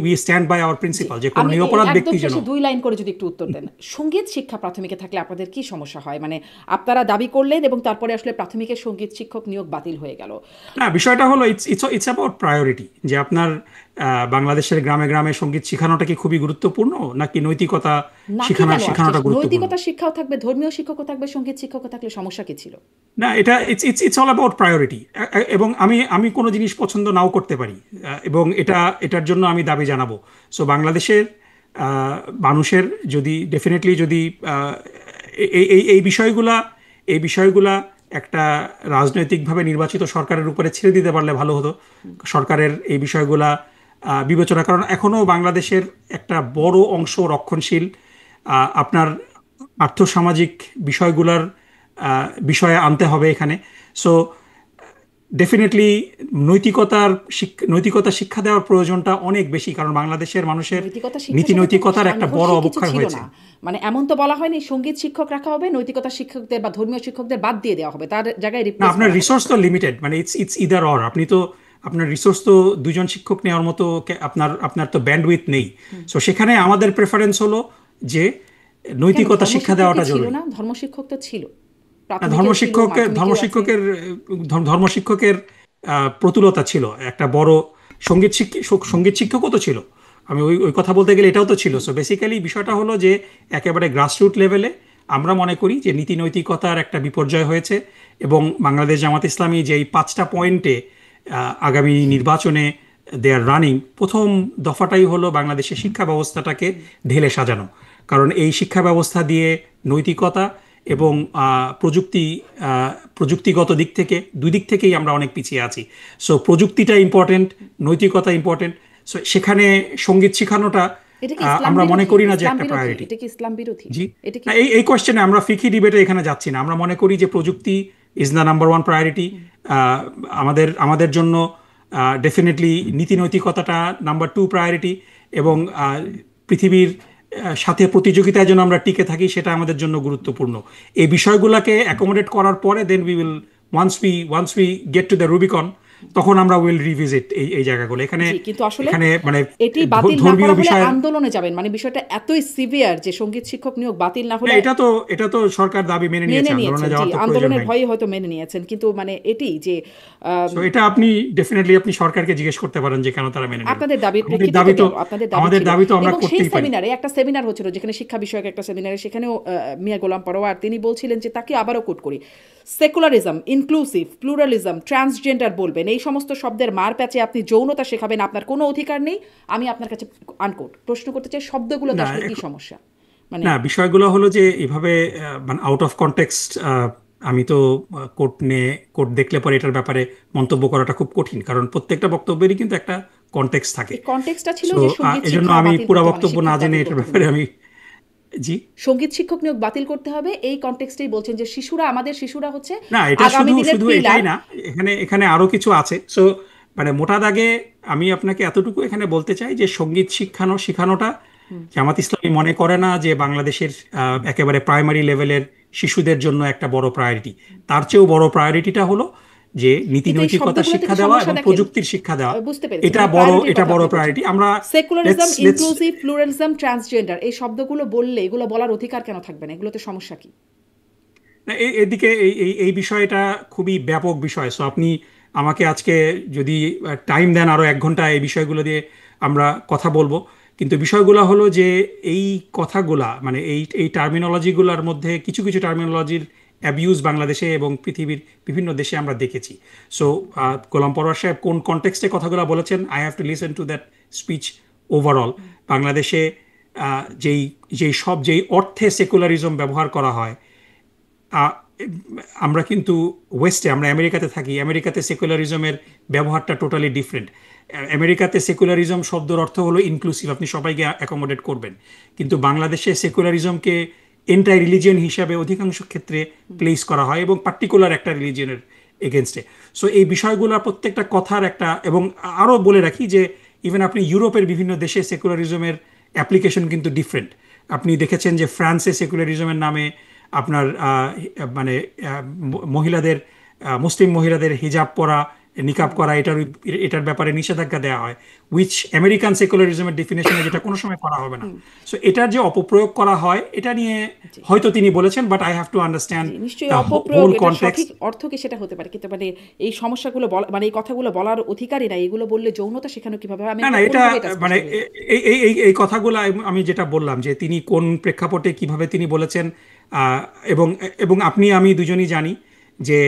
we stand by our principle যে কোনো আমি নিরপরাধ একদম ব্যক্তি যেন। শেষে 2 লাইন করে যদি একটু উত্তর দেন, সঙ্গীত শিক্ষা প্রাথমিকে থাকলে আপনাদের কি সমস্যা হয়? মানে আপনারা দাবি করলেন এবং তারপরে আসলে প্রাথমিকের সঙ্গীত শিক্ষক নিয়োগ বাতিল হয়ে গেল। না, বিষয়টা হলো ইটস অ্যাবাউট প্রায়োরিটি, যে আপনার বাংলাদেশের গ্রামে গ্রামে সঙ্গীত শেখানোটা কি খুবই গুরুত্বপূর্ণ, নাকি নৈতিকতা নাকি কেন আসছে? শেখানোটা গুরুত্বপূর্ণ? নৈতিকতা শিক্ষাও থাকবে, ধর্মীয় শিক্ষকও থাকবে, সঙ্গীত শিক্ষকও থাকলে সমস্যা কি ছিল? না, এটা ইটস অল অ্যাবাউট প্রায়োরিটি। এবং আমি কোনো জিনিস পছন্দ নাও করতে পারি, এবং এটার জন্য আমি দাবি জানাবো। সো বাংলাদেশের মানুষের যদি ডেফিনেটলি যদি এই বিষয়গুলা একটা রাজনৈতিকভাবে নির্বাচিত সরকারের উপরে ছেড়ে দিতে পারলে ভালো হতো। সরকারের এই বিষয়গুলা বিবেচনা, কারণ এখনও বাংলাদেশের একটা বড় অংশ রক্ষণশীল। আপনার আর্থসামাজিক বিষয়গুলার বিষয়ে আনতে হবে এখানে। সো ডেফিনেটলি নৈতিকতা শিক্ষা দেওয়ার প্রয়োজনটা অনেক বেশি, কারণ বাংলাদেশের মানুষের নৈতিকতা শিক্ষা নীতি নৈতিকতার একটা বড় সাংঘর্ষিক কিছু অবক্ষয় ছিল হয়েছে। না। মানে এমন তো বলা হয়নি সঙ্গীত শিক্ষক রাখা হবে, নৈতিকতা শিক্ষকদের বা ধর্মীয় শিক্ষকদের বাদ দিয়ে দেওয়া হবে, তার জায়গায় না, রিপ্লেস আপনার করা হবে। রিসোর্স তো লিমিটেড, মানে ইটস ইদার অর। আপনার রিসোর্স তো 2জন শিক্ষক নেওয়ার মতো আপনার তো ব্যান্ডউইথ নেই। সো সেখানে আমাদের প্রেফারেন্স হলো যে কেন নৈতিকতা শিক্ষা ধর্মশিক্ষক দেওয়াটা ছিল জরুরি। না? ধর্মশিক্ষক তো ছিল, না, প্রাথমিকেও ছিল, মাধ্যমিকেও আছে। ধর্মশিক্ষকের প্রতুলতা ছিল একটা বড়। সঙ্গীত শিক্ষকও তো ছিল। আমি ওই কথা বলতে গেলে এটাও তো ছিল। সো বেসিক্যালি বিষয়টা হলো যে একেবারে গ্রাসরুট লেভেলে আমরা মনে করি যে নীতি নৈতিকতার একটা বিপর্যয় হয়েছে, এবং বাংলাদেশ জামাত ইসলামী যে এই 5টা পয়েন্টে আগামী নির্বাচনে দে আর রানিং, প্রথম দফাটাই হলো বাংলাদেশের শিক্ষা ব্যবস্থাটাকে ঢেলে সাজানো। কারণ এই শিক্ষা ব্যবস্থা দিয়ে নৈতিকতা এবং প্রযুক্তিগত দিক থেকে, দুই দিক থেকেই আমরা অনেক পিছিয়ে আছি। সো প্রযুক্তিটা ইম্পর্টেন্ট, নৈতিকতা ইম্পর্টেন্ট। সো সেখানে সঙ্গীত শেখানোটা এটা কি ইসলাম আমরা মনে বিরোধী? করি না যে ইসলাম একটা বিরোধী? প্রায়োরিটি। এটা কি ইসলাম বিরোধী? জি, এটা কি না, এই কোয়েশ্চেনে আমরা ফিকি ডিবেটে এখানে যাচ্ছি না। আমরা মনে করি যে প্রযুক্তি is the number one priority. Ah, আমাদের আমাদের জন্য ডেফিনেটলি নীতি নৈতিকতাটা নাম্বার 2 প্রায়োরিটি, এবং পৃথিবীর সাথে প্রতিযোগিতায় যেন আমরা টিকে থাকি সেটা আমাদের জন্য গুরুত্বপূর্ণ। এই বিষয়গুলোকে অ্যাকোমোডেট করার পরে then we will, once we get to the Rubicon, তখন আমরা উইল রিভিজিট এই এই জায়গাগুলো। এখানে জি, কিন্তু আসলে এখানে মানে এটি বাতিল না ধর্মীয় করা হলে বিষয়ের, আন্দোলনে যাবেন, মানে বিষয়টা এতই সিভিয়ার যে সঙ্গীত শিক্ষক নিয়োগ বাতিল না না, হলে এটা তো সরকার দাবি মেনে নিয়েছে, মেনে আন্দোলনে নিয়েছেন, জি, যাওয়ার তো প্রয়োজন আন্দোলনের হয়নি। ভয়ে হয়তো মেনে নিয়েছেন, কিন্তু মানে এটি যে সো এটা আপনি ডেফিনেটলি আপনি সরকারকে জিজ্ঞেস করতে পারেন যে কেন তারা মেনে নেবে। আপনাদের দাবির আমাদের প্রেক্ষিতে দাবি তো কেন আপনাদের দাবি আমাদের ছিল। দাবি তো আমরা এবং সেই করতেই পারি। সেমিনারে একটা সেমিনার হচ্ছিল যেখানে শিক্ষা বিষয়ক একটা সেমিনারে, সেখানেও মিয়া গোলাম পরোয়ার তিনি বলছিলেন যে, তাকে আবারও কোট করি, সেকুলারিজম, ইনক্লুসিভ, প্লুরালিজম, ট্রান্সজেন্ডার বলবেন, এই সমস্ত শব্দের মার প্যাচে আপনি যৌনতা শেখাবেন, আপনার কোনো অধিকার নেই। আমি আপনার কাছে আনকোট প্রশ্ন করতে চাই, শব্দগুলোতে না আসলে কি সমস্যা? মানে না, বিষয়গুলো হলো যে এভাবে মানে আউট অফ কনটেক্সট, আমি তো কোর্ট দেখলে পরে এটার ব্যাপারে মন্তব্য করাটা খুব কঠিন, কারণ প্রত্যেকটা বক্তব্যেরই কিন্তু একটা কনটেক্সট থাকে। এই কনটেক্সটটা ছিল সো যে সঙ্গীত এজন্য শিক্ষা আমি বাতিল পুরো করতে, মানে বক্তব্য না শিক্ষক জেনে বাতিল এটার করতে ব্যাপারে হবে, আমি, জি। সঙ্গীত শিক্ষক নিয়োগ বাতিল করতে হবে, এই কনটেক্সটেই বলছেন যে শিশুরা, আমাদের শিশুরা হচ্ছে না, এটা আগামী শুধু দিনের শুধু পিলার। এটাই না, এখানে এখানে আরো কিছু আছে। সো মানে মোটা দাগে আমি আপনাকে এতটুকু এখানে বলতে চাই যে সঙ্গীত শেখানোটা জামাত ইসলামী মনে করে না যে বাংলাদেশের একেবারে প্রাইমারি লেভেলের শিশুদের জন্য একটা বড় প্রায়োরিটি। তার চেয়েও বড় প্রায়োরিটিটা হলো যে নীতি কিন্তু এই নৈতিকতার শব্দগুলোতে শিক্ষা কি দেওয়া সমস্যা এবং দেখেন? প্রযুক্তির শিক্ষা দেওয়া, বুঝতে পেরেছি, এটা মানে বড়, প্রায়োরিটির এটা কথা বড় আপনি বলছেন। প্রায়োরিটি। আমরা secularism, let's let's inclusive, pluralism, transgender, এই শব্দগুলো বললে এগুলো বলার অধিকার কেন থাকবে না? এগুলোতে সমস্যা কি? না, এদিকে এই এই এই বিষয়টা খুবই ব্যাপক বিষয়। সো আপনি আমাকে আজকে যদি টাইম দেন আরো 1 ঘন্টা এই বিষয়গুলো দিয়ে আমরা কথা বলবো। কিন্তু বিষয়গুলো হলো যে এই কথাগুলা মানে এই এই টার্মিনোলজিগুলোর মধ্যে কিছু কিছু টার্মিনোলজির অ্যাবিউজ বাংলাদেশে এবং পৃথিবীর বিভিন্ন দেশে আমরা দেখেছি। সো গোলাম পরোয়ার সাহেব কোন কনটেক্সটে কথাগুলো বলেছেন, I have to listen to that speech overall. বাংলাদেশে যেই যেই অর্থে সেকুলারিজম ব্যবহার করা হয়, আ- আমরা কিন্তু ওয়েস্টে, আমরা আমেরিকাতে থাকি, আমেরিকাতে সেকুলারিজমের ব্যবহারটা টোটালি ডিফারেন্ট। আমেরিকাতে সেকুলারিজম শব্দের অর্থ হলো ইনক্লুসিভ, আপনি সবাইকে অ্যাকোমোডেট করবেন। কিন্তু বাংলাদেশে সেকুলারিজমকে এন্টাই রিলিজিয়ন হিসাবে অধিকাংশ ক্ষেত্রে প্লেস করা হয়, এবং পার্টিকুলার একটা রিলিজিয়নের এগেনস্টে। সো এই বিষয়গুলোর প্রত্যেকটা কথার একটা, এবং আরও বলে রাখি যে ইভেন আপনি ইউরোপের বিভিন্ন দেশে সেকুলারিজমের অ্যাপ্লিকেশন কিন্তু ডিফারেন্ট। আপনি দেখেছেন যে ফ্রান্সে সেকুলারিজমের নামে আপনার মানে মহিলাদের, মুসলিম মহিলাদের হিজাব পরা, নিকাব করা, এটার ব্যাপারে নিষেধাজ্ঞা দেওয়া হয়, উইচ আমেরিকান সেকুলারিজমের ডেফিনেশনে যেটা কোনো সময় করা হবে না। সো এটার যে অপপ্রয়োগ করা হয় এটা নিয়ে জি, হয়তো তিনি বলেছেন, but I have to understand জি, নিশ্চয়ই দ্য অপপ্রয়োগ, হোল এটা কনটেক্সট। সঠিক অর্থ কি সেটা হতে পারে, কিন্তু মানে এই সমস্যাগুলো মানে এই কথাগুলো বলার অধিকারই নাই, এগুলো বললে যৌনতা শেখানো কিভাবে হবে? আমি না না, এটা কোনোভাবে এটা স্পষ্ট মানে করি। এই কথাগুলো আমি যেটা বললাম যে তিনি কোন প্রেক্ষাপটে কিভাবে তিনি বলেছেন, আহ, এবং এবং আমি দুজনই জানি যে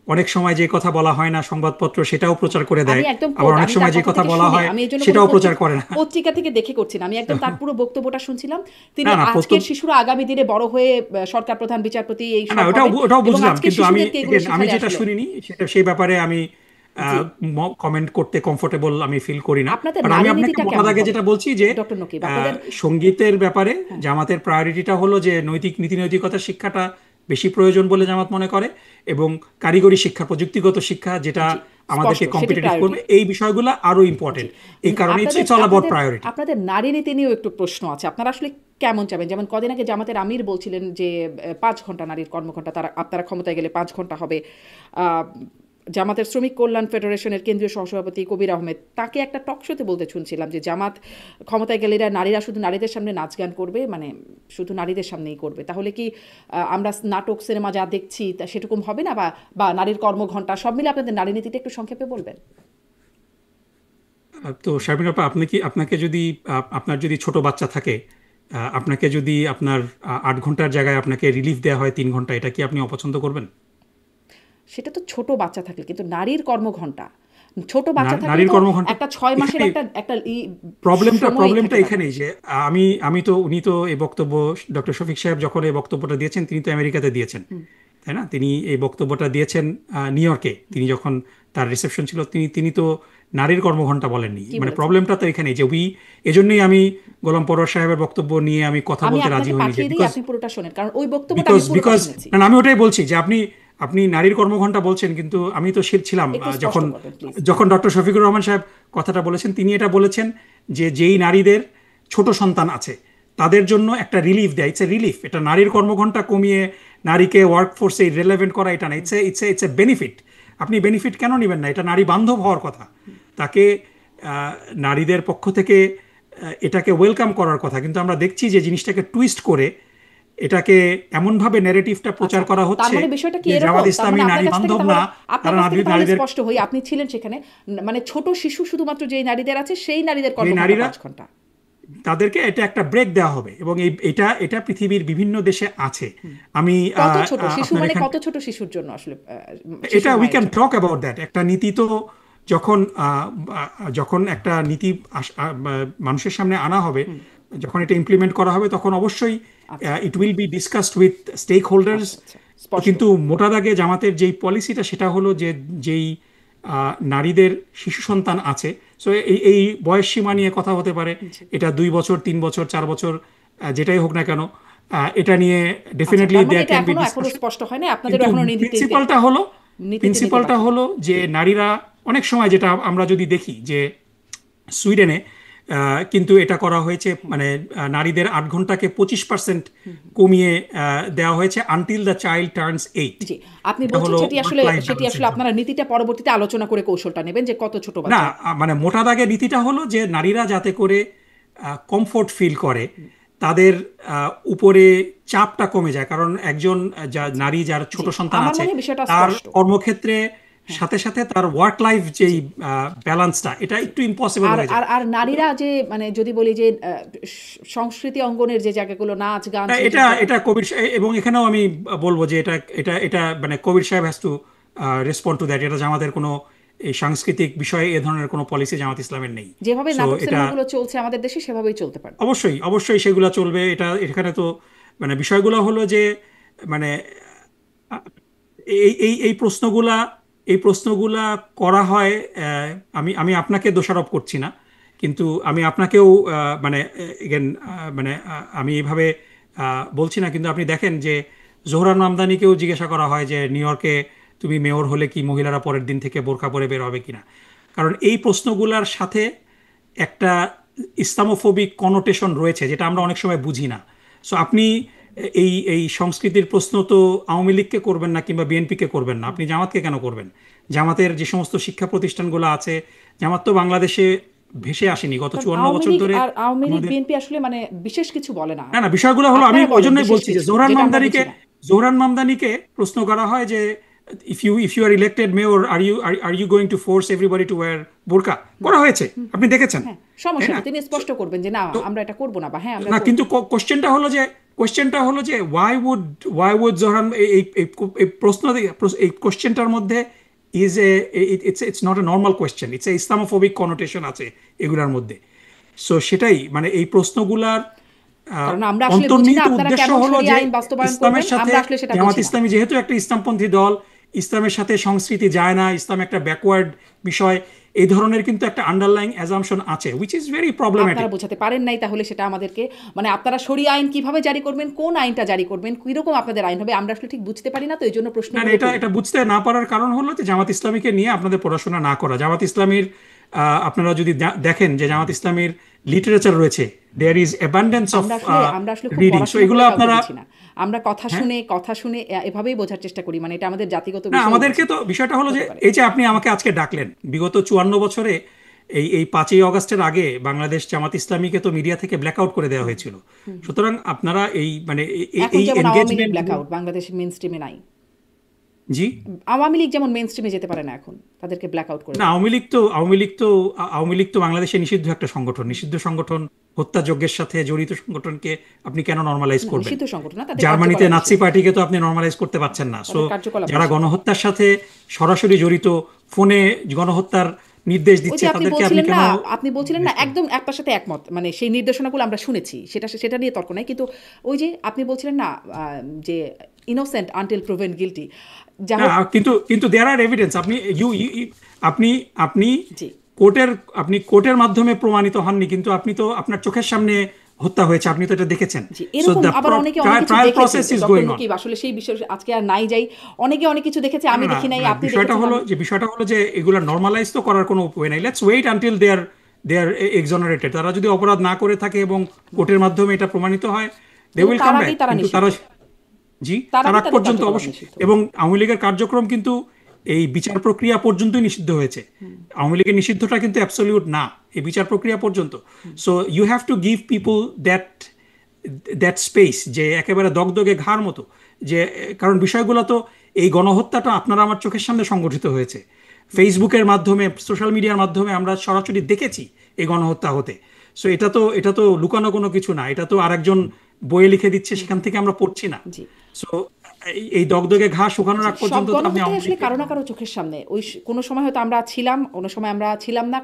অনেক সময় যে কথা বলা হয় না সংবাদপত্র সেটাও প্রচার করে আমি দেয়, একদম আবার অনেক আমি সময় তার যে কথা কথা থেকে বলা শুনি, হয় আমি এই জন্য কোনো সেটাও প্রচার করে না। পত্রিকা থেকে দেখে করছি না, আমি একদম তার পুরো বক্তব্যটা শুনছিলাম। তিনি না না, আজকের শিশুরা আগামী দিনে বড় হয়ে সরকার প্রধান, বিচারপতি, এই না সব ওটাও হবে, ওটাও এবং বুঝলাম, আজকের কিন্তু শিশুদেরকে এগুলো আমি শেখালে যেটা আসলে শুনিনি সেটা, সেই ব্যাপারে আমি জি, কমেন্ট করতে কমফোর্টেবল আমি ফিল করি না। আপনাদের বাট আমি নারী আপনাকে নীতিটা মোটা কেমন দাগে হবে যেটা বলছি যে ডক্টর নকিব? আপনাদের সঙ্গীতের ব্যাপারে হ্যাঁ, জামাতের প্রায়োরিটিটা হলো যে নীতি নৈতিকতার শিক্ষাটা বেশি প্রয়োজন বলে জামাত মনে করে, এবং কারিগরি শিক্ষা, প্রযুক্তিগত শিক্ষা, যেটা জি, স্পষ্ট আমাদেরকে সেটি কম্পিটিটিভ প্রায়োরিটি। করবে, এই বিষয়গুলো আরো জি, ইম্পর্টেন্ট। এই কারণে আপনাদের ইটস অল অ্যাবাউট আপনাদের প্রায়োরিটি। আপনাদের নারী নীতি নিয়েও একটু প্রশ্ন আছে, আপনারা আসলে কেমন চাবেন? যেমন কদিন আগে জামাতের আমির বলছিলেন যে 5 ঘন্টা নারীর কর্মঘণ্টা, আপনারা ক্ষমতায় গেলে 5 ঘন্টা হবে। আহ, জামাতের শ্রমিক কল্যাণ ফেডারেশনের কেন্দ্রীয় সহসভাপতি কবির আহমেদ, তাকে একটা টক শোতে বলতে শুনছিলাম যে জামাত ক্ষমতায় গেলে নারীরা শুধু নারীদের সামনে নাচ গান করবে, মানে শুধু নারীদের সামনেই করবে। তাহলে কি আমরা নাটক সিনেমা যা দেখছি তা সেরকম হবে না? বা নারীর কর্মঘণ্টা সব মিলে আপনাদের নারী নীতিটা একটু সংক্ষেপে বলবেন। তো শারমিন আপা, আপনাকে যদি আপনার যদি ছোট বাচ্চা থাকে, আপনাকে যদি আপনার 8 ঘন্টার জায়গায় আপনাকে রিলিফ দেওয়া হয় 3 ঘন্টা, এটা কি আপনি অপছন্দ করবেন? সেটা তো ছোট বাচ্চা থাকলে, কিন্তু নারীর কর্মঘণ্টা, ছোট বাচ্চা থাকলে নারীর তো কর্মঘণ্টা একটা 6 মাসের এখানে একটা একটা প্রবলেমটা সময় প্রবলেমটা থাকে তাদের। এখানেই যে উনি তো এই বক্তব্য, ডক্টর শফিক সাহেব যখন এই বক্তব্যটা দিয়েছেন তিনি তো আমেরিকাতে দিয়েছেন, তাই না? তিনি এই বক্তব্যটা দিয়েছেন নিউ ইয়র্কে, তিনি যখন তার রিসেপশন ছিল, তিনি তো নারীর কর্মঘণ্টা বলেননি। কি মানে বলেছেন? প্রবলেমটা তো এখানেই যে এজন্যই আমি গোলাম পরোয়ার সাহেবের বক্তব্য নিয়ে আমি কথা আমি বলতে রাজি আপনাকে হইনি, যে পাঠিয়ে দিই, বিকজ আপনি পুরোটা শোনেন, কারণ ওই বক্তব্যটা বিকজ আমি পুরোটা বিকজ শুনেছি। না না, আমি ওটাই বলছি যে আপনি নারীর কর্মঘণ্টা বলছেন, কিন্তু আমি তো ছিলাম একটু স্পষ্ট যখন করবেন প্লিজ। যখন ডক্টর শফিকুর রহমান সাহেব কথাটা বলেছেন, তিনি এটা বলেছেন যে যেই নারীদের ছোট সন্তান আছে তাদের জন্য একটা রিলিফ দেয়। It's a relief. এটা নারীর কর্মঘণ্টা কমিয়ে নারীকে ওয়ার্কফোর্সে রিলেভেন্ট করা এটা না, ইটস এ বেনিফিট। আপনি বেনিফিট কেন নেবেন না? এটা নারী বান্ধব হওয়ার কথা। তাকে নারীদের পক্ষ থেকে এটাকে ওয়েলকাম করার কথা। কিন্তু আমরা দেখছি যে জিনিসটাকে টুইস্ট করে এটাকে এমনভাবে ন্যারেটিভটা প্রচার করা তার হচ্ছে মানে বিষয়টা কি যে এরকম? জামাত তার ইসলামী মানে নারী বান্ধব না, আপনার তারা কাছ থেকে তাহলে নারীদের স্পষ্ট হই, আপনি ছিলেন সেখানে, মানে ছোট শিশু শুধুমাত্র যেই নারীদের আছে সেই নারীদের এই কর্মঘণ্টা নারীরা 5 ঘন্টা। তাদেরকে এটা একটা ব্রেক দেওয়া হবে, এবং এটা এটা পৃথিবীর বিভিন্ন দেশে আছে। আমি কত ছোট শিশু, আপনার মানে এখান কত ছোট শিশুর জন্য আসলে এটা শিশুর উই মায়ের ক্যান জন্য? Talk about that. একটা নীতি তো যখন যখন একটা নীতি মানুষের সামনে আনা হবে, যখন এটা ইমপ্লিমেন্ট করা হবে, তখন অবশ্যই আচ্ছা it will be discussed with stakeholders. আচ্ছা আচ্ছা, স্পষ্ট। কিন্তু মোটা দাগে জামাতের যেই পলিসিটা সেটা হলো যে যেই নারীদের শিশু সন্তান আছে, সো এই বয়স সীমা নিয়ে কথা হতে পারে, জি। এটা 2 বছর, 3 বছর, 4 বছর, যেটাই হোক না কেন, এটা নিয়ে আচ্ছা, ডেফিনেটলি তার মানে দেয়ার এটা ক্যান বি এখনো ডিসকাশন। স্পষ্ট হয় না, আপনাদেরও কিন্তু এখনো নীতিতে নীতিতে নিতে প্রিন্সিপালটা বাকি। হলো যে নারীরা অনেক সময়, যেটা আমরা যদি দেখি যে সুইডেনে কিন্তু এটা করা হয়েছে, মানে নারীদের 8 ঘন্টাকে 25% কমিয়ে দেওয়া হয়েছে আনটিল দ্য চাইল্ড টার্নস 8। জি, আপনি এটা বলছেন হলো সেটি ওয়ার্ক আসলে লাইফ ব্যালেন্সের জন্য। আপনারা নীতিটা পরবর্তীতে আলোচনা করে কৌশলটা নেবেন যে কত ছোট না, বাচ্চা। মানে মোটা দাগে নীতিটা হলো যে নারীরা যাতে করে কমফোর্ট ফিল করে, তাদের উপরে চাপটা কমে যায়। কারণ একজন নারী যার জি, ছোট সন্তান আমার আছে, মনে হয় বিষয়টা তার স্পষ্ট। কর্মক্ষেত্রে সাথে সাথে তার ওয়ার্ক লাইফ যেই ব্যালেন্সটা, এটা জি। একটু ইম্পসিবল আর হয়ে যায়। আর আর নারীরা যে, মানে যদি বলি যে সংস্কৃতি অঙ্গনের যে জায়গাগুলো, নাচ গান, সেই এটা জায়গা। এটা কবির এবং এখানেও আমি বলবো যে এটা এটা এটা মানে কবির সাহেব has to respond to that. এটা জামাতের কোনো এই সাংস্কৃতিক বিষয়ে এ ধরনের কোনো পলিসি জামাত ইসলামের নেই। যেভাবে সো নাটক এটা সিনেমাগুলো চলছে আমাদের দেশে সেভাবেই চলতে পারে। অবশ্যই অবশ্যই সেগুলো চলবে। এটা এখানে তো মানে বিষয়গুলো হলো যে মানে আহ, এই প্রশ্নগুলা করা হয়। আমি আমি আপনাকে দোষারোপ করছি না, কিন্তু আমি আপনাকেও মানে এগেন মানে আমি এইভাবে বলছি না, কিন্তু আপনি দেখেন যে জোহরান মামদানিকেও জিজ্ঞাসা করা হয় যে নিউ ইয়র্কে তুমি মেয়র হলে কি মহিলারা পরের দিন থেকে বোরকা পরে বের হবে কিনা। কারণ এই প্রশ্নগুলার সাথে একটা ইসলামোফোবিক কনোটেশন রয়েছে, যেটা আমরা অনেক সময় বুঝি না। সো আপনি এই এই সংস্কৃতির প্রশ্ন তো আওয়ামী লীগকে করবেন না, কিংবা বিএনপিকে করবেন না, আপনি জামাতকে কেন করবেন? জামাতের যে সমস্ত শিক্ষা প্রতিষ্ঠানগুলো আছে, জামাত তো বাংলাদেশে ভেসে আসেনি গত কারণ 54 বছর ধরে। আওয়ামী লীগ আমাদের বিএনপি আসলে মানে বিশেষ কিছু বলে না। না না, বিষয়গুলো হলো, আমি আপনারা ওই বলেন জন্যই বিশেষ বলছি যে কিছু, যেটা আমরা বুঝি না। জোহরান মামদানিকে প্রশ্ন করা হয় যে if you are elected mayor, are you going to force everybody to wear burqa? করা হয়েছে, আপনি দেখেছেন, হ্যাঁ, তাই সমস্যা না? নেই, তিনি স্পষ্ট করবেন যে না তো আমরা এটা করব না, বা হ্যাঁ আমরা না, করব। কিন্তু কোশ্চেনটা হলো যে ওয়াই উড জোহরান এই প্রশ্ন এই কোশ্চেনটার মধ্যে is it's not a normal question, it's a Islamophobic connotation আছে এগুলার মধ্যে। সো সেটাই মানে এই প্রশ্নগুলার কারণ আমরা আসলে বুঝি না অন্তর্নিহিত আপনারা উদ্দেশ্য কেমন হলো শরিয়া যে আইন বাস্তবায়ন ইসলামের করবেন, সাথে আমরা আসলে সেটা জামাত বুঝি না। ইসলামী যেহেতু একটা ইসলামপন্থী দল, ইসলামের সাথে সংস্কৃতি যায় না, ইসলাম একটা ব্যাকওয়ার্ড বিষয়, এই ধরনের কিন্তু একটা আন্ডারলাইং অ্যাজাম্পশন আছে, উইচ ইজ ভেরি প্রবলেমেটিক। আপনারা বোঝাতে পারেন নাই, তাহলে সেটা আমাদেরকে, মানে আপনারা শরিয়া আইন কিভাবে জারি করবেন, কোন আইনটা জারি করবেন, কিরকম আপনাদের আইন হবে, আমরা আসলে ঠিক বুঝতে পারি না, তো এই জন্য প্রশ্ন না না, এটা এটা বুঝতে না পারার কারণ হলো যে জামাত ইসলামীকে নিয়ে আপনাদের পড়াশোনা না করা। জামাত ইসলামীর আপনারা যদি দেখেন যে জামাত ইসলামীর লিটারেচার রয়েছে, দেয়ার ইজ অ্যাবান্ডেন্স অফ আমরা আসলে খুব রিডিং। সো পড়াশোনা এগুলো করে কাউকে আপনারা দিচ্ছি না, আমরা কথা শুনে এভাবেই বোঝার চেষ্টা করি, মানে এটা আমাদের জাতিগত না, বিষয় আমাদেরকে তো বিষয়টা হলো যে হতে পারে। এই যে আপনি আমাকে আজকে ডাকলেন, বিগত 54 বছরে এই 5ই অগস্টের আগে বাংলাদেশ জামাত ইসলামীকে তো মিডিয়া থেকে ব্ল্যাকআউট করে দেওয়া হয়েছিল। সুতরাং আপনারা এই মানে এখন এই যেমন Awami League engagement. Blackout Bangladesh main স্ট্রিমে নাই, জি আওয়ামী লীগ যেমন মেইন স্ট্রিমে যেতে পারে না, এখন তাদেরকে ব্ল্যাকআউট করে না, দেওয়া। আওয়ামী লীগ তো বাংলাদেশে নিষিদ্ধ একটা সংগঠন, নিষিদ্ধ সংগঠন, হত্যাযজ্ঞের সাথে জড়িত সংগঠনকে আপনি কেন নর্মালাইজ না, করবেন? নিষিদ্ধ সংগঠন না, তাদের জার্মানিতে কার্যকলাপ নাৎসি নিষিদ্ধ। পার্টিকে তো আপনি নর্মালাইজ করতে পারছেন না। সো তাদের কার্যকলাপ যারা নিষিদ্ধ। গণহত্যার সাথে সরাসরি জড়িত, ফোনে গণহত্যার নির্দেশ ওই দিচ্ছে, যে আপনি তাদেরকে আপনি বলছিলেন কেন না, একদম আপনার সাথে একমত, মানে সেই নির্দেশনাগুলো আমরা শুনেছি, সেটা নিয়ে তর্ক নাই, কিন্তু ওই যে আপনি বলছিলেন না যে ইনোসেন্ট আনটিল প্রুভেন গিলটি, যা না, হোক। কিন্তু দেয়ার আর এভিডেন্স। আপনি আপনি জি, কোর্টের মাধ্যমে প্রমাণিত হননি, কিন্তু আপনি তো আপনার চোখের সামনে হত্যা হয়েছে, আপনি তো এটা দেখেছেন। জি, সো এরকম দ্য আবার অনেকে অনেক কিছু ট্রায়াল দেখেছে। Process is doctor going on. Nakib, আসলে সেই বিষয়ে আজকে আর নাই যাই। অনেকে অনেক কিছু দেখেছে, আমি না দেখি নাই, না, আপনি বিষয়টা দেখেছেন, হলো আমি। যে এগুলা নর্মালাইজ তো করার কোনো ওয়ে নাই। লেটস ওয়েট আনটিল দে আর এক্সোনারেটেড। তারা যদি অপরাধ না করে থাকে এবং কোর্টের মাধ্যমে এটা প্রমাণিত হয়, দে কিন্তু উইল তার কাম ব্যাক। আগেই তারা কিন্তু নিষিদ্ধ। তারা, জি, তার তার আগেই আগ তাদের পর্যন্ত কার্যকলাপ অবশ্যই। নিষিদ্ধ। এবং আওয়ামী লীগের কার্যক্রম কিন্তু এই বিচার প্রক্রিয়া পর্যন্তই নিষিদ্ধ হয়েছে। আওয়ামী লীগের নিষিদ্ধটা কিন্তু অ্যাবসলিউট না, এই বিচার প্রক্রিয়া পর্যন্ত। So you have to give people that that space, যে একেবারে দগদগে ঘাড় মতো, যে কারণ বিষয়গুলো তো, এই গণহত্যাটা আপনারা আমার চোখের সামনে সংগঠিত হয়েছে, ফেসবুকের মাধ্যমে, সোশ্যাল মিডিয়ার মাধ্যমে আমরা সরাসরি দেখেছি এই গণহত্যা হতে। সো এটা তো লুকানো কোনো কিছু না, এটা তো আরেকজন বইয়ে লিখে দিচ্ছে, সেখান থেকে আমরা পড়ছি না। জি, সো এই দগদগে ঘা শুকানোর জি। আগ সব পর্যন্ত তো আপনি গণহত্যাই আওয়ামী আসলে লীগকে, কারো না কারো চোখের সামনে। কোনো সময় হয়তো আমরা ছিলাম, কোনো সময় আমরা ছিলাম না।